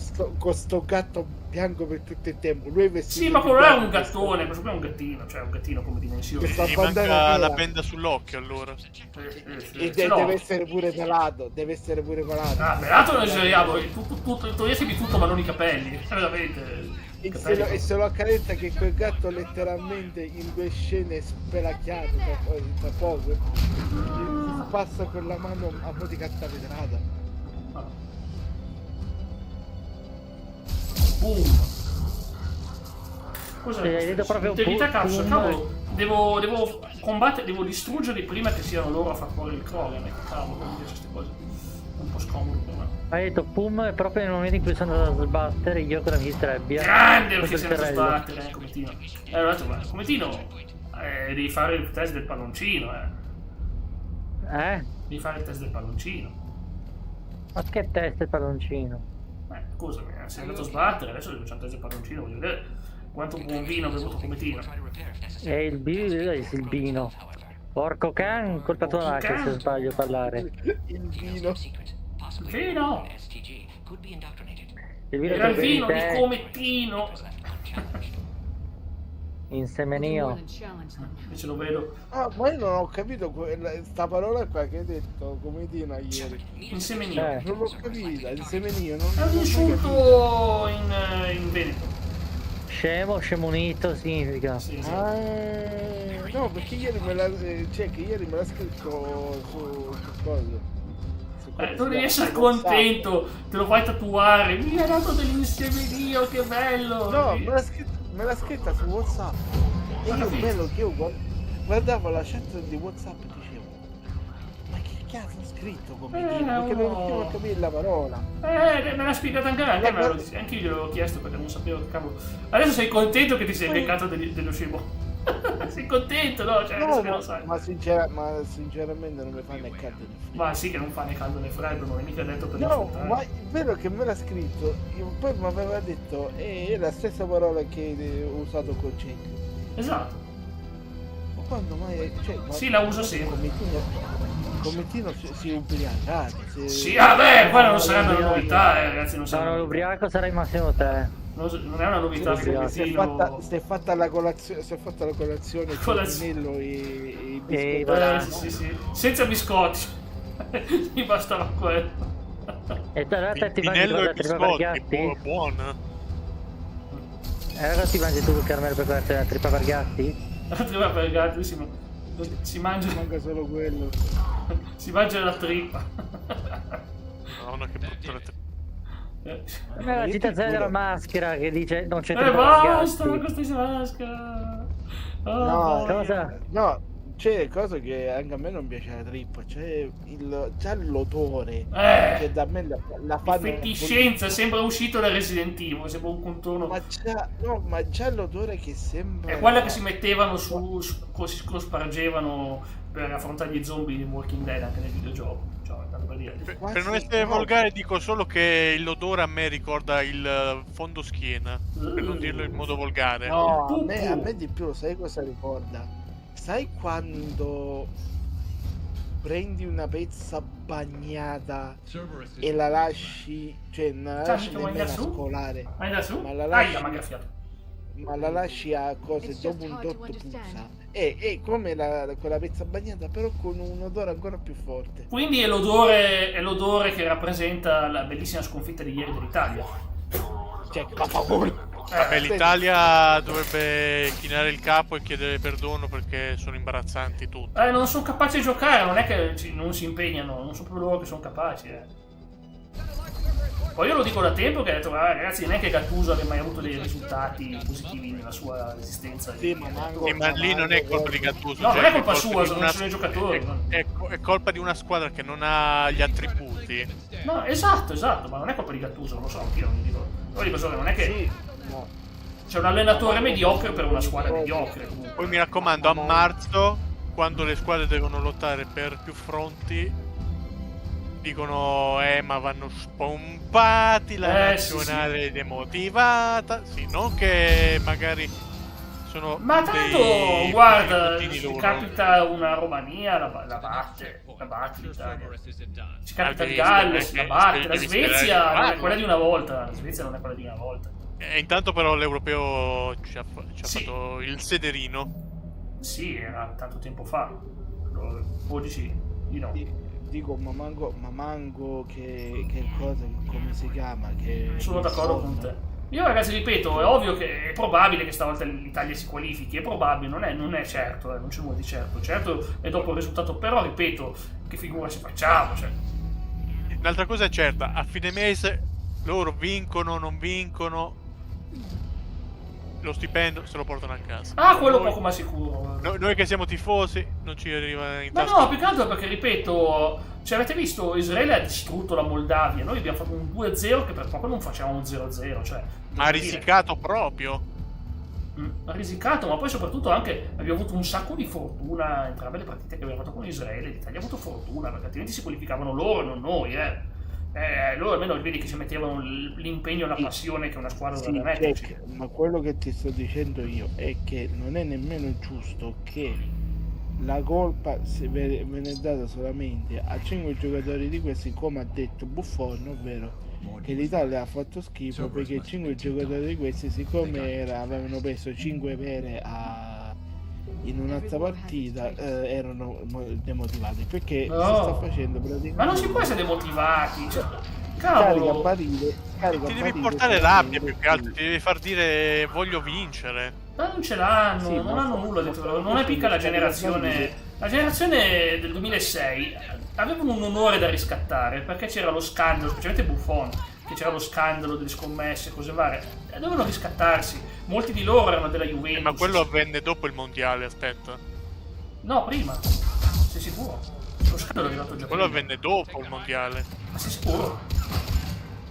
sto gatto bianco per tutto il tempo. Lui è vestito. Sì, ma quello è un gattone, questo qui è un gattino, cioè un gattino come dimensione. Gli manca la benda sull'occhio allora. E deve essere pure pelato, Ah, pelato non esageriamo, togliersi di tutto ma non i capelli, veramente. E se lo accarezza che quel gatto letteralmente in 2 scene spelacchiato da poco, si passa con la mano a mo' di carta vetrata. Boom. Cos'è? Hai detto proprio Integrità cazzo, cavolo. Devo combattere, devo distruggerli prima che siano loro a far fuori il Krogan. Cavolo, non mi piace queste cose. È un po' scomodo per me. Hai detto pum, e proprio nel momento in cui sono andato a sbattere io con la mia trebbia. Grande perché sei andato a sbattere, Cometino. Allora, Cometino, devi fare il test del palloncino, Devi fare il test del palloncino. Ma che test del palloncino? Scusami, sei andato a sbattere, adesso devo fare il test del palloncino, voglio vedere quanto buon vino ha bevuto Cometino. E il vino. Porco can, colpa tua anche se sbaglio a parlare. Il vino. Vino! Era il vino di Cometino! Insemenio. Invece lo vedo. Ah, ma io non ho capito sta parola qua che hai detto Cometino ieri. Insemenio. Non l'ho capita, insemenio. È un insulto in Veneto. Scemunito significa. Sì. No, perché ieri me l'ha scritto su cosa. Tu devi essere contento, te lo fai tatuare. Mi ha dato dell'insemenio, che bello! No, me l'ha scritta su WhatsApp. E io bello che io guardavo la chat di WhatsApp e dicevo: ma che cazzo ha scritto Cometino? Perché non riuscivo a capire la parola. Me l'ha spiegata anche a me, anche io gliel'ho chiesto perché non sapevo che cavolo. Adesso sei contento che ti sei beccato dello scemo? Sei contento, no? Cioè, no, che lo sai. Ma sinceramente non mi fa né caldo né freddo. Ma sì che non fa né caldo né freddo, non è mica detto per insultare. Ma è vero che me l'ha scritto, poi mi aveva detto è la stessa parola che ho usato con Cenk. Esatto. Ma quando mai... Cioè, sì, la uso sempre. Cometino si è ubriacato. Sì, vabbè, quella non sarebbe una novità, ragazzi. Non no, l'ubriaco sarai massimo te. Non è una novità per Cometino. Si è fatta la colazione con Pinello e i biscotti. Sì. Senza biscotti. Mi bastava quello. E allora ti mangi la trippa per gatti? Buona. E allora ti mangi tu il caramello per farti la trippa per gatti? La trippa per gatti, si mangia. Manca solo quello. Si mangia la trippa. Madonna, che brutta la trippa. La citazione della maschera che dice non c'è basta con questa maschera. No, cosa? No, c'è cosa che anche a me non piace la trippa, c'è già l'odore che da me la fanno fetiscenza, sembra uscito da Resident Evil, sembra un contorno. Ma già l'odore che sembra è quella che si mettevano si spargevano per affrontare gli zombie di Walking Dead anche nel videogioco. Per non essere volgare dico solo che l'odore a me ricorda il fondo schiena, per non dirlo in modo volgare. No, a me di più, sai cosa ricorda? Sai quando prendi una pezza bagnata e la lasci, cioè non la lasci nemmeno a scolare, ma la lasci a cose dopo un tot puzza. È come quella pezza bagnata, però con un odore ancora più forte. Quindi è l'odore che rappresenta la bellissima sconfitta di ieri dell'Italia. Cioè, che favore. Vabbè, l'Italia dovrebbe chinare il capo e chiedere perdono perché sono imbarazzanti tutti. Non sono capaci di giocare, non è che non si impegnano, non sono proprio loro che sono capaci. Poi io lo dico da tempo che ho detto, ragazzi, non è che Gattuso abbia mai avuto dei risultati positivi nella sua esistenza. Sì, ma lì non è colpa di Gattuso. No, non è colpa sua, sono i giocatori. È colpa di una squadra che non ha gli attributi. No, esatto, ma non è colpa di Gattuso, non lo so, anch'io non dico. Lo dico solo, non è che... Sì, no. C'è un allenatore mediocre per una squadra mediocre. Comunque. Poi mi raccomando, a marzo, quando le squadre devono lottare per più fronti, dicono ma vanno spompati, la nazionale è demotivata. Sì, non che magari sono ma tanto guarda, se capita una Romania la batte l'Italia. Ci capita il Galles, la batte. La Svezia non è quella di una volta. La Svezia non è quella di una volta. E intanto però l'europeo ci ha fatto il sederino. Sì, era tanto tempo fa. O dici di no? Dico, ma manco che cosa, come si chiama? Che sono d'accordo con te. Io ragazzi ripeto, è ovvio che è probabile che stavolta l'Italia si qualifichi, è probabile, non è certo, non c'è nulla di certo. Certo è dopo il risultato, però ripeto, che figura ci facciamo? Cioè. Un'altra cosa è certa, a fine mese loro vincono, non vincono, lo stipendio se lo portano a casa. Ah, quello poco ma sicuro. Noi che siamo tifosi non ci arriva in tasca. Ma no, più che altro perché ripeto, cioè avete visto, Israele ha distrutto la Moldavia, noi abbiamo fatto un 2-0 che per poco non facciamo un 0-0, cioè ha risicato proprio. Ha risicato, ma poi soprattutto anche abbiamo avuto un sacco di fortuna in entrambe le partite che abbiamo fatto con Israele. L'Italia ha avuto fortuna perché altrimenti si qualificavano loro, non noi, loro almeno vedi che ci mettevano l'impegno e la passione che una squadra dovrebbe metterci. Ma quello che ti sto dicendo io è che non è nemmeno giusto che la colpa viene data solamente a 5 giocatori di questi, come ha detto Buffon, ovvero che l'Italia ha fatto schifo perché 5 giocatori di questi, siccome avevano preso 5 vere in un'altra partita, erano demotivati, perché si sta facendo praticamente... Ma non si può essere demotivati, cioè, cavolo, ti devi portare rabbia, più che altro ti devi far dire voglio vincere. Ma non ce l'hanno, sì, non hanno nulla dentro. Non è picca la generazione del 2006 avevano un onore da riscattare, perché c'era lo scandalo, specialmente Buffon, che c'era lo scandalo delle scommesse, cose varie, e dovevano riscattarsi. Molti di loro erano della Juventus. Ma quello avvenne dopo il mondiale, aspetta. No, prima. Sei sicuro? Lo scandalo è arrivato già quello prima. Avvenne dopo il mondiale. Ma sei sicuro?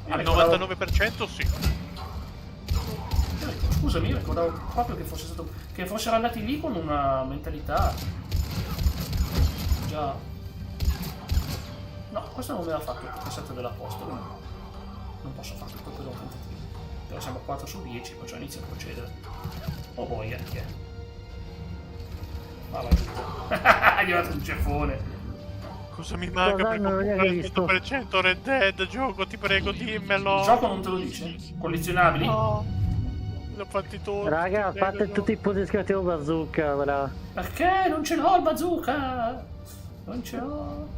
Il 99% sì. Scusami, io ricordavo proprio che fossero andati lì con una mentalità. Già. No, questo non me l'ha fatto il passato dell'apostolo. Non posso fare tutto quello tentativo. Però siamo a 4 su 10, perciò inizio a procedere. Oh boia, chi è? Ma vai tutto. È arrivato un ceffone. Cosa mi manca per comprare il 100% Red Dead? Gioco, ti prego, dimmelo. Il gioco non te lo dice? Collezionabili? No. L'ho fatti tutti. Raga, fate tutti i punti iscritti al bazooka, voilà. Perché? Non ce l'ho il bazooka! Non ce l'ho.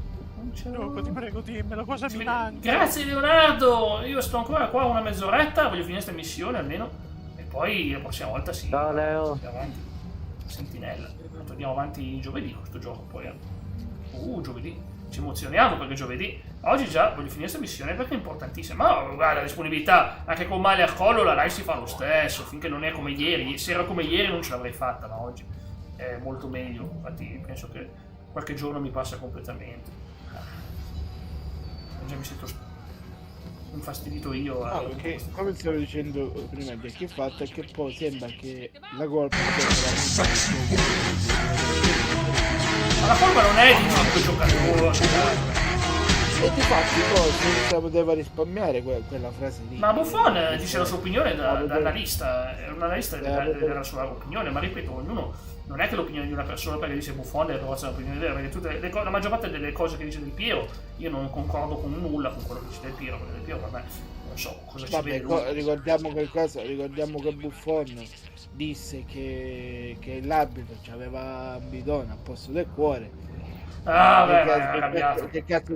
Gioco, ti prego, dimmelo, cosa mi manca? Grazie Leonardo! Io sto ancora qua una mezz'oretta, voglio finire questa missione almeno. E poi la prossima volta sì. Ciao Leo. Avanti. Sentinella. Andiamo avanti giovedì questo gioco poi. Giovedì. Ci emozioniamo perché giovedì. Oggi già voglio finire questa missione perché è importantissima. Ma guarda, la disponibilità, anche con male al collo la live si fa lo stesso, finché non è come ieri. Se era come ieri non ce l'avrei fatta, ma oggi è molto meglio. Infatti penso che qualche giorno mi passa completamente. Già mi sento infastidito io. Perché, come stavo dicendo prima di chi fatto, è che poi sembra che la colpa ma la colpa non è di un giocatore. E di fatti poi poteva risparmiare quella frase lì. Ma Buffon dice la sua opinione da analista, è un analista della la sua opinione, ma ripeto, ognuno non è che l'opinione di una persona perché dice Buffon deve trovare un'opinione vera, perché la maggior parte delle cose che dice Del Piero io non concordo con nulla con quello che dice Del Piero, perché Del Piero per me non so cosa ci vede. Ricordiamo che Buffon disse che l'arbitro aveva un bidone al posto del cuore. Che cazzo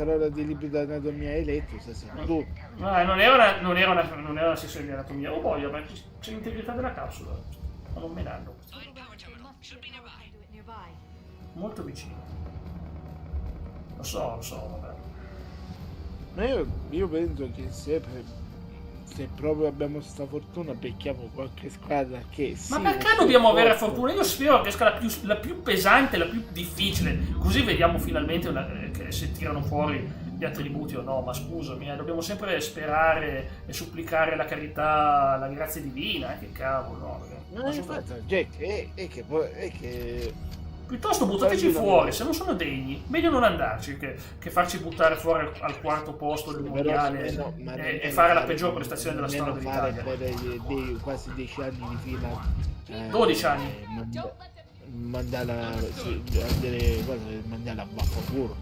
allora di libri d'anatomia hai letto? Tu? No, non era una sessione di anatomia. Oh boia, ma c'è l'integrità della capsula. Ma non me l'hanno. Molto vicino. Lo so, vabbè. Ma io penso che se proprio abbiamo sta fortuna becchiamo qualche squadra che ma perché dobbiamo avere fortuna? Io spero che esca la più pesante, la più difficile, così vediamo finalmente che se tirano fuori gli attributi o no. Ma scusami, dobbiamo sempre sperare e supplicare la carità, la grazia divina, che cavolo, no? Piuttosto buttateci fuori, se non sono degni, meglio non andarci che farci buttare fuori al quarto posto del mondiale e fare la peggior prestazione della storia dell'Italia. Quasi 10 anni di fila. 12 anni. Mandala a vaffanculo.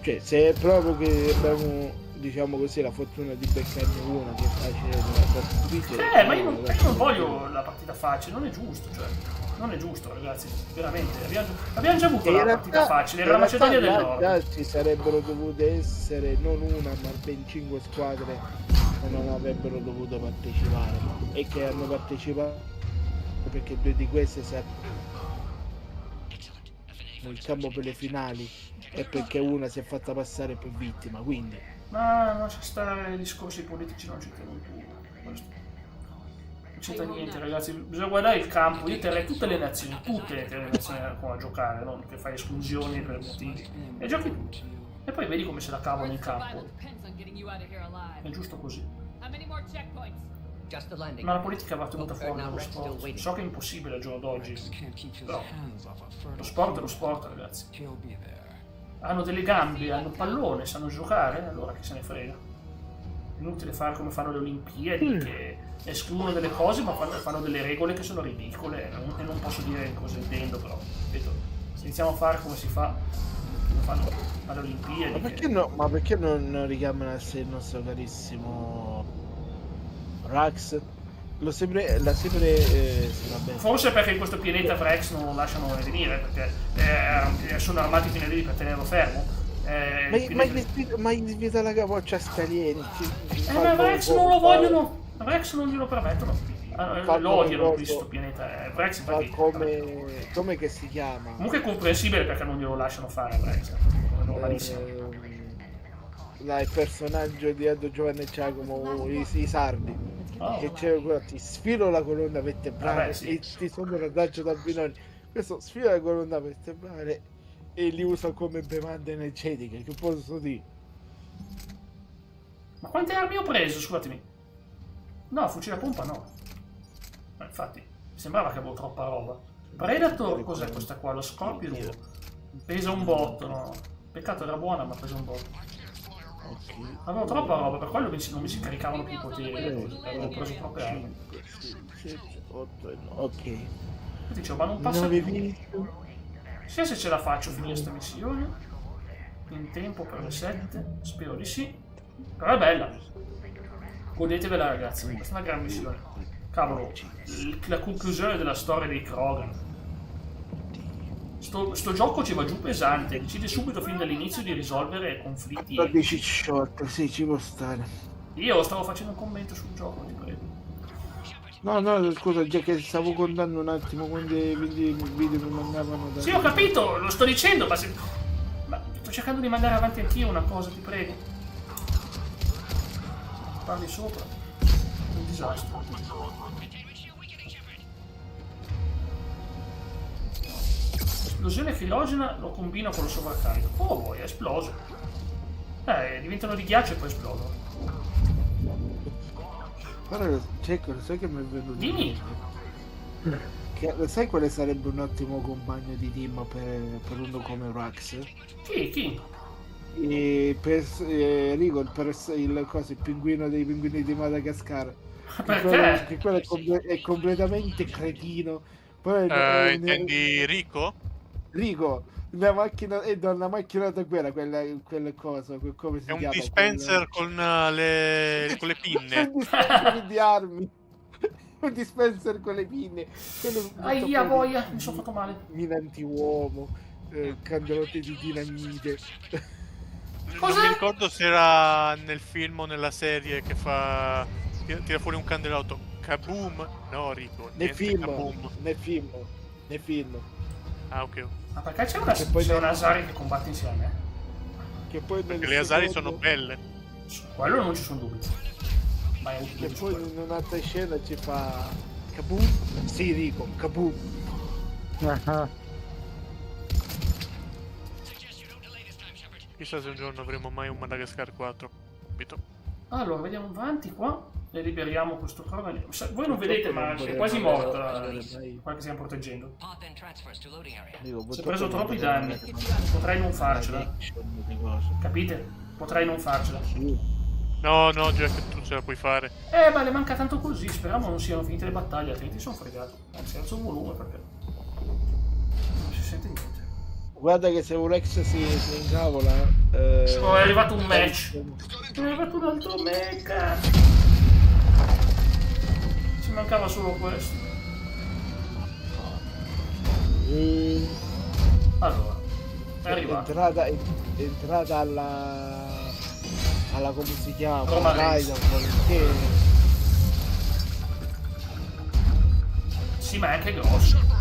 Cioè, se è proprio che abbiamo diciamo così, la fortuna di beccarne una che è facile. Ma io non voglio la partita facile, non è giusto, cioè. Non è giusto, ragazzi, veramente. Abbiamo già avuto la partita facile, era la Macedonia del Nord. Ci sarebbero dovute essere non una, ma ben 5 squadre che non avrebbero dovuto partecipare e che hanno partecipato perché 2 di queste nel campo per le finali e perché una si è fatta passare per vittima, quindi. Ma non c'è stare discorsi politici, non c'entra più. Non c'entra niente, ragazzi, bisogna guardare il campo. Io terrei tutte le nazioni a giocare, non che fai esclusioni per motivi. E giochi tutti. E poi vedi come se la cavano in campo. È giusto così. Ma la politica va tenuta fuori dallo sport. So che è impossibile al giorno d'oggi. Però lo sport è lo sport, ragazzi. Hanno delle gambe, hanno pallone, sanno giocare, allora chi se ne frega. Inutile fare come fanno le Olimpiadi, che escludono delle cose ma fanno delle regole che sono ridicole e non posso dire cosa intendo, però ripeto, se iniziamo a fare come si fa, come fanno alle Olimpiadi. Ma perché non richiamano a sé il nostro carissimo Rax? Sì, vabbè. Forse perché in questo pianeta Rex non lo lasciano venire, perché sono armati fino a lì per tenerlo fermo. Ma invita la capoccia scalieri. Ma Rex non lo vogliono. Rex non glielo permettono. Lo odiano questo pianeta. Rex come che si chiama? Comunque è comprensibile perché non glielo lasciano fare Rex. È normalissimo. Il personaggio di Aldo Giovanni e Giacomo, i sardi. Che c'è, ti sfilo la colonna vertebrale e ti sono radaggio dal binocchio. Questo sfila la colonna vertebrale e li usa come bevande energetiche. Che posso dire? Ma quante armi ho preso, scusatemi? No, fucile a pompa no. Ma infatti, mi sembrava che avevo troppa roba. Predator, cos'è questa qua? Lo Scorpion? Pesa un botto, no? Peccato, era buona, ma pesa un botto. Avevo troppa roba, per quello non mi si caricavano più i poteri. Avevo preso troppe armi. Ok. Dicevo, ma non passa più. Sì, se ce la faccio finire questa missione. In tempo per le 7. Spero di sì. Però è bella. Godetevela, ragazzi. Questa è una gran missione. Cavolo, la conclusione della storia dei Krogan. Sto gioco ci va giù pesante, decide subito fin dall'inizio di risolvere conflitti. Sì, ci può stare. Io stavo facendo un commento sul gioco, ti prego. No, scusa, già che stavo contando un attimo quando i video mi mandavano da... Sì, ho capito, lo sto dicendo, ma sto cercando di mandare avanti anch'io una cosa, ti prego. Parli sopra. È un disastro. L'esplosione filogena lo combino con lo sovraccarico. Oh, vuoi, è esploso. Diventano di ghiaccio e poi esplodono. Guarda, Cecco, sai che mi è venuto? Dimmi! Sai quale sarebbe un ottimo compagno di team per uno come Rax? Chi? Rico, il pinguino dei pinguini di Madagascar. Perché? Che quello è completamente cretino. Intendi Rico? Rico, la macchina è una macchina da guerra, quella cosa, come si chiama? È un dispenser con le pinne. Un dispenser di armi. Un dispenser con le pinne. Aia boia, mi sono fatto male. Mine anti-uomo, candelotti di dinamite. Non mi ricordo se era nel film o nella serie che tira fuori un candelotto. Kaboom? No, Rico. Nel film. Ah, ok. Ma perché c'è una Asari che combatte insieme? Perché le Asari sono belle. Su quello non ci sono dubbi. Ma è e poi in un'altra scena ci fa Kaboom? Sì, Rico, Kaboom. Chissà se un giorno avremo mai un Madagascar 4. Capito? Allora, vediamo avanti qua e liberiamo questo Krogan. Voi non vedete, ma è quasi morto quella che stiamo proteggendo. Si è preso troppi danni. Potrei non farcela. Capite? Potrei non farcela. No, Jack, tu ce la puoi fare. Ma le manca tanto così. Speriamo non siano finite le battaglie, altrimenti sono fregato. Anzi, alzo il volume perché non si sente niente. Guarda che se un Rex si incavola... è arrivato un match. È arrivato un altro mecha. Ci mancava solo questo. Allora, è arrivato. Entrata alla come si chiama? Roma Raiden, volentieri. Sì, ma è anche grosso.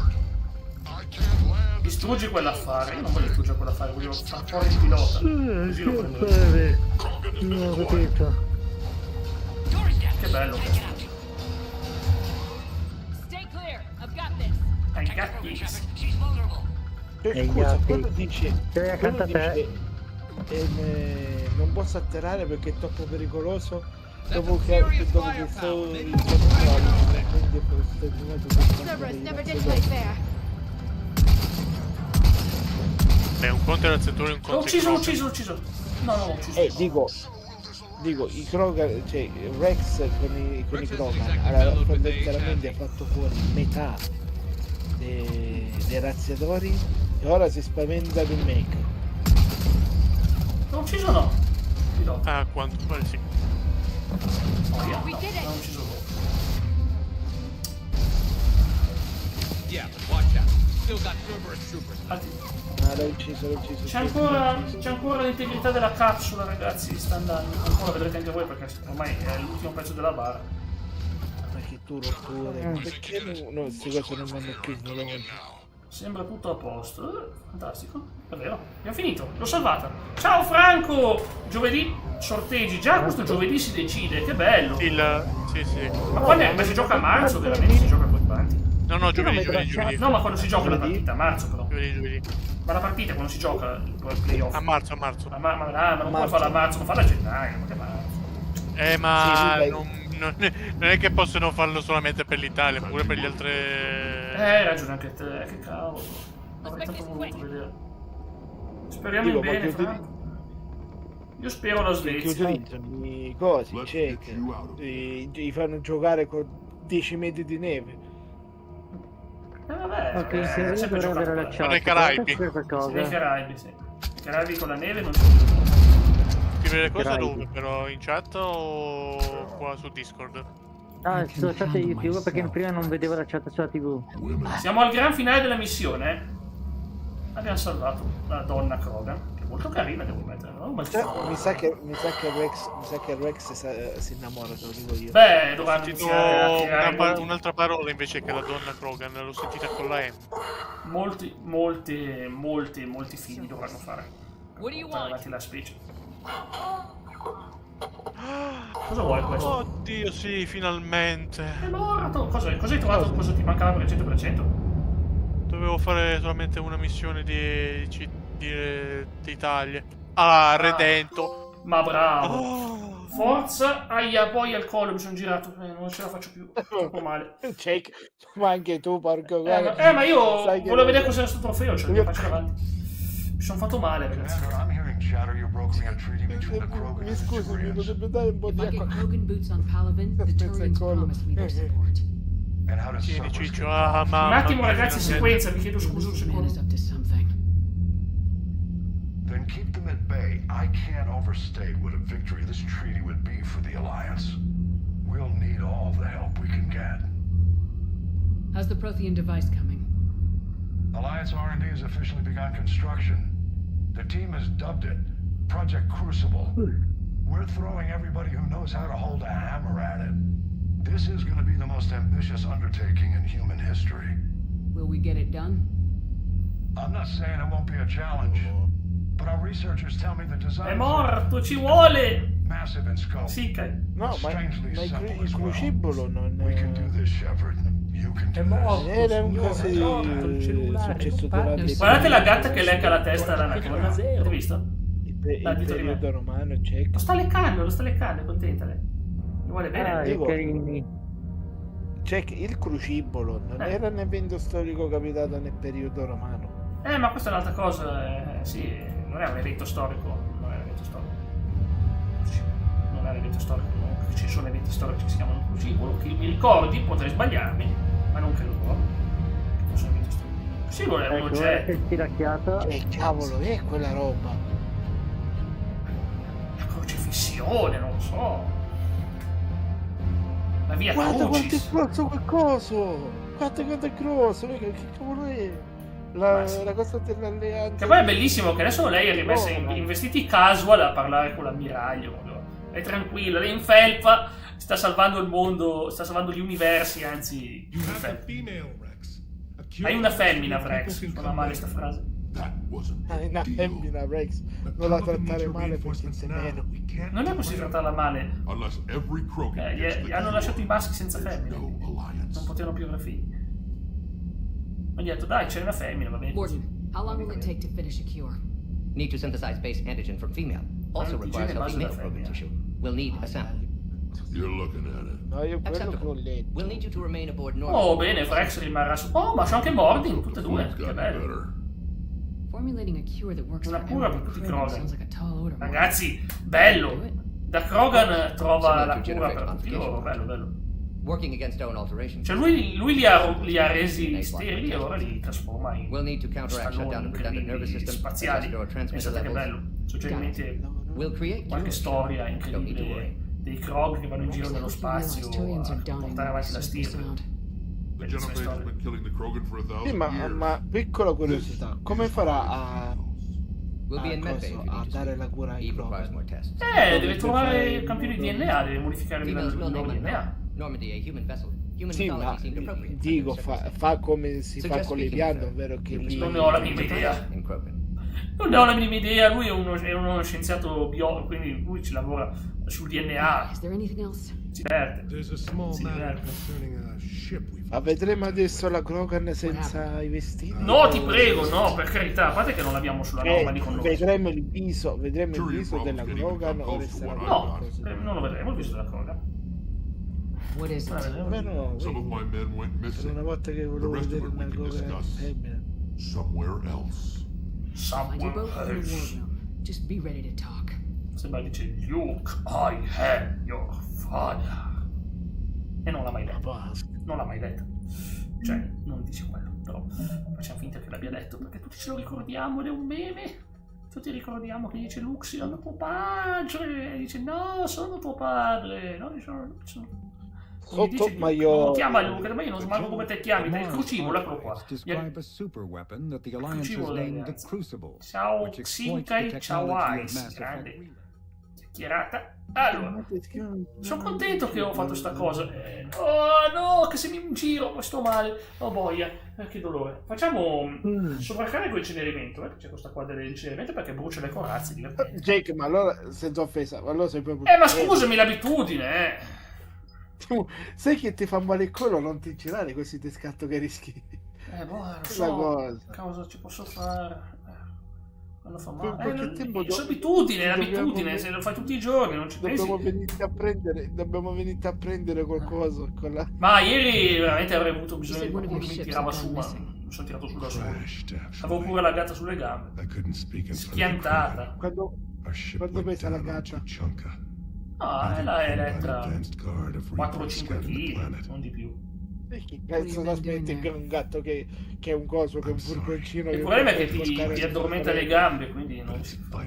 Distruggi quell'affare. Io non voglio distruggere quell'affare, voglio far fuori il pilota. Così lo prendo. Non ho capito. Che bello questo. I got this. Scusa, quello dice non posso atterrare perché è troppo pericoloso dopo che sto un conto era il settore, un conto ucciso. No, ucciso. Dico, i Krogan, cioè Rex con i Krogan, allora, fondamentalmente ha fatto fuori metà dei razziatori e ora si spaventa del make. Non ucciso no? Ah, quanto pare sì. Non ucciso no. L'ho ucciso. C'è ancora l'integrità della capsula, ragazzi, sta andando. Ancora vedrete anche voi perché ormai è l'ultimo pezzo della bara. Perché tu rotture. Perché queste cose non vanno più? Sembra tutto a posto. Fantastico. È vero. Abbiamo finito. L'ho salvata. Ciao Franco! Giovedì sorteggi. Già questo giovedì si decide. Che bello. Sì. Ma quando si gioca a marzo, veramente si gioca poi avanti. No, giovedì. No, ma quando si gioca la partita, a marzo però. Giovedì. Ma la partita quando si gioca il playoff? A marzo. Ma non puoi farla a marzo, ma farla a gennaio, ma che marzo? Ma non è che possono farlo solamente per l'Italia, ma pure per gli altri... Hai ragione anche te, che cavolo. Avrei tanto voluto vedere. Speriamo in bene, Franco. Io spero la Svezia. I cosi, gli fanno giocare con 10 metri di neve. Vabbè, ok, sempre avere la chat. Nei Caraibi. Nei Caraibi, sì. I Caraibi con la neve non c'è. Scrivere cosa dove? Però in chat o qua su Discord? Ah, sulla chat di YouTube perché prima non vedevo la chat sulla TV. Siamo al gran finale della missione. Abbiamo salvato la donna Krogan, che è molto carina, devo mettere, no? Mi sa che Rex si innamora, te lo dico io. Beh, dovranno iniziare un'altra parola invece che la donna Krogan, l'ho sentita con la M. Molti figli dovranno fare. Avanti la specie. Cosa vuoi questo? Oddio, sì, finalmente. È morto. Cosa hai trovato? Cosa ti mancava per il 100%? Dovevo fare solamente una missione d'Italia. Ah, Redento. Ma bravo. Forza, aia, poi al collo mi sono girato. Non ce la faccio più. Troppo male. Ma anche tu, porco. Ma io volevo vedere cos'era sto trofeo, cioè mi faccio davanti. Mi sono fatto male, ragazzi. Mi scusi, mi potrebbe dare un po' di acqua. Ciccio, mamma. Un attimo, ragazzi, sequenza, vi chiedo scusa un secondo. Then keep them at bay. I can't overstate what a victory this treaty would be for the Alliance. We'll need all the help we can get. How's the Prothean device coming? Alliance R&D has officially begun construction. The team has dubbed it Project Crucible. We're throwing everybody who knows how to hold a hammer at it. This is going to be the most ambitious undertaking in human history. Will we get it done? I'm not saying it won't be a challenge, but our researchers tell me the design è morto, ci vuole! Massive in scope. Sì, no, ma il crucibolo non We can do this, Shepard. You can do this. Era un caso di successo durante. Guardate la gatta che lecca la testa alla Nakoda. Avete visto? Il periodo romano, Lo sta leccando, è contenta lei. Mi vuole bene. Il crucibolo non era un evento storico capitato nel periodo romano. Ma questa è un'altra cosa, sì, non è un evento storico, ci sono eventi storici che si chiamano crucibolo, che mi ricordi, potrei sbagliarmi, ma non credo proprio che fosse un evento storico. Sì, voleva un oggetto. Che cavolo è quella roba? La crocifissione, non lo so. La via Guarda Crucis. quanto è grosso quel coso! Guarda quanto è grosso! Che cavolo è? La cosa dell'alleanza. Che poi è bellissimo che adesso lei è rimessa in vestiti casual a parlare con l'ammiraglio. È tranquilla, lei in felpa, sta salvando il mondo, sta salvando gli universi, anzi. Hai una femmina, Rex. Non ha male sta frase. Hai una femmina, Rex. Non la trattare male perché sei meno. Non è possibile trattarla male. Gli hanno lasciato i maschi senza femmina. Non potevano più avere figli. Ma gli ha detto, dai, c'è una femmina, va bene. Warden, how long will it take to finish a cure? Need to synthesize base antigen from female. Also requires healthy male Krogan tissue. We'll need a sample. You're looking at it. No, io quello che ho letto. We'll need you to remain aboard normal. Oh, bene, Rex rimarrà su. Oh, ma c'è anche Mordin, tutte e due. Che bello. Formulating a cure that works Una for cura per everyone tutti i sounds Krogan. like a tall order. Ragazzi, bello. Da Krogan trova la cura per tutti loro. Bello, bello. Working against own alteration. Cioè lui li ha resi sterili e ora li trasforma in stalloni spaziali. Pensate che bello. Suggerimenti, qualche storia incredibile dei Krog che vanno in giro nello spazio a portare avanti la stirpe. Sì, ma piccola curiosità, come farà a dare la cura ai Krog? Deve trovare campioni di DNA, deve modificare il loro DNA. Sì, ma dico, fa come si fa con Leviando, ovvero che lì... Non ne ho la minima idea. Non ne ho la minima idea, lui è uno scienziato biologo, quindi lui ci lavora sul DNA. Si diverte. Ma vedremo adesso la Krogan senza i vestiti? No, ti prego, no, per carità, a parte che non l'abbiamo sulla norma di con noi. Vedremo il viso della Krogan o resterà no, non lo vedremo il viso della Krogan. What is it? Some of my men went missing. Una volta che volevo vedere una Krogan femmina. Somewhere else. Find you both in the war room. Just be ready to talk. Sembra dice Luke, I am your father. E non l'ha mai detto. Non l'ha mai detto. Cioè, non dice quello, però facciamo finta che l'abbia detto perché tutti ce lo ricordiamo ed è un meme. Tutti ricordiamo che dice Luke, sono tuo padre. E dice no, sono tuo padre. No, sono... Sotto, ma io... Non chiama Luke, ma io non smanco come te chiami. Dai, il crucibolo, eccolo qua. Ciao, Xinkai, ciao Ice. Grande. Chiacchierata. Allora, sono contento che ho fatto sta cosa. Oh no, che se mi giro, sto male. Oh boia, che dolore. Facciamo sovraccarico il incenerimento. C'è questa qua dell'incenerimento perché brucia le corazze. Jake, ma allora senza offesa, allora sei proprio... ma scusami l'abitudine, Tu sai che ti fa male il collo, non ti girare così ti scatto che rischi. Lo so, cosa ci posso fare? Quando fa male. Sono l'abitudine, se lo fai tutti i giorni non ci pensi. Dobbiamo venirti a prendere qualcosa con la... Ma ieri veramente avrei avuto bisogno di qualcuno che mi tirava su, ma mi sono tirato su da solo. Avevo pure la gatta sulle gambe, schiantata. Quando pesa la gatta? No, la Elettra 4-5 kg, non di più. Che cazzo l'aspetti che un gatto che è un coso, che è un furgoncino. Il problema è che ti addormenta le gambe, quindi non si fa.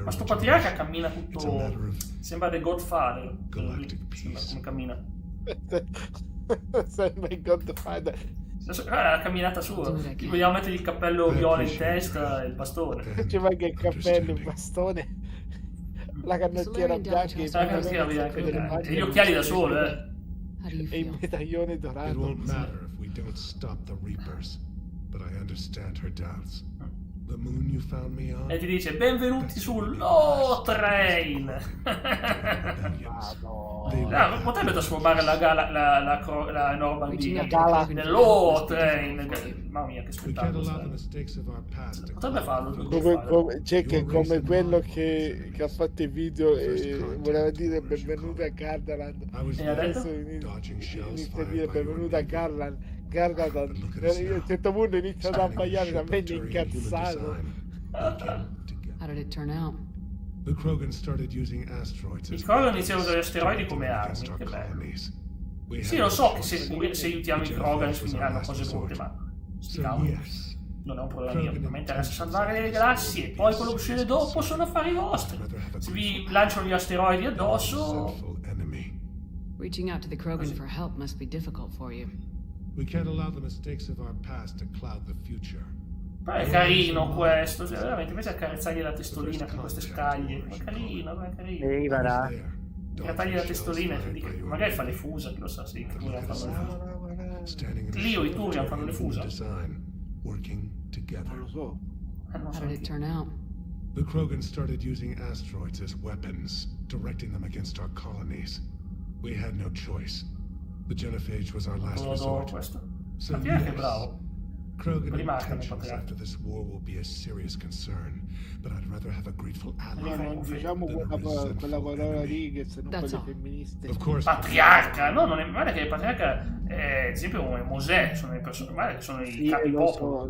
Ma sto patriarca cammina tutto... Sembra The Godfather. Sembra come cammina. Sembra il Godfather. La camminata sua. Gli vogliamo mettere il cappello viola in testa e il bastone. Ci manca il cappello, il bastone, la canottiera bianca e gli occhiali da sole, e il medaglione dorato. It won't matter if we don't stop the Reapers, but I understand her doubts. The moon you found me on? E ti dice benvenuti sul Train. Potrebbe trasformare la Normandia nell'O Train. Mamma mia, che spettacolo. Potrebbe farlo. C'è che come quello che ha fatto i video e voleva dire benvenuti a Gardaland. E adesso inizia a dire benvenuti a Gardaland. Guarda, a un certo punto inizia ad abbaiare, da me incazzato. How did it turn out? The Krogan started using asteroids. I Krogan iniziano a usare asteroidi come armi, che bello. Sì, lo so che se aiutiamo i Krogan finiranno cose brutte, ma sti cavoli, non è un problema mio. A me interessa salvare le galassie, poi quello che succede dopo sono affari vostri. Se vi lanciano gli asteroidi addosso... Reaching out to the Krogan for help must be difficult for you. We can't allow the mistakes of our past to cloud the future. Però è carino questo, cioè veramente, invece accarezzargli la testolina con queste scaglie. È carino, è carino. Ehi, va là. Tagli la testolina e magari fa le fusa, chi lo sa se i Turian fanno le fusa. Lì o i Turian fanno le fusa. Non lo so. How did it turn out? The Krogan started using asteroids as weapons, directing them against our colonies. We had no choice. The genophage was our last resort. So yes, Krogan intentions after this war will be a serious concern, but I'd rather have a grateful ally. Non diciamo quella parola lì che se non quelle femministe. Patriarca, no, non è male che il patriarca, ad esempio come Mosè, sono le persone male che sono i capi popolo.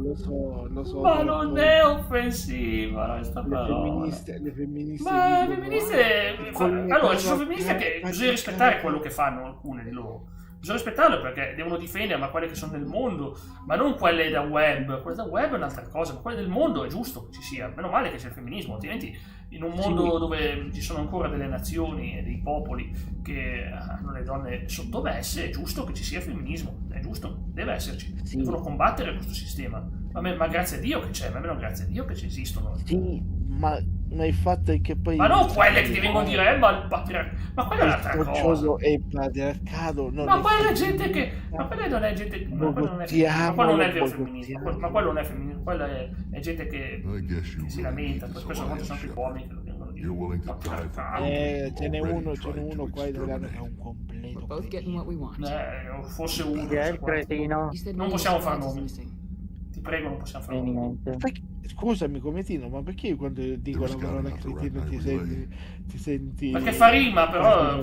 Lo so. Ma non è offensiva questa parola. Le femministe. Ma le femministe. Allora, ci sono femministe che bisogna rispettare quello che fanno alcune di loro. Bisogna rispettarle perché devono difendere, ma quelle che sono nel mondo, ma non quelle da web. Quelle da web è un'altra cosa, ma quelle del mondo è giusto che ci sia. Meno male che c'è il femminismo, altrimenti in un mondo dove ci sono ancora delle nazioni e dei popoli che hanno le donne sottomesse, è giusto che ci sia il femminismo, è giusto, deve esserci. Devono combattere questo sistema. Ma grazie a Dio che c'è, ma almeno grazie a Dio che ci esistono. Sì, ma il fatto è che poi... Ma non quelle che ti vengono a dire, ma il patriarcato... Ma quella è un'altra cosa. E il patriarcato... Ma quella è gente che... Ma quella non è gente che... Ma quello non è il vero femminismo. Ma quello non è femminismo. Quella è gente che si lamenta. Poi spesso sono anche uomini che lo vengono a dire. Ce n'è uno qua in Milano che è un completo. Fosse uno. Non possiamo fare nomi. Ti prego, non possiamo fare niente. Scusami, Cometino, ma perché quando dico la parola cretino ti senti... Perché fa rima, però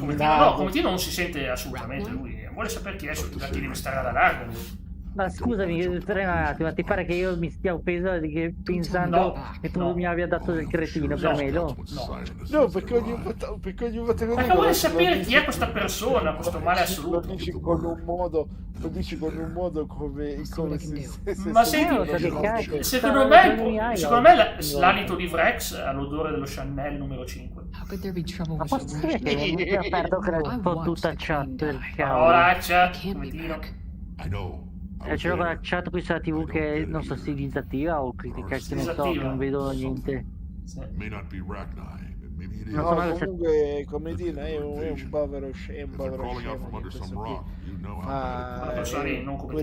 Cometino non si sente assolutamente, lui vuole sapere chi è, ti deve stare alla larga lui. Ma scusami, un attimo, ti pare che io mi stia offeso pensando che tu mi abbia dato del cretino per me? No, perché ogni volta perché vuole sapere chi è questa persona, questo male assoluto. Lo dici con un modo come ma senti, secondo me l'alito di Vrex ha l'odore dello Chanel numero 5. Ma posso dire che mi ha aperto con tutta chat del cavolo. Ora chat, Cometino. Ce l'ho con la chat qui sulla TV che non so se è disattiva o che cazzo ne so, che non vedo niente. No, comunque Cometino è un povero scemo pure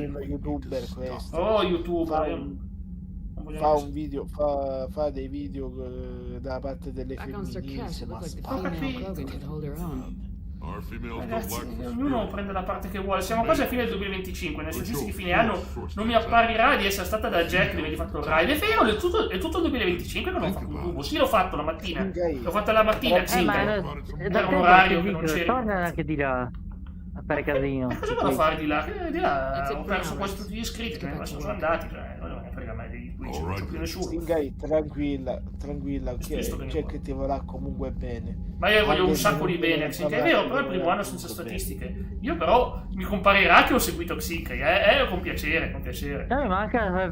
uno youtuber questo. Oh, youtuber. Fa un video, fa dei video da parte delle femministe, ma ragazzi, ognuno prende la parte che vuole. Siamo quasi a fine del 2025. Nel senso di fine anno non mi apparirà di essere stata da Jack di avergli fatto il ride. È vero, è tutto il 2025 che non ho fatto un tubo. Sì, l'ho fatto la mattina. L'ho fatta la mattina. Era un orario che non c'era. Torna anche di là a fare casino. Cosa devo fare di là? Di là ho perso quasi tutti gli iscritti che ne sono andati. Non me ne frega mai di Twitch, non c'è più nessuno. Singai, tranquilla, c'è che ti vorrà comunque bene. Ma io voglio un sacco di bene, è vero, però è il primo anno senza statistiche. Io però mi comparirà che ho seguito Xicri, con piacere. Ma anche a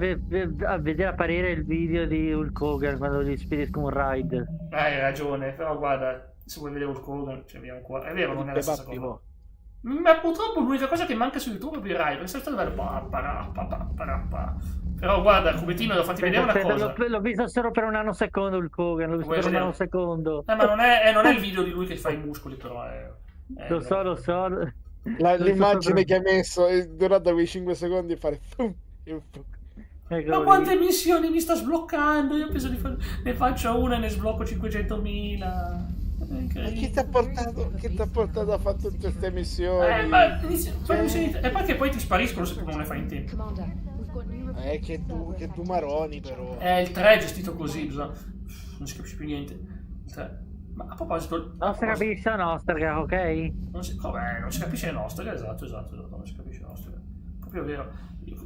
vedere apparire il video di Hulk Hogan quando gli spedisco un ride. Hai ragione, però guarda, se vuoi vedere Hulk Hogan ci abbiamo qua. È vero, non è la stessa cosa. Ma purtroppo l'unica cosa che manca su YouTube è il ride, perché sei stato bello. Però guarda, Cubettino, l'ho fatti vedere una cosa. L'ho visto solo per un nanosecondo il Kogan, l'ho visto per un nanosecondo. Ma non è il video di lui che fa i muscoli, però lo so. L'immagine che ha messo è durata quei 5 secondi e fare... Ma quante missioni mi sta sbloccando? Io penso ne faccio una e ne sblocco 500.000. Ma chi ti ha portato a fare tutte queste missioni? E poi che poi ti spariscono se tu non le fai in tempo. Che tu maroni però. Il 3 è gestito così, non si capisce più niente. Il 3. Ma a proposito... Non si capisce la nostra, ok? Non si capisce la nostra, esatto, non si capisce la nostra. Proprio vero.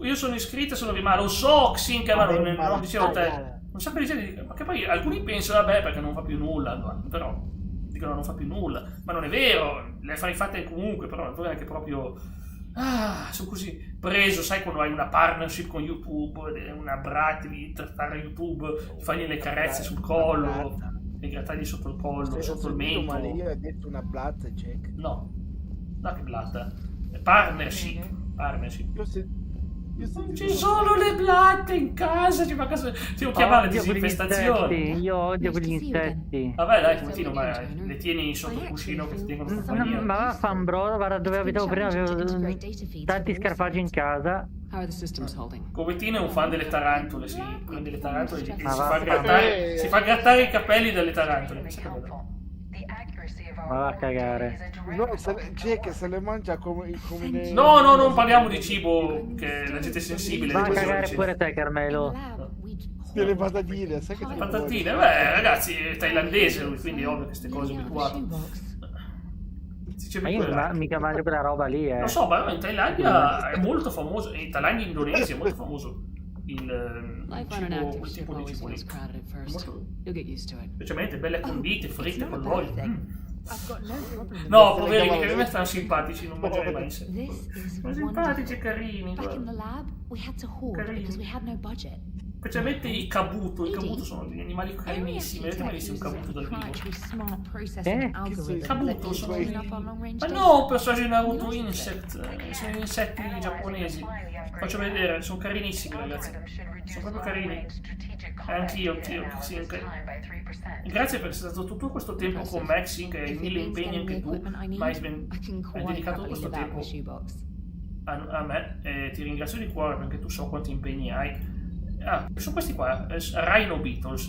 Io sono iscritto e sono rimasto, lo so, Xink, ma non dicevo te. Un sacco di gente, ma che poi alcuni pensano, vabbè, perché non fa più nulla, però... dicono non fa più nulla, ma non è vero, le affari fatte comunque, però non è che proprio sono così preso, sai, quando hai una partnership con YouTube, una brata di trattare YouTube, fargli le carezze sul collo, e grattargli sotto il collo, sotto il mento. Male, io ho detto una blatta, Jack. No, che blatta, partnership. Non ci sono le blatte in casa, ci fa caso, ti devo chiamare disinfestazione. Io odio quegli insetti. Vabbè dai, continua, ma le tieni sotto il cuscino che ti tengono compagnia. Ma vaffanculo, bro, guarda dove abitavo prima, avevo tanti scarafaggi in casa. Covettino è un fan delle tarantole, si prende le tarantole e si fa grattare i capelli dalle tarantole. Ma va a cagare. No, Jack se le mangia come No, non parliamo di cibo, che la gente è sensibile. Va a cagare pure te, Carmelo. Delle patatine, sai che patatine? Beh, ragazzi, è thailandese lui, quindi è ovvio che queste cose abituate. Ma io mica mangio quella roba lì, Lo so, ma in Thailandia è molto famoso, in Thailandia e Indonesia è molto famoso il tipo di cibo lì. Specialmente belle condite, fritte con l'olio. No, poverini, che a me stanno simpatici, non mangiare mai insetti. Sono simpatici e carini. Specialmente i kabuto sono degli animali carinissimi. Avete mai visto un kabuto dal vivo? Kabuto sono ma no, personaggi di Naruto Insect, sono insetti giapponesi. Faccio vedere, sono carinissimi ragazzi, sono proprio carini. Anch'io, sì, grazie per essere stato tutto questo tempo con me, sì, che hai mille impegni anche tu, ma hai dedicato questo tempo a me, e ti ringrazio di cuore perché tu so quanti impegni hai. Sono questi qua, Rhino Beetles,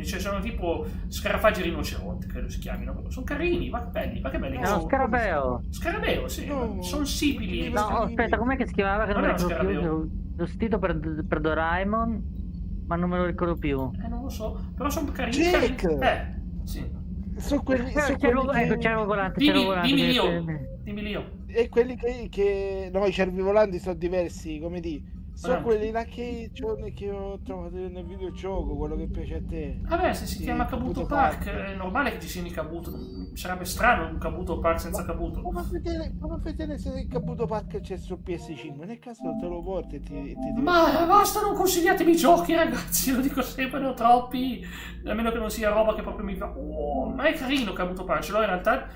cioè sono tipo scarafaggi rinoceronti, credo si chiamino. Sono carini, ma che belli. È uno scarabeo. Scarabeo, sì, sono sibili. No, aspetta, com'è che si chiamava? Che non me lo ricordo più. L'ho sentito per Doraemon, ma non me lo ricordo più. Non lo so, però sono carini. Jack! Sì. Sono quelli c'erano volanti, dimmi io. E quelli che no, i cervi volanti sono diversi, come di. Sono quelli là che ho trovato nel videogioco, quello che piace a te. Vabbè, se si chiama Kabuto Park, è normale che ci siano i Kabuto. Sarebbe strano un Kabuto Park senza Kabuto. Prova a vedere se il Kabuto Park c'è su PS5. Nel caso te lo porti e ti Ma basta, non consigliatemi i giochi, ragazzi. Lo dico sempre, ne ho troppi. A meno che non sia roba che proprio mi fa. Ma è carino Kabuto Park. Ce l'ho in realtà.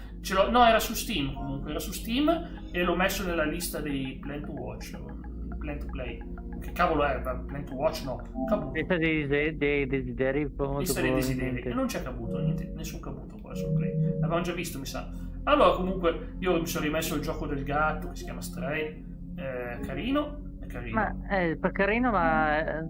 No, era su Steam comunque. Era su Steam e l'ho messo nella lista dei Plan to Watch. Plan to Play. Che cavolo è? Plan to Watch? No. Lista dei desideri. Lista dei desideri. E non c'è Kabuto, niente, nessun Kabuto qua sul Play. L'avevamo già visto, mi sa. Allora, comunque, io mi sono rimesso il gioco del gatto che si chiama Stray. Carino. È carino. Ma è carino, ma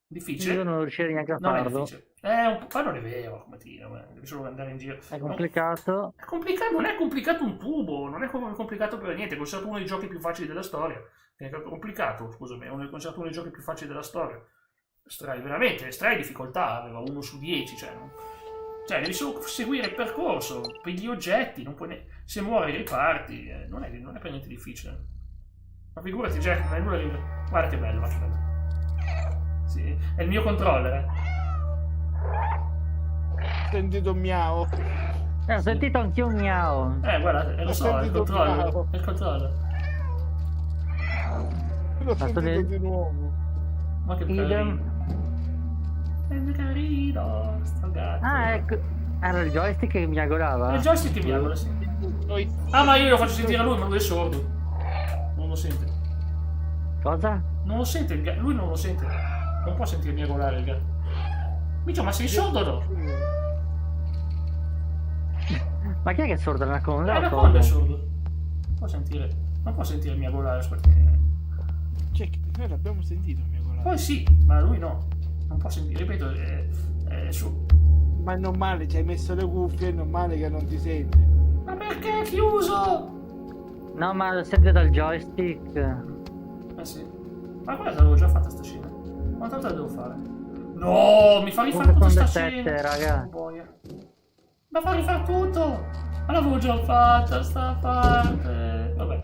difficile. Io non riuscirei neanche a farlo. Non è difficile. Ma non è vero, come dire, devi solo andare in giro. È complicato. È complicato, non è complicato un tubo, non è complicato per niente, è considerato uno dei giochi più facili della storia. È complicato, scusami, è considerato uno dei giochi più facili della storia. Stray, veramente, Stray difficoltà, aveva 1 su 10, cioè devi solo seguire il percorso, per gli oggetti, non puoi se muori riparti, non è per niente difficile. Ma figurati, Jack, non è nulla di. Guarda che bello, Sì, è il mio controller, Ho sentito un miau. Ho sentito anch'io un miau. Guarda, lo so, è il controller. È il controller. L'ho sentito di nuovo. Ma che carino. È carino, sto gatto. Ecco. Era il joystick che miagolava? È il joystick che miagola, sì. Ma io lo faccio sentire a lui, ma lui è sordo. Non lo sente. Cosa? Non lo sente il gatto, lui non lo sente. Non può sentire miagolare il gatto. Micio, ma sei sordo o no? Ma chi è che è sordo? L'anaconda? L'anaconda è sordo. Non può sentire miagolare, aspetta. Cioè, noi l'abbiamo sentito miagolare. Poi sì, ma lui no. Non può sentire, ripeto, è su. Ma è normale, ci hai messo le cuffie, è normale che non ti senti. Ma perché è chiuso? No, ma lo sente dal joystick. Sì. Ma quella l'avevo già fatta sta scena. Quanto la devo fare? No, mi fa rifare tutta sta scena. Raga. Ma fa rifare tutto. Ma l'avevo già fatta sta parte. Vabbè,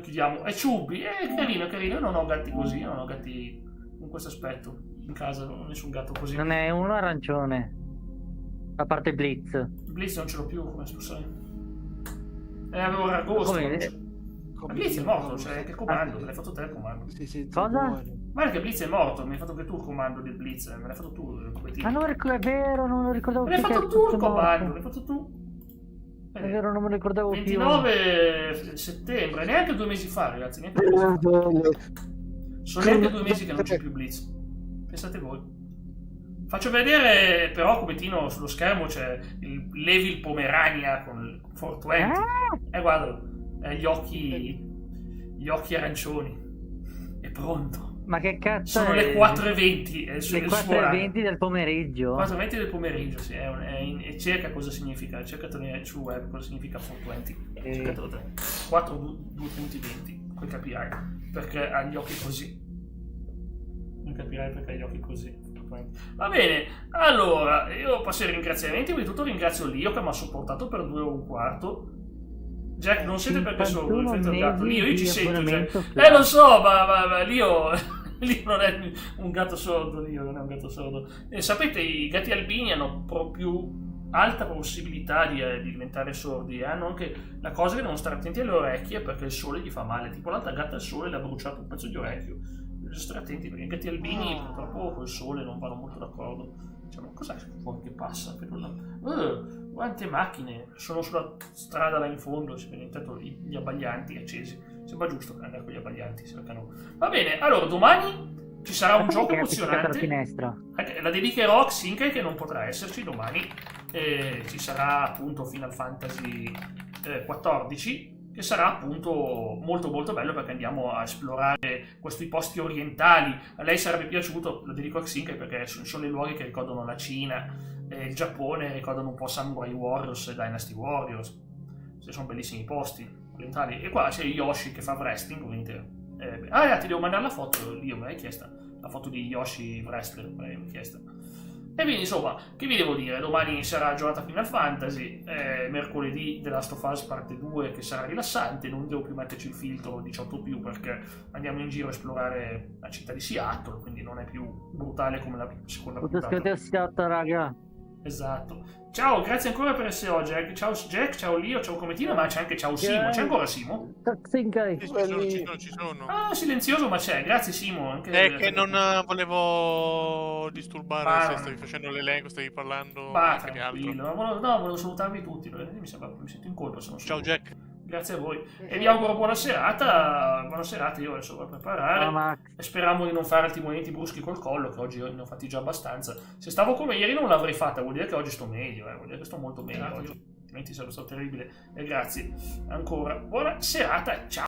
chiudiamo. È Chubby, è carino. Io non ho gatti così, non ho gatti in questo aspetto. In casa non ho nessun gatto così. Non è uno arancione. A parte Blitz. Blitz non ce l'ho più, come tu sai. Avevo Ragosto. Ma Blitz è morto, cioè che comando, te l'hai fatto te il comando. Cosa? Guarda che Blitz è morto, mi hai fatto che tu il comando del Blitz, me l'hai fatto tu. Ah, non è vero, non lo ricordavo più. Me l'hai fatto tu il comando, l'hai fatto tu. È vero, non me lo ricordavo 29 settembre, neanche 2 mesi fa, ragazzi. Neanche 2 mesi fa. Sono neanche 2 mesi che non c'è più Blitz. Pensate voi. Faccio vedere però come Tino sullo schermo c'è il Levi Pomerania con il 420. Guarda, gli occhi arancioni. È pronto. Ma che cazzo sono le 4:20. Le 4:20 del pomeriggio? 4:20 del pomeriggio, sì. E cerca cosa significa. Cercatelo sul web cosa significa 420. Cercatelo te. 4:20. Poi capirai perché ha gli occhi così. Non capirai perché ha gli occhi così. Va bene, allora io passo ai ringraziamenti. Prima di tutto ringrazio Lio che mi ha supportato per 2 ore e un quarto. Jack, non siete perché sono il gatto. Lio, io ci sento, Jack. Lo so, ma Lio non è un gatto sordo. Lio non è un gatto sordo. Sapete, i gatti albini hanno più alta possibilità di diventare sordi. Hanno anche la cosa che devono stare attenti alle orecchie perché il sole gli fa male. Tipo l'altra gatta al sole le ha bruciato un pezzo di orecchio. Bisogna stare attenti perché i gatti albini purtroppo col sole non vanno molto d'accordo. Diciamo, cos'è fuori che passa? Quante macchine sono sulla strada là in fondo, si vede intanto gli abbaglianti accesi. Sembra giusto andare con gli abbaglianti, cercano. Va bene, allora domani ci sarà un gioco emozionante. La dedicherò a Xinkai che non potrà esserci domani. Ci sarà appunto Final Fantasy 14. Che sarà appunto molto molto bello perché andiamo a esplorare questi posti orientali. A lei sarebbe piaciuto, lo dedico a Xinkai perché sono i luoghi che ricordano la Cina, il Giappone, ricordano un po' Samurai Warriors e Dynasty Warriors. Sono bellissimi posti orientali. E qua c'è Yoshi che fa wrestling, ovviamente. Ti devo mandare la foto, Lio, me l'hai chiesta. La foto di Yoshi wrestler, me l'hai chiesta. E quindi insomma, che vi devo dire? Domani sarà giornata Final Fantasy, mercoledì The Last of Us parte 2 che sarà rilassante, non devo più metterci il filtro 18+ perché andiamo in giro a esplorare la città di Seattle, quindi non è più brutale come la seconda puntata. Seattle, raga. Esatto. Ciao, grazie ancora per essere Jack. Ciao Jack, ciao Lio, ciao Cometino, ma c'è anche ciao Simo. C'è ancora Simo? Ci sono. Ah, silenzioso ma c'è. Grazie Simo. Anche è che non volevo disturbare se stavi facendo l'elenco, stavi parlando anche di altro. No, volevo salutarvi tutti, perché mi sento in colpa. Ciao Jack. Grazie a voi. E vi auguro buona serata. Buona serata, io adesso vado a preparare. E speriamo di non fare altri movimenti bruschi col collo, che oggi ne ho fatti già abbastanza. Se stavo come ieri non l'avrei fatta, vuol dire che oggi sto meglio, vuol dire che sto molto meglio oggi. Altrimenti sarebbe stato terribile. E grazie ancora. Buona serata, ciao.